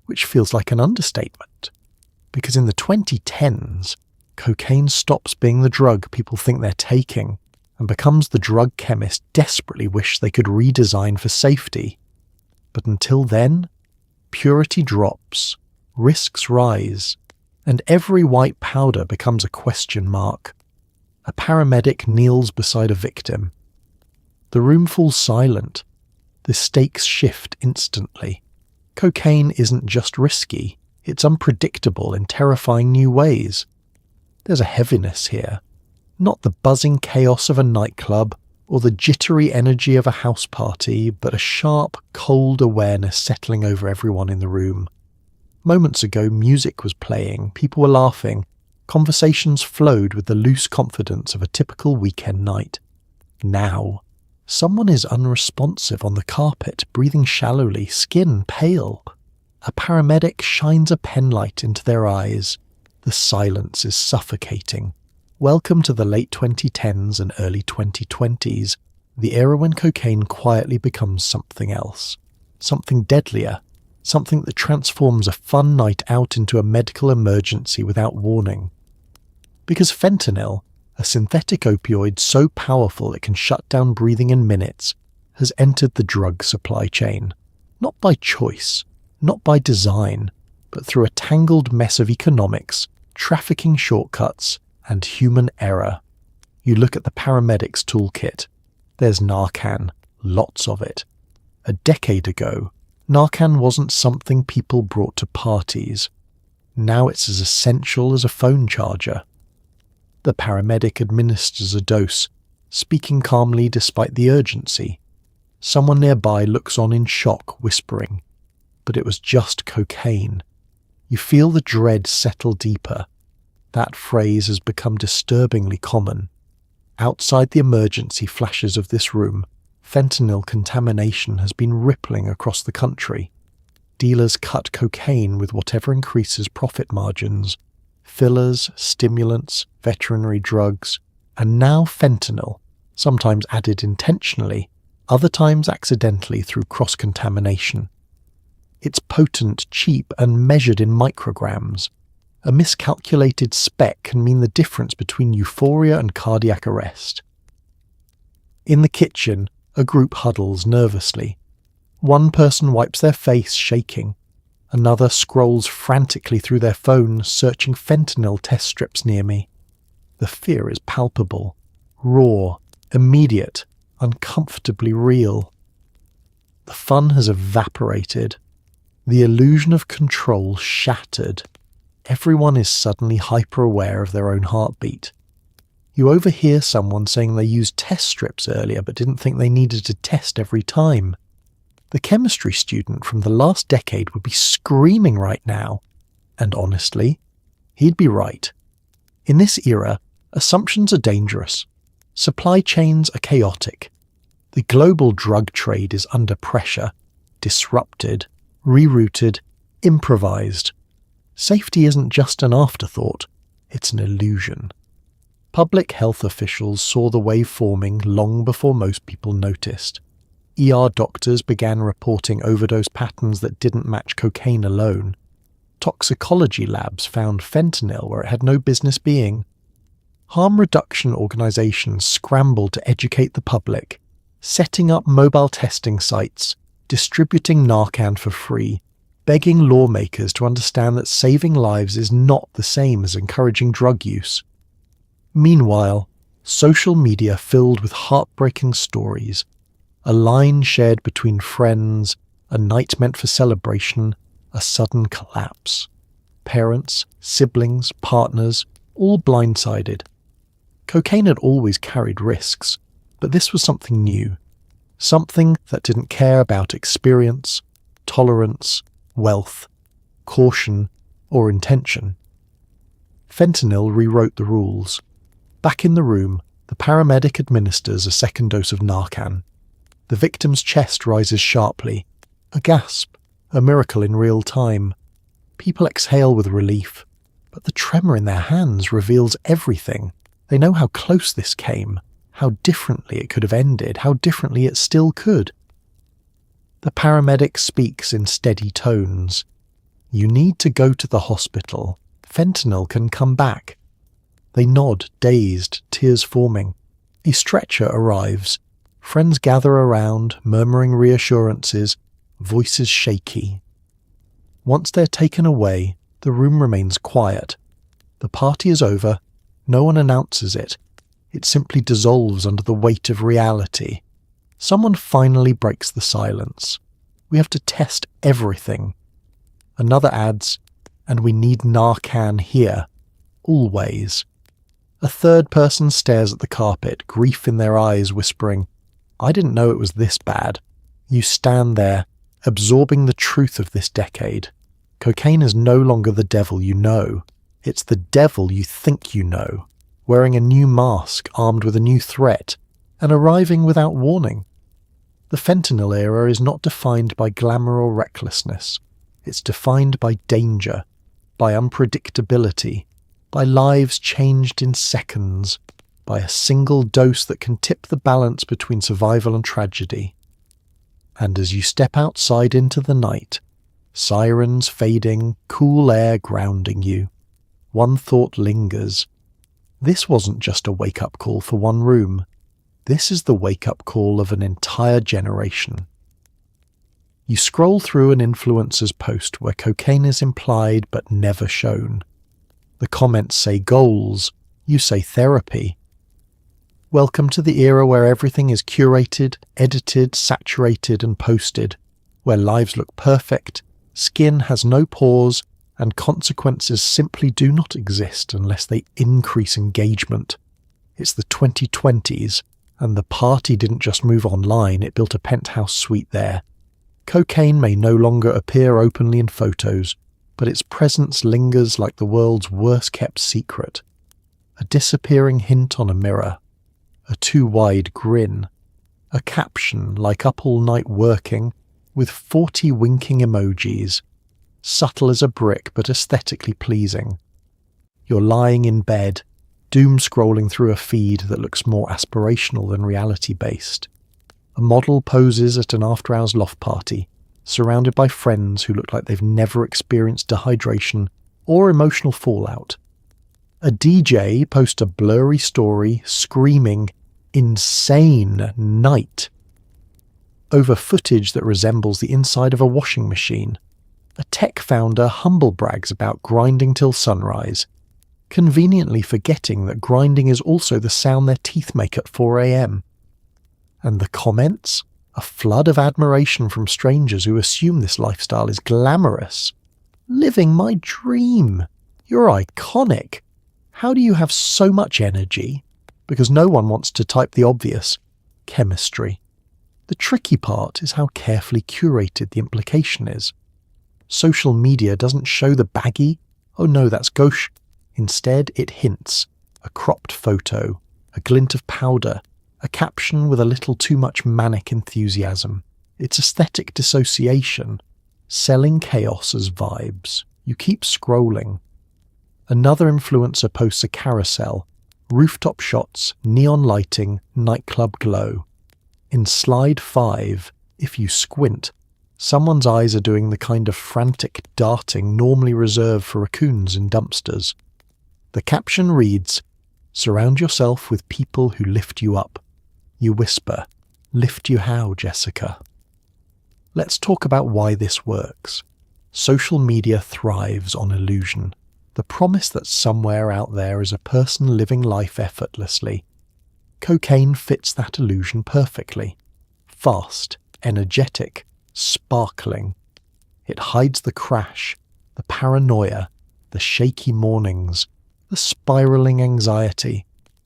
which feels like an understatement. Because in the 2010s, cocaine stops being the drug people think they're taking and becomes the drug chemists desperately wish they could redesign for safety. But until then, purity drops, risks rise, and every white powder becomes a question mark. A paramedic kneels beside a victim. The room falls silent. The stakes shift instantly. Cocaine isn't just risky, it's unpredictable in terrifying new ways. There's a heaviness here. Not the buzzing chaos of a nightclub or the jittery energy of a house party, but a sharp, cold awareness settling over everyone in the room. Moments ago, music was playing, people were laughing, conversations flowed with the loose confidence of a typical weekend night. Now, someone is unresponsive on the carpet, breathing shallowly, skin pale. A paramedic shines a penlight into their eyes. The silence is suffocating. Welcome to the late 2010s and early 2020s, the era when cocaine quietly becomes something else. Something deadlier. Something that transforms a fun night out into a medical emergency without warning. Because fentanyl, a synthetic opioid so powerful it can shut down breathing in minutes, has entered the drug supply chain. Not by choice, not by design, but through a tangled mess of economics, trafficking shortcuts, and human error. You look at the paramedics' toolkit. There's Narcan, lots of it. A decade ago, Narcan wasn't something people brought to parties. Now it's as essential as a phone charger. The paramedic administers a dose, speaking calmly despite the urgency. Someone nearby looks on in shock, whispering, "But it was just cocaine." You feel the dread settle deeper. That phrase has become disturbingly common. Outside the emergency flashes of this room, fentanyl contamination has been rippling across the country. Dealers cut cocaine with whatever increases profit margins. Fillers, stimulants, veterinary drugs, and now fentanyl, sometimes added intentionally, other times accidentally through cross-contamination. It's potent, cheap, and measured in micrograms. A miscalculated speck can mean the difference between euphoria and cardiac arrest. In the kitchen, a group huddles nervously. One person wipes their face, shaking. Another scrolls frantically through their phone, searching fentanyl test strips near me. The fear is palpable, raw, immediate, uncomfortably real. The fun has evaporated. The illusion of control shattered. Everyone is suddenly hyper-aware of their own heartbeat. You overhear someone saying they used test strips earlier but didn't think they needed to test every time. The chemistry student from the last decade would be screaming right now. And honestly, he'd be right. In this era, assumptions are dangerous. Supply chains are chaotic. The global drug trade is under pressure, disrupted, rerouted, improvised. Safety isn't just an afterthought, it's an illusion. Public health officials saw the wave forming long before most people noticed. ER doctors began reporting overdose patterns that didn't match cocaine alone. Toxicology labs found fentanyl where it had no business being. Harm reduction organizations scrambled to educate the public, setting up mobile testing sites, distributing Narcan for free, begging lawmakers to understand that saving lives is not the same as encouraging drug use. Meanwhile, Social media filled with heartbreaking stories, a line shared between friends, a night meant for celebration, a sudden collapse. Parents, siblings, partners, all blindsided. Cocaine had always carried risks, but this was something new. Something that didn't care about experience, tolerance, wealth, caution, or intention. Fentanyl rewrote the rules. Back in the room, the paramedic administers a second dose of Narcan. The victim's chest rises sharply. A gasp, a miracle in real time. People exhale with relief, but the tremor in their hands reveals everything. They know how close this came, how differently it could have ended, how differently it still could. The paramedic speaks in steady tones. You need to go to the hospital. Fentanyl can come back. They nod, dazed, tears forming. A stretcher arrives. Friends gather around, murmuring reassurances, voices shaky. Once they're taken away, the room remains quiet. The party is over. No one announces it. It simply dissolves under the weight of reality. Someone finally breaks the silence. We have to test everything. Another adds, and we need Narcan here. Always. A third person stares at the carpet, grief in their eyes, whispering, I didn't know it was this bad. You stand there, absorbing the truth of this decade. Cocaine is no longer the devil you know. It's the devil you think you know, wearing a new mask, armed with a new threat, and arriving without warning. The fentanyl era is not defined by glamour or recklessness. It's defined by danger, by unpredictability, by lives changed in seconds, by a single dose that can tip the balance between survival and tragedy. And as you step outside into the night, sirens fading, cool air grounding you, one thought lingers. This wasn't just a wake-up call for one room. This is the wake-up call of an entire generation. You scroll through an influencer's post where cocaine is implied but never shown. The comments say goals, you say therapy. Welcome to the era where everything is curated, edited, saturated and posted, where lives look perfect, skin has no pores, and consequences simply do not exist unless they increase engagement. It's the 2020s, and the party didn't just move online, it built a penthouse suite there. Cocaine may no longer appear openly in photos, but its presence lingers like the world's worst-kept secret. A disappearing hint on a mirror, a too-wide grin, a caption like up all night working, with 40 winking emojis, subtle as a brick but aesthetically pleasing. You're lying in bed, doom-scrolling through a feed that looks more aspirational than reality-based. A model poses at an after-hours loft party, surrounded by friends who look like they've never experienced dehydration or emotional fallout. A DJ posts a blurry story screaming, "Insane night," over footage that resembles the inside of a washing machine. A tech founder humble brags about grinding till sunrise, conveniently forgetting that grinding is also the sound their teeth make at 4 a.m. And the comments? A flood of admiration from strangers who assume this lifestyle is glamorous. Living my dream. You're iconic. How do you have so much energy? Because no one wants to type the obvious. Chemistry. The tricky part is how carefully curated the implication is. Social media doesn't show the baggy, "Oh no, that's gauche." Instead, it hints. A cropped photo, a glint of powder, a caption with a little too much manic enthusiasm. It's aesthetic dissociation, selling chaos as vibes. You keep scrolling. Another influencer posts a carousel, rooftop shots, neon lighting, nightclub glow. In slide 5, if you squint, someone's eyes are doing the kind of frantic darting normally reserved for raccoons in dumpsters. The caption reads, "Surround yourself with people who lift you up." You whisper, "Lift you how, Jessica?" Let's talk about why this works. Social media thrives on illusion. The promise that somewhere out there is a person living life effortlessly, Cocaine fits that illusion perfectly. Fast, energetic, sparkling. It hides the crash, the paranoia, the shaky mornings, the spiraling anxiety.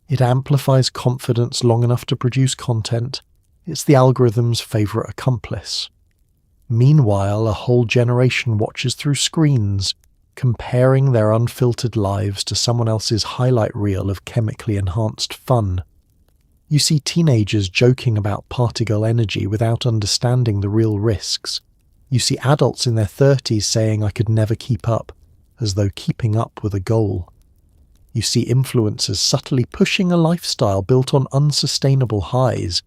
It amplifies confidence long enough to produce content. It's the algorithm's favourite accomplice. Meanwhile, a whole generation watches through screens, comparing their unfiltered lives to someone else's highlight reel of chemically enhanced fun. You see teenagers joking about party girl energy without understanding the real risks. You see adults in their 30s saying I could never keep up, as though keeping up were the goal. You see influencers subtly pushing a lifestyle built on unsustainable highs,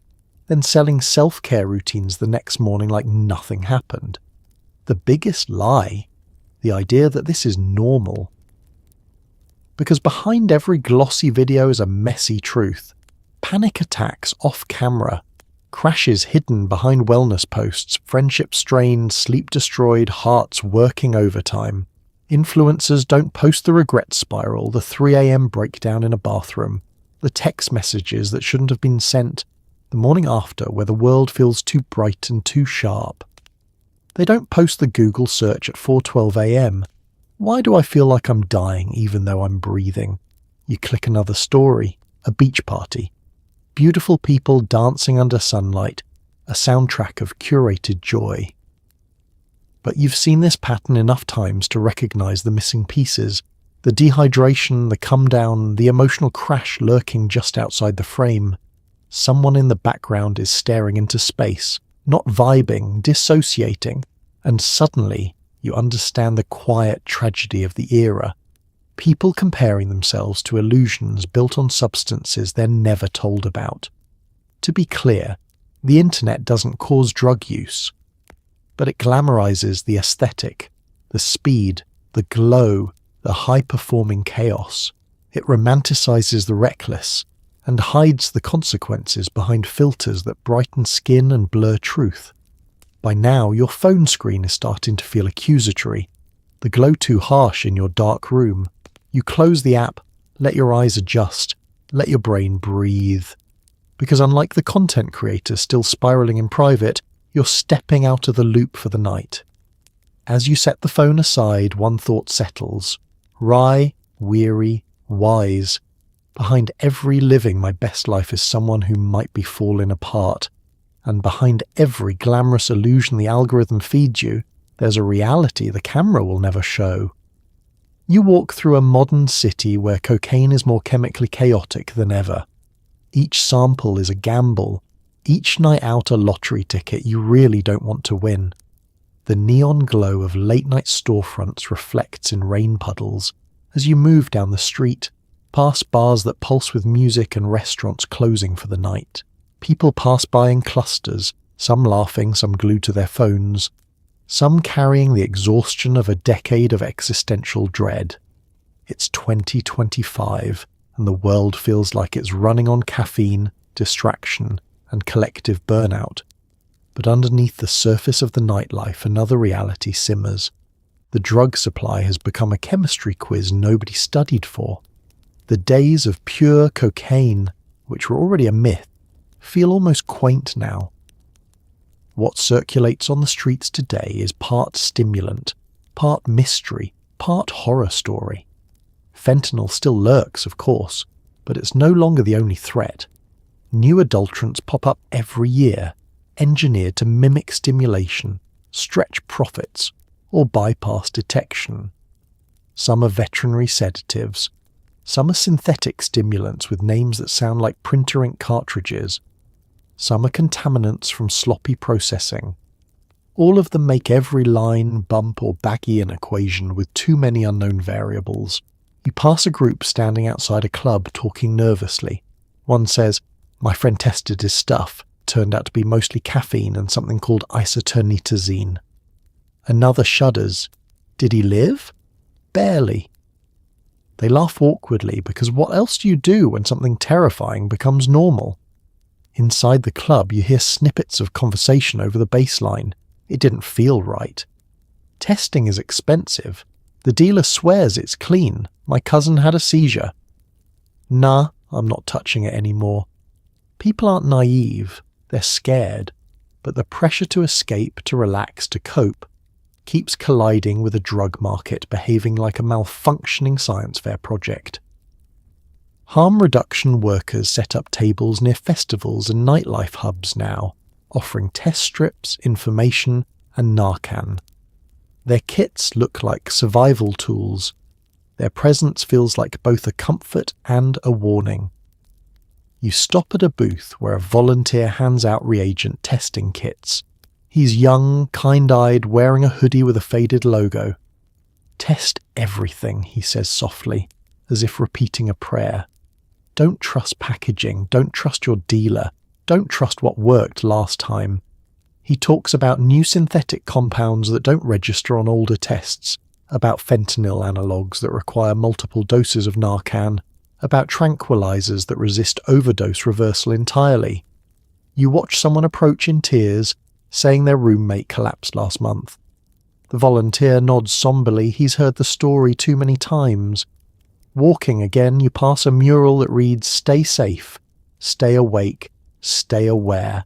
then selling self-care routines the next morning like nothing happened. The biggest lie, the idea that this is normal. Because behind every glossy video is a messy truth. Panic attacks off camera, crashes hidden behind wellness posts, friendship strained, sleep destroyed, hearts working overtime. Influencers don't post the regret spiral, the 3 a.m. breakdown in a bathroom, the text messages that shouldn't have been sent, the morning after where the world feels too bright and too sharp. They don't post the Google search at 4:12 a.m. Why do I feel like I'm dying even though I'm breathing? You click another story, a beach party. Beautiful people dancing under sunlight, a soundtrack of curated joy. But you've seen this pattern enough times to recognize the missing pieces, the dehydration, the come down, the emotional crash lurking just outside the frame. Someone in the background is staring into space, not vibing, dissociating, and suddenly you understand the quiet tragedy of the era. People comparing themselves to illusions built on substances they're never told about. To be clear, the internet doesn't cause drug use, but it glamorizes the aesthetic, the speed, the glow, the high-performing chaos. It romanticizes the reckless and hides the consequences behind filters that brighten skin and blur truth. By now, your phone screen is starting to feel accusatory, the glow too harsh in your dark room. You close the app, let your eyes adjust, let your brain breathe. Because unlike the content creator still spiraling in private, you're stepping out of the loop for the night. As you set the phone aside, one thought settles. Wry, weary, wise. Behind every living my best life is someone who might be falling apart. And behind every glamorous illusion the algorithm feeds you, there's a reality the camera will never show. You walk through a modern city where cocaine is more chemically chaotic than ever. Each sample is a gamble, each night out a lottery ticket you really don't want to win. The neon glow of late-night storefronts reflects in rain puddles as you move down the street, past bars that pulse with music and restaurants closing for the night. People pass by in clusters, some laughing, some glued to their phones, some carrying the exhaustion of a decade of existential dread. It's 2025, and the world feels like it's running on caffeine, distraction, and collective burnout. But underneath the surface of the nightlife, another reality simmers. The drug supply has become a chemistry quiz nobody studied for. The days of pure cocaine, which were already a myth, feel almost quaint now. What circulates on the streets today is part stimulant, part mystery, part horror story. Fentanyl still lurks, of course, but it's no longer the only threat. New adulterants pop up every year, engineered to mimic stimulation, stretch profits, or bypass detection. Some are veterinary sedatives. Some are synthetic stimulants with names that sound like printer ink cartridges. Some are contaminants from sloppy processing. All of them make every line, bump, or baggy an equation with too many unknown variables. You pass a group standing outside a club talking nervously. One says, "My friend tested his stuff. Turned out to be mostly caffeine and something called isoternitazine." Another shudders. "Did he live?" "Barely." They laugh awkwardly because what else do you do when something terrifying becomes normal? Inside the club, you hear snippets of conversation over the baseline. It didn't feel right. Testing is expensive. The dealer swears it's clean. My cousin had a seizure. Nah, I'm not touching it anymore. People aren't naive, they're scared, but the pressure to escape, to relax, to cope keeps colliding with a drug market behaving like a malfunctioning science fair project. Harm reduction workers set up tables near festivals and nightlife hubs now, offering test strips, information, and Narcan. Their kits look like survival tools. Their presence feels like both a comfort and a warning. You stop at a booth where a volunteer hands out reagent testing kits. He's young, kind-eyed, wearing a hoodie with a faded logo. "Test everything," he says softly, as if repeating a prayer. "Don't trust packaging, don't trust your dealer, don't trust what worked last time." He talks about new synthetic compounds that don't register on older tests, about fentanyl analogues that require multiple doses of Narcan, about tranquilizers that resist overdose reversal entirely. You watch someone approach in tears, saying their roommate collapsed last month. The volunteer nods somberly, he's heard the story too many times. Walking again, you pass a mural that reads, "Stay safe, stay awake, stay aware."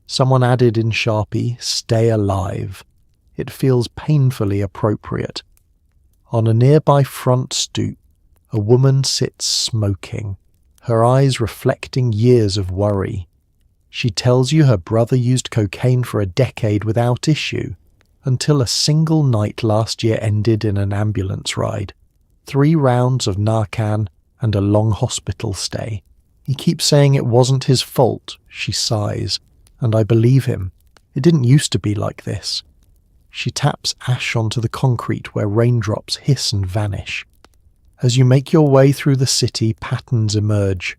Someone added in Sharpie, "Stay alive." It feels painfully appropriate. On a nearby front stoop, a woman sits smoking, her eyes reflecting years of worry. She tells you her brother used cocaine for a decade without issue, until a single night last year ended in an ambulance ride. 3 rounds of Narcan and a long hospital stay. He keeps saying it wasn't his fault, she sighs, and I believe him. It didn't used to be like this. She taps ash onto the concrete where raindrops hiss and vanish. As you make your way through the city, patterns emerge.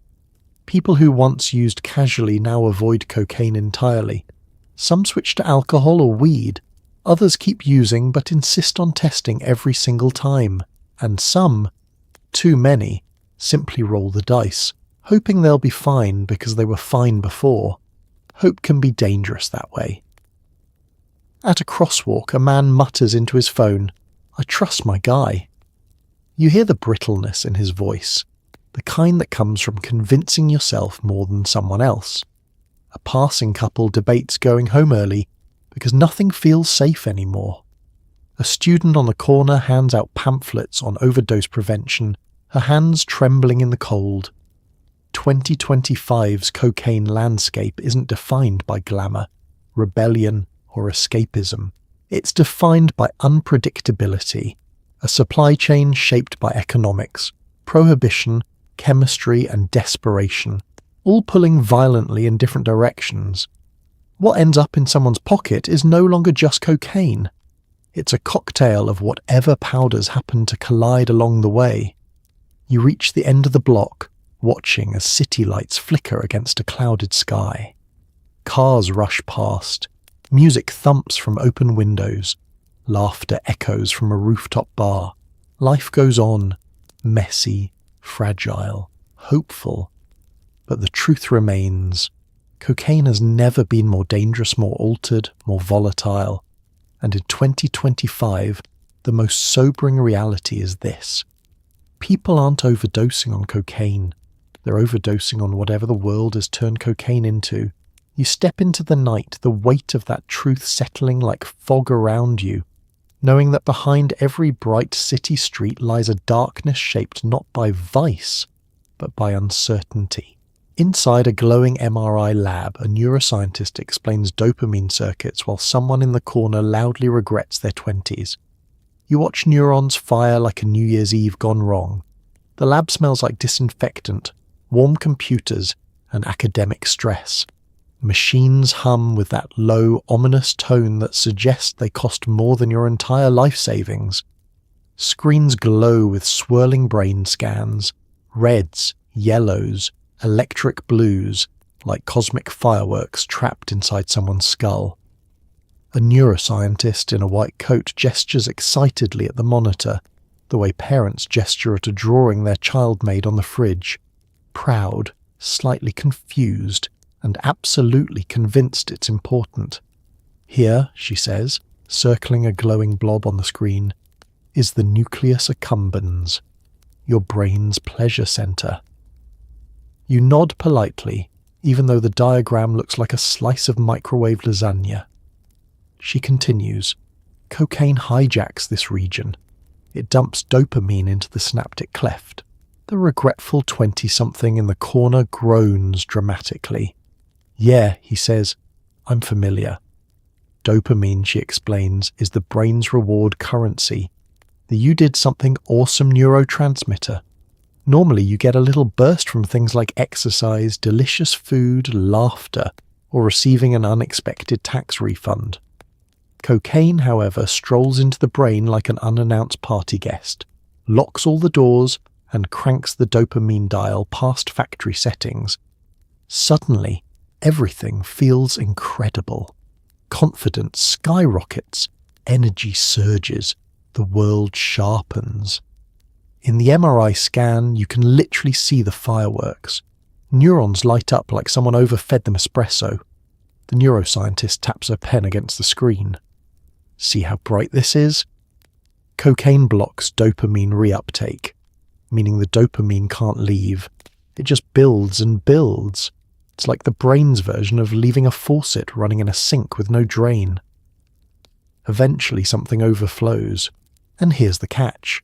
People who once used casually now avoid cocaine entirely. Some switch to alcohol or weed. Others keep using but insist on testing every single time. And some, too many, simply roll the dice, hoping they'll be fine because they were fine before. Hope can be dangerous that way. At a crosswalk, a man mutters into his phone, "I trust my guy." You hear the brittleness in his voice, the kind that comes from convincing yourself more than someone else. A passing couple debates going home early because nothing feels safe anymore. A student on the corner hands out pamphlets on overdose prevention, her hands trembling in the cold. 2025's cocaine landscape isn't defined by glamour, rebellion, or escapism. It's defined by unpredictability, a supply chain shaped by economics, prohibition, chemistry, and desperation, all pulling violently in different directions. What ends up in someone's pocket is no longer just cocaine. It's a cocktail of whatever powders happen to collide along the way. You reach the end of the block, watching as city lights flicker against a clouded sky. Cars rush past. Music thumps from open windows. Laughter echoes from a rooftop bar. Life goes on, messy, fragile, hopeful. But the truth remains. Cocaine has never been more dangerous, more altered, more volatile. And in 2025, the most sobering reality is this. People aren't overdosing on cocaine. They're overdosing on whatever the world has turned cocaine into. You step into the night, the weight of that truth settling like fog around you, knowing that behind every bright city street lies a darkness shaped not by vice, but by uncertainty. Inside a glowing MRI lab, a neuroscientist explains dopamine circuits while someone in the corner loudly regrets their 20s. You watch neurons fire like a New Year's Eve gone wrong. The lab smells like disinfectant, warm computers, and academic stress. Machines hum with that low, ominous tone that suggests they cost more than your entire life savings. Screens glow with swirling brain scans, reds, yellows, electric blues, like cosmic fireworks trapped inside someone's skull. A neuroscientist in a white coat gestures excitedly at the monitor, the way parents gesture at a drawing their child made on the fridge, proud, slightly confused, and absolutely convinced it's important. Here, she says, circling a glowing blob on the screen, is the nucleus accumbens, your brain's pleasure center. You nod politely, even though the diagram looks like a slice of microwave lasagna. She continues, cocaine hijacks this region. It dumps dopamine into the synaptic cleft. The regretful 20-something in the corner groans dramatically. Yeah, he says, I'm familiar. Dopamine, she explains, is the brain's reward currency. The you did something awesome neurotransmitter. Normally you get a little burst from things like exercise, delicious food, laughter, or receiving an unexpected tax refund. Cocaine, however, strolls into the brain like an unannounced party guest, locks all the doors, and cranks the dopamine dial past factory settings. Suddenly, everything feels incredible. Confidence skyrockets, energy surges, the world sharpens. In the MRI scan, you can literally see the fireworks. Neurons light up like someone overfed them espresso. The neuroscientist taps her pen against the screen. See how bright this is? Cocaine blocks dopamine reuptake, meaning the dopamine can't leave. It just builds and builds. It's like the brain's version of leaving a faucet running in a sink with no drain. Eventually something overflows. And here's the catch.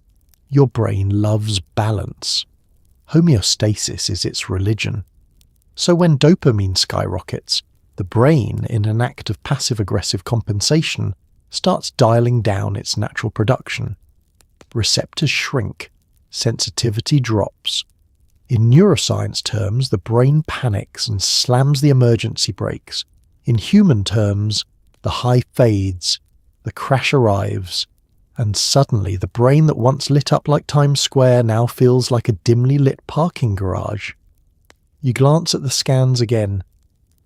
Your brain loves balance. Homeostasis is its religion. So when dopamine skyrockets, the brain, in an act of passive-aggressive compensation, starts dialing down its natural production. Receptors shrink, sensitivity drops. In neuroscience terms, the brain panics and slams the emergency brakes. In human terms, the high fades, the crash arrives, and suddenly the brain that once lit up like Times Square now feels like a dimly lit parking garage. You glance at the scans again.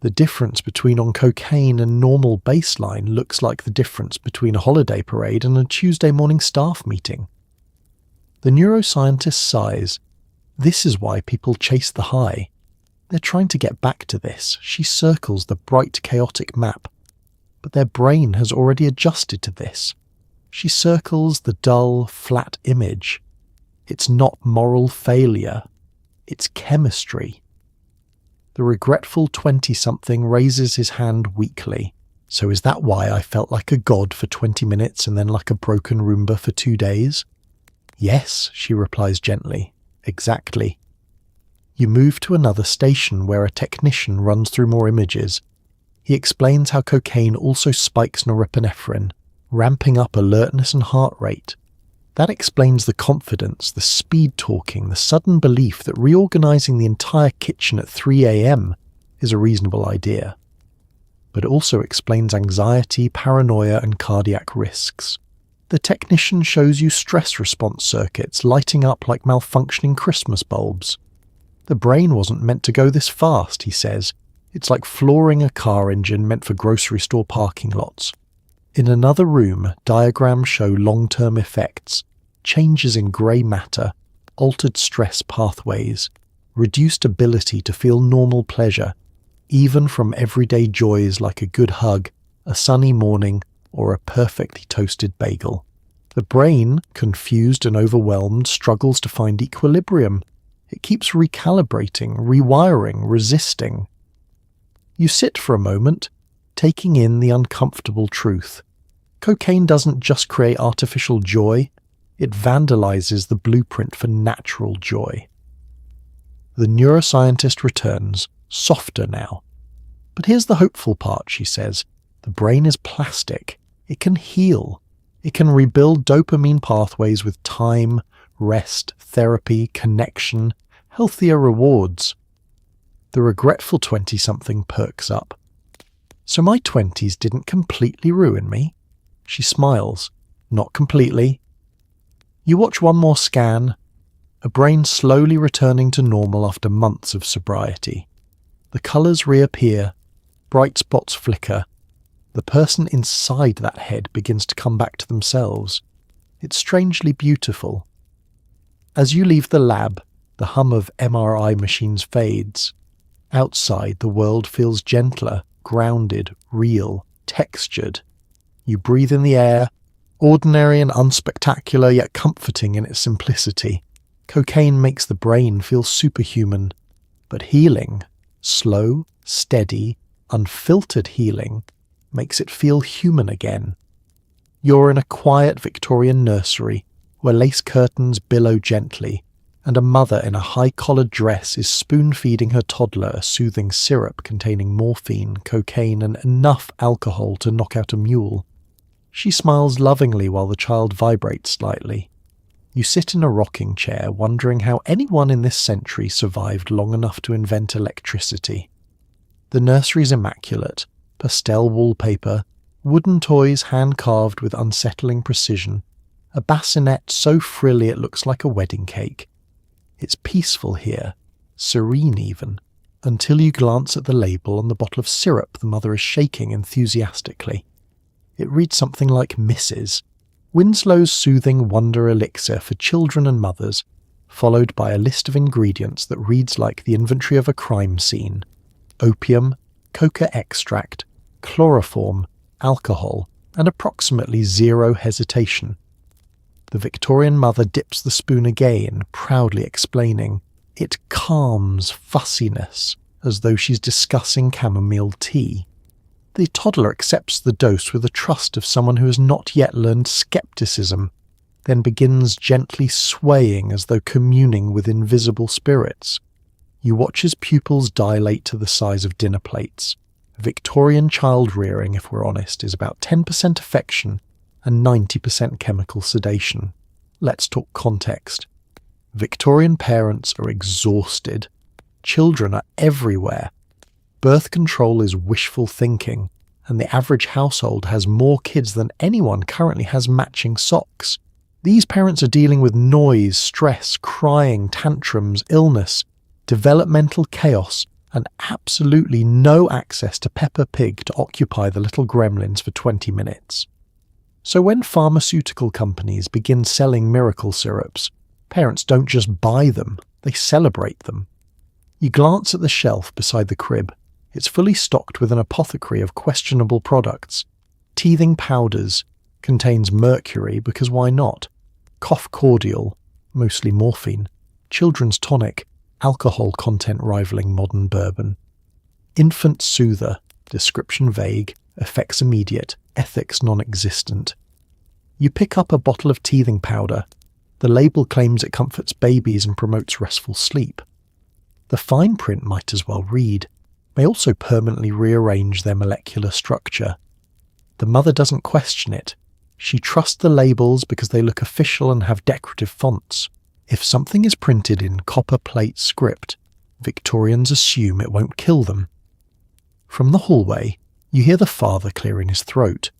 The difference between on cocaine and normal baseline looks like the difference between a holiday parade and a Tuesday morning staff meeting. The neuroscientist sighs. This is why people chase the high. They're trying to get back to this. She circles the bright, chaotic map. But their brain has already adjusted to this. She circles the dull, flat image. It's not moral failure. It's chemistry. The regretful 20-something raises his hand weakly. So is that why I felt like a god for 20 minutes and then like a broken Roomba for 2 days? Yes, she replies gently. Exactly. You move to another station where a technician runs through more images. He explains how cocaine also spikes norepinephrine, ramping up alertness and heart rate. That explains the confidence, the speed talking, the sudden belief that reorganizing the entire kitchen at 3 a.m. is a reasonable idea. But it also explains anxiety, paranoia, and cardiac risks. The technician shows you stress response circuits lighting up like malfunctioning Christmas bulbs. The brain wasn't meant to go this fast, he says. It's like flooring a car engine meant for grocery store parking lots. In another room, diagrams show long-term effects, changes in grey matter, altered stress pathways, reduced ability to feel normal pleasure, even from everyday joys like a good hug, a sunny morning, or a perfectly toasted bagel. The brain, confused and overwhelmed, struggles to find equilibrium. It keeps recalibrating, rewiring, resisting. You sit for a moment, taking in the uncomfortable truth. Cocaine doesn't just create artificial joy, it vandalizes the blueprint for natural joy. The neuroscientist returns, softer now. But here's the hopeful part, she says. The brain is plastic. It can heal. It can rebuild dopamine pathways with time, rest, therapy, connection, healthier rewards. The regretful 20-something perks up. So my 20s didn't completely ruin me? She smiles. Not completely. You watch one more scan, a brain slowly returning to normal after months of sobriety. The colours reappear, bright spots flicker. The person inside that head begins to come back to themselves. It's strangely beautiful. As you leave the lab, the hum of MRI machines fades. Outside, the world feels gentler, grounded, real, textured. You breathe in the air, ordinary and unspectacular yet comforting in its simplicity. Cocaine makes the brain feel superhuman, but healing, Slow, steady, unfiltered healing makes it feel human again. You're in a quiet Victorian nursery where lace curtains billow gently, and a mother in a high-collared dress is spoon-feeding her toddler a soothing syrup containing morphine, cocaine, and enough alcohol to knock out a mule. She smiles lovingly while the child vibrates slightly. You sit in a rocking chair, wondering how anyone in this century survived long enough to invent electricity. The nursery's immaculate, pastel wallpaper, wooden toys hand-carved with unsettling precision, a bassinet so frilly it looks like a wedding cake. It's peaceful here, serene even, until you glance at the label on the bottle of syrup the mother is shaking enthusiastically. It reads something like Mrs. Winslow's Soothing Wonder Elixir for Children and Mothers, followed by a list of ingredients that reads like the inventory of a crime scene: opium, coca extract, chloroform, alcohol, and approximately zero hesitation. The Victorian mother dips the spoon again, proudly explaining, "It calms fussiness," as though she's discussing chamomile tea. The toddler accepts the dose with the trust of someone who has not yet learned skepticism, then begins gently swaying as though communing with invisible spirits. You watch his pupils dilate to the size of dinner plates. Victorian child rearing, if we're honest, is about 10% affection and 90% chemical sedation. Let's talk context. Victorian parents are exhausted. Children are everywhere. Birth control is wishful thinking, and the average household has more kids than anyone currently has matching socks. These parents are dealing with noise, stress, crying, tantrums, illness, developmental chaos, and absolutely no access to Peppa Pig to occupy the little gremlins for 20 minutes. So when pharmaceutical companies begin selling miracle syrups, parents don't just buy them, they celebrate them. You glance at the shelf beside the crib. It's fully stocked with an apothecary of questionable products. Teething powders, contains mercury because why not? Cough cordial, mostly morphine. Children's tonic, alcohol content rivaling modern bourbon. Infant soother, description vague, effects immediate, ethics non-existent. You pick up a bottle of teething powder. The label claims it comforts babies and promotes restful sleep. The fine print might as well read, may also permanently rearrange their molecular structure. The mother doesn't question it. She trusts the labels because they look official and have decorative fonts. If something is printed in copper plate script, Victorians assume it won't kill them. From the hallway, you hear the father clearing his throat.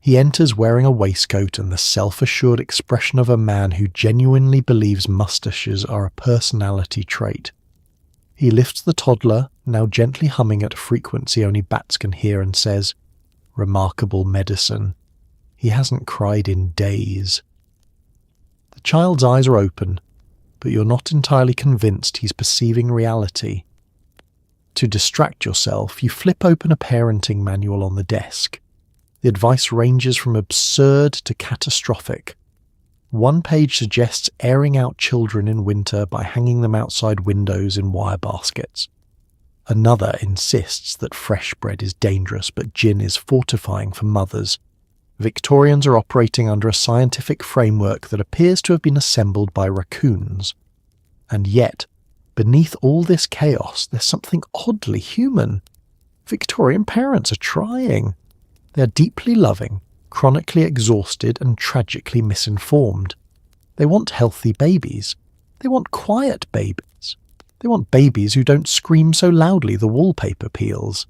He enters wearing a waistcoat and the self-assured expression of a man who genuinely believes mustaches are a personality trait. He lifts the toddler, now gently humming at a frequency only bats can hear, and says, "Remarkable medicine." He hasn't cried in days. The child's eyes are open, but you're not entirely convinced he's perceiving reality. To distract yourself, you flip open a parenting manual on the desk. The advice ranges from absurd to catastrophic. One page suggests airing out children in winter by hanging them outside windows in wire baskets. Another insists that fresh bread is dangerous but gin is fortifying for mothers. Victorians are operating under a scientific framework that appears to have been assembled by raccoons. And yet, beneath all this chaos, there's something oddly human. Victorian parents are trying. They're deeply loving, chronically exhausted, and tragically misinformed. They want healthy babies. They want quiet babies. They want babies who don't scream so loudly the wallpaper peels.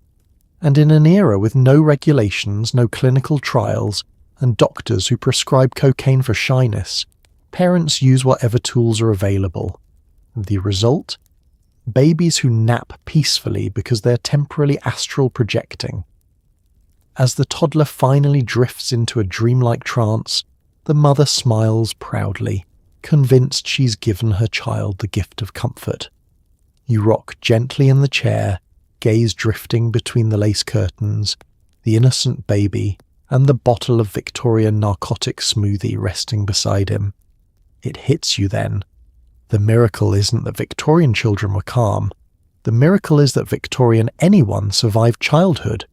And in an era with no regulations, no clinical trials, and doctors who prescribe cocaine for shyness, parents use whatever tools are available. The result? Babies who nap peacefully because they're temporarily astral projecting. As the toddler finally drifts into a dreamlike trance, the mother smiles proudly, convinced she's given her child the gift of comfort. You rock gently in the chair, gaze drifting between the lace curtains, the innocent baby, and the bottle of Victorian narcotics smoothie resting beside him. It hits you then. The miracle isn't that Victorian children were calm. The miracle is that Victorian anyone survived childhood.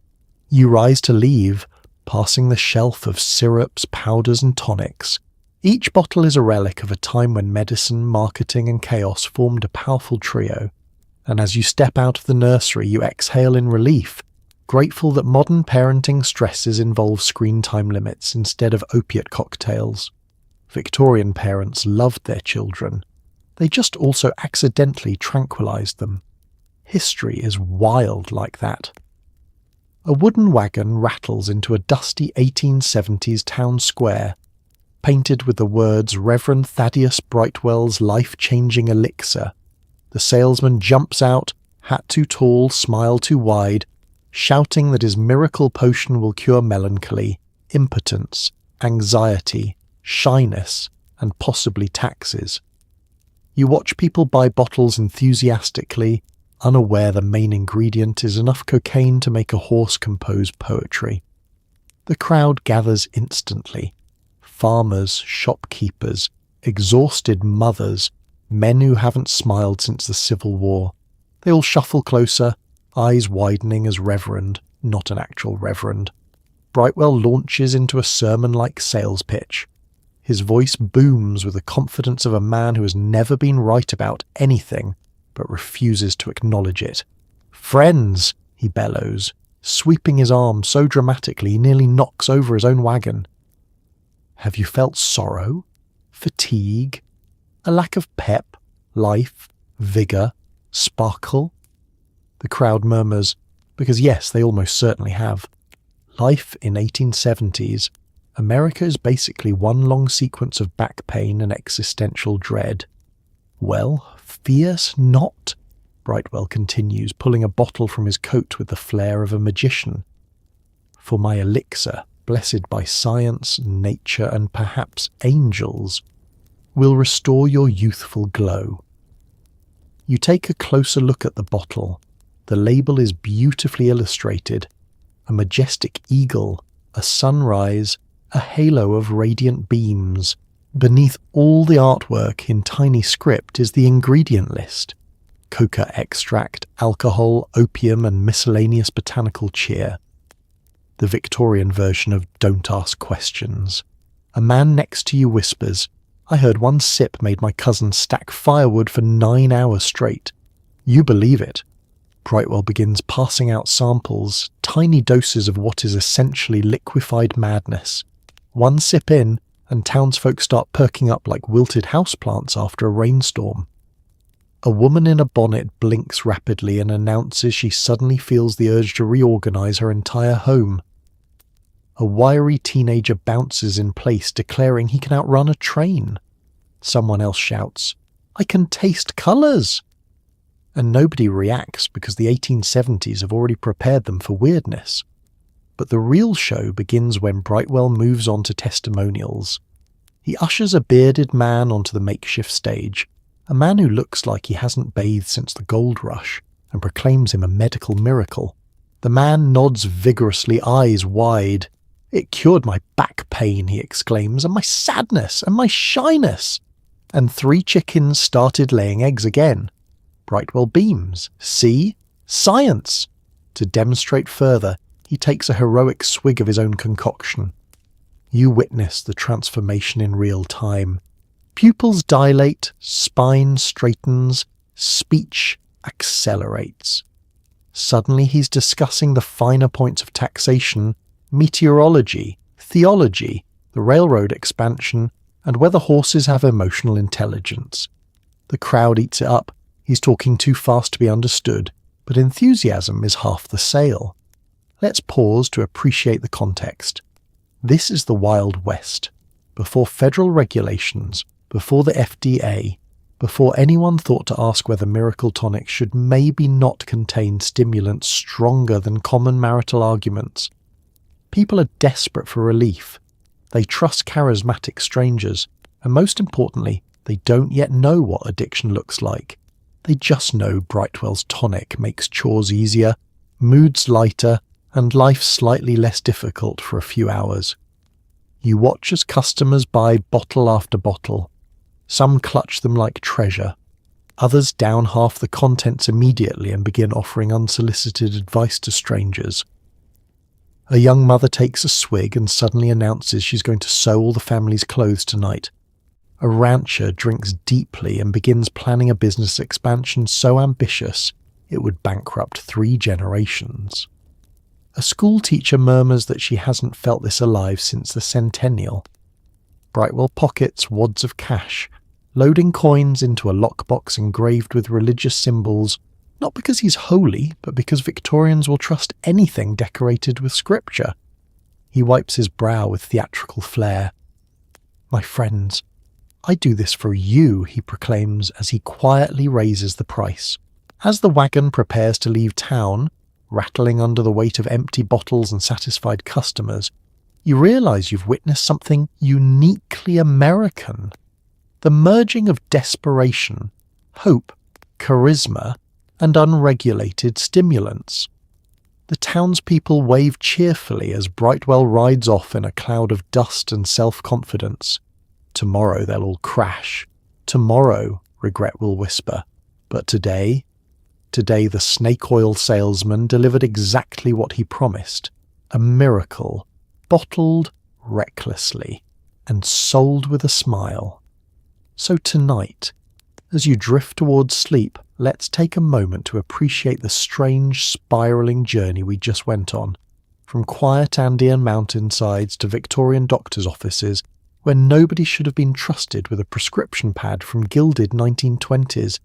You rise to leave, passing the shelf of syrups, powders and tonics. Each bottle is a relic of a time when medicine, marketing and chaos formed a powerful trio. And as you step out of the nursery, you exhale in relief, grateful that modern parenting stresses involve screen time limits instead of opiate cocktails. Victorian parents loved their children. They just also accidentally tranquilized them. History is wild like that. A wooden wagon rattles into a dusty 1870s town square, painted with the words Reverend Thaddeus Brightwell's life-changing elixir. The salesman jumps out, hat too tall, smile too wide, shouting that his miracle potion will cure melancholy, impotence, anxiety, shyness, and possibly taxes. You watch people buy bottles enthusiastically, unaware the main ingredient is enough cocaine to make a horse compose poetry. The crowd gathers instantly. Farmers, shopkeepers, exhausted mothers, men who haven't smiled since the Civil War. They all shuffle closer, eyes widening as Reverend, not an actual reverend. Brightwell launches into a sermon-like sales pitch. His voice booms with the confidence of a man who has never been right about anything, but refuses to acknowledge it. "Friends," he bellows, sweeping his arm so dramatically he nearly knocks over his own wagon. Have you felt sorrow, fatigue, a lack of pep, life, vigour, sparkle? The crowd murmurs, because yes, they almost certainly have. Life in 1870s, America is basically one long sequence of back pain and existential dread. Well, fears not, Brightwell continues, pulling a bottle from his coat with the flair of a magician. For my elixir, blessed by science, nature, and perhaps angels, will restore your youthful glow. You take a closer look at the bottle. The label is beautifully illustrated. A majestic eagle, a sunrise, a halo of radiant beams. Beneath all the artwork in tiny script is the ingredient list. Coca extract, alcohol, opium, and miscellaneous botanical cheer. The Victorian version of Don't Ask Questions. A man next to you whispers, I heard one sip made my cousin stack firewood for 9 hours straight. You believe it. Brightwell begins passing out samples, tiny doses of what is essentially liquefied madness. One sip in, and townsfolk start perking up like wilted houseplants after a rainstorm. A woman in a bonnet blinks rapidly and announces she suddenly feels the urge to reorganize her entire home. A wiry teenager bounces in place, declaring he can outrun a train. Someone else shouts, I can taste colours! And nobody reacts because the 1870s have already prepared them for weirdness. But the real show begins when Brightwell moves on to testimonials. He ushers a bearded man onto the makeshift stage, a man who looks like he hasn't bathed since the gold rush, and proclaims him a medical miracle. The man nods vigorously, eyes wide. It cured my back pain, he exclaims, and my sadness, and my shyness. And 3 chickens started laying eggs again. Brightwell beams. See? Science! To demonstrate further, he takes a heroic swig of his own concoction. You witness the transformation in real time. Pupils dilate, spine straightens, speech accelerates. Suddenly he's discussing the finer points of taxation, meteorology, theology, the railroad expansion, and whether horses have emotional intelligence. The crowd eats it up. He's talking too fast to be understood, but enthusiasm is half the sale. Let's pause to appreciate the context. This is the Wild West. Before federal regulations, before the FDA, before anyone thought to ask whether miracle tonics should maybe not contain stimulants stronger than common marital arguments. People are desperate for relief. They trust charismatic strangers, and most importantly, they don't yet know what addiction looks like. They just know Brightwell's tonic makes chores easier, moods lighter, and life slightly less difficult for a few hours. You watch as customers buy bottle after bottle. Some clutch them like treasure. Others down half the contents immediately and begin offering unsolicited advice to strangers. A young mother takes a swig and suddenly announces she's going to sew all the family's clothes tonight. A rancher drinks deeply and begins planning a business expansion so ambitious it would bankrupt 3 generations. A school teacher murmurs that she hasn't felt this alive since the centennial. Brightwell pockets wads of cash, loading coins into a lockbox engraved with religious symbols, not because he's holy, but because Victorians will trust anything decorated with scripture. He wipes his brow with theatrical flair. "My friends, I do this for you," he proclaims as he quietly raises the price. As the wagon prepares to leave town, rattling under the weight of empty bottles and satisfied customers, you realize you've witnessed something uniquely American. The merging of desperation, hope, charisma, and unregulated stimulants. The townspeople wave cheerfully as Brightwell rides off in a cloud of dust and self-confidence. Tomorrow they'll all crash. Tomorrow, regret will whisper. But today the snake oil salesman delivered exactly what he promised. A miracle, bottled recklessly, and sold with a smile. So tonight, as you drift towards sleep, let's take a moment to appreciate the strange, spiralling journey we just went on, from quiet Andean mountainsides to Victorian doctors' offices, where nobody should have been trusted with a prescription pad from gilded 1920s,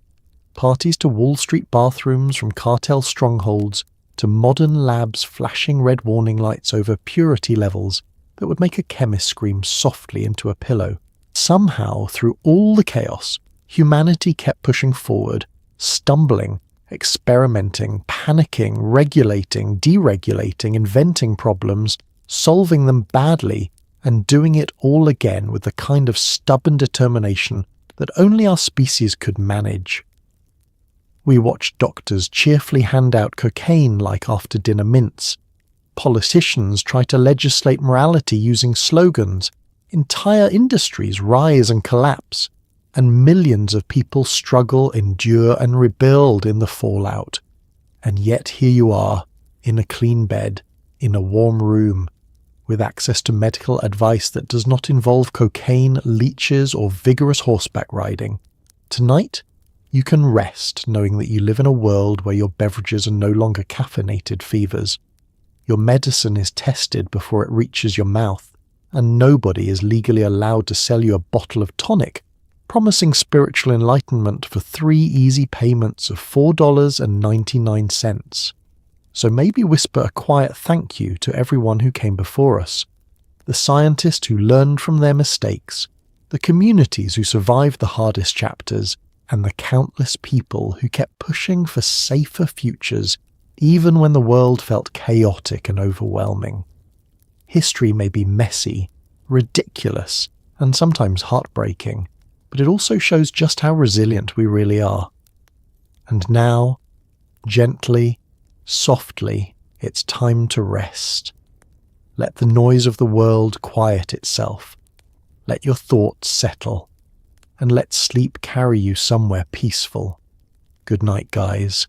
parties to Wall Street bathrooms from cartel strongholds, to modern labs flashing red warning lights over purity levels that would make a chemist scream softly into a pillow. Somehow, through all the chaos, humanity kept pushing forward, stumbling, experimenting, panicking, regulating, deregulating, inventing problems, solving them badly, and doing it all again with the kind of stubborn determination that only our species could manage. We watched doctors cheerfully hand out cocaine like after-dinner mints. Politicians try to legislate morality using slogans. Entire industries rise and collapse, and millions of people struggle, endure, and rebuild in the fallout. And yet here you are, in a clean bed, in a warm room, with access to medical advice that does not involve cocaine, leeches, or vigorous horseback riding. Tonight, you can rest knowing that you live in a world where your beverages are no longer caffeinated fevers. Your medicine is tested before it reaches your mouth, and nobody is legally allowed to sell you a bottle of tonic, promising spiritual enlightenment for 3 easy payments of $4.99. So maybe whisper a quiet thank you to everyone who came before us, the scientists who learned from their mistakes, the communities who survived the hardest chapters, and the countless people who kept pushing for safer futures even when the world felt chaotic and overwhelming. History may be messy, ridiculous, and sometimes heartbreaking, but it also shows just how resilient we really are. And now, gently, softly, it's time to rest. Let the noise of the world quiet itself. Let your thoughts settle. And let sleep carry you somewhere peaceful. Good night, guys.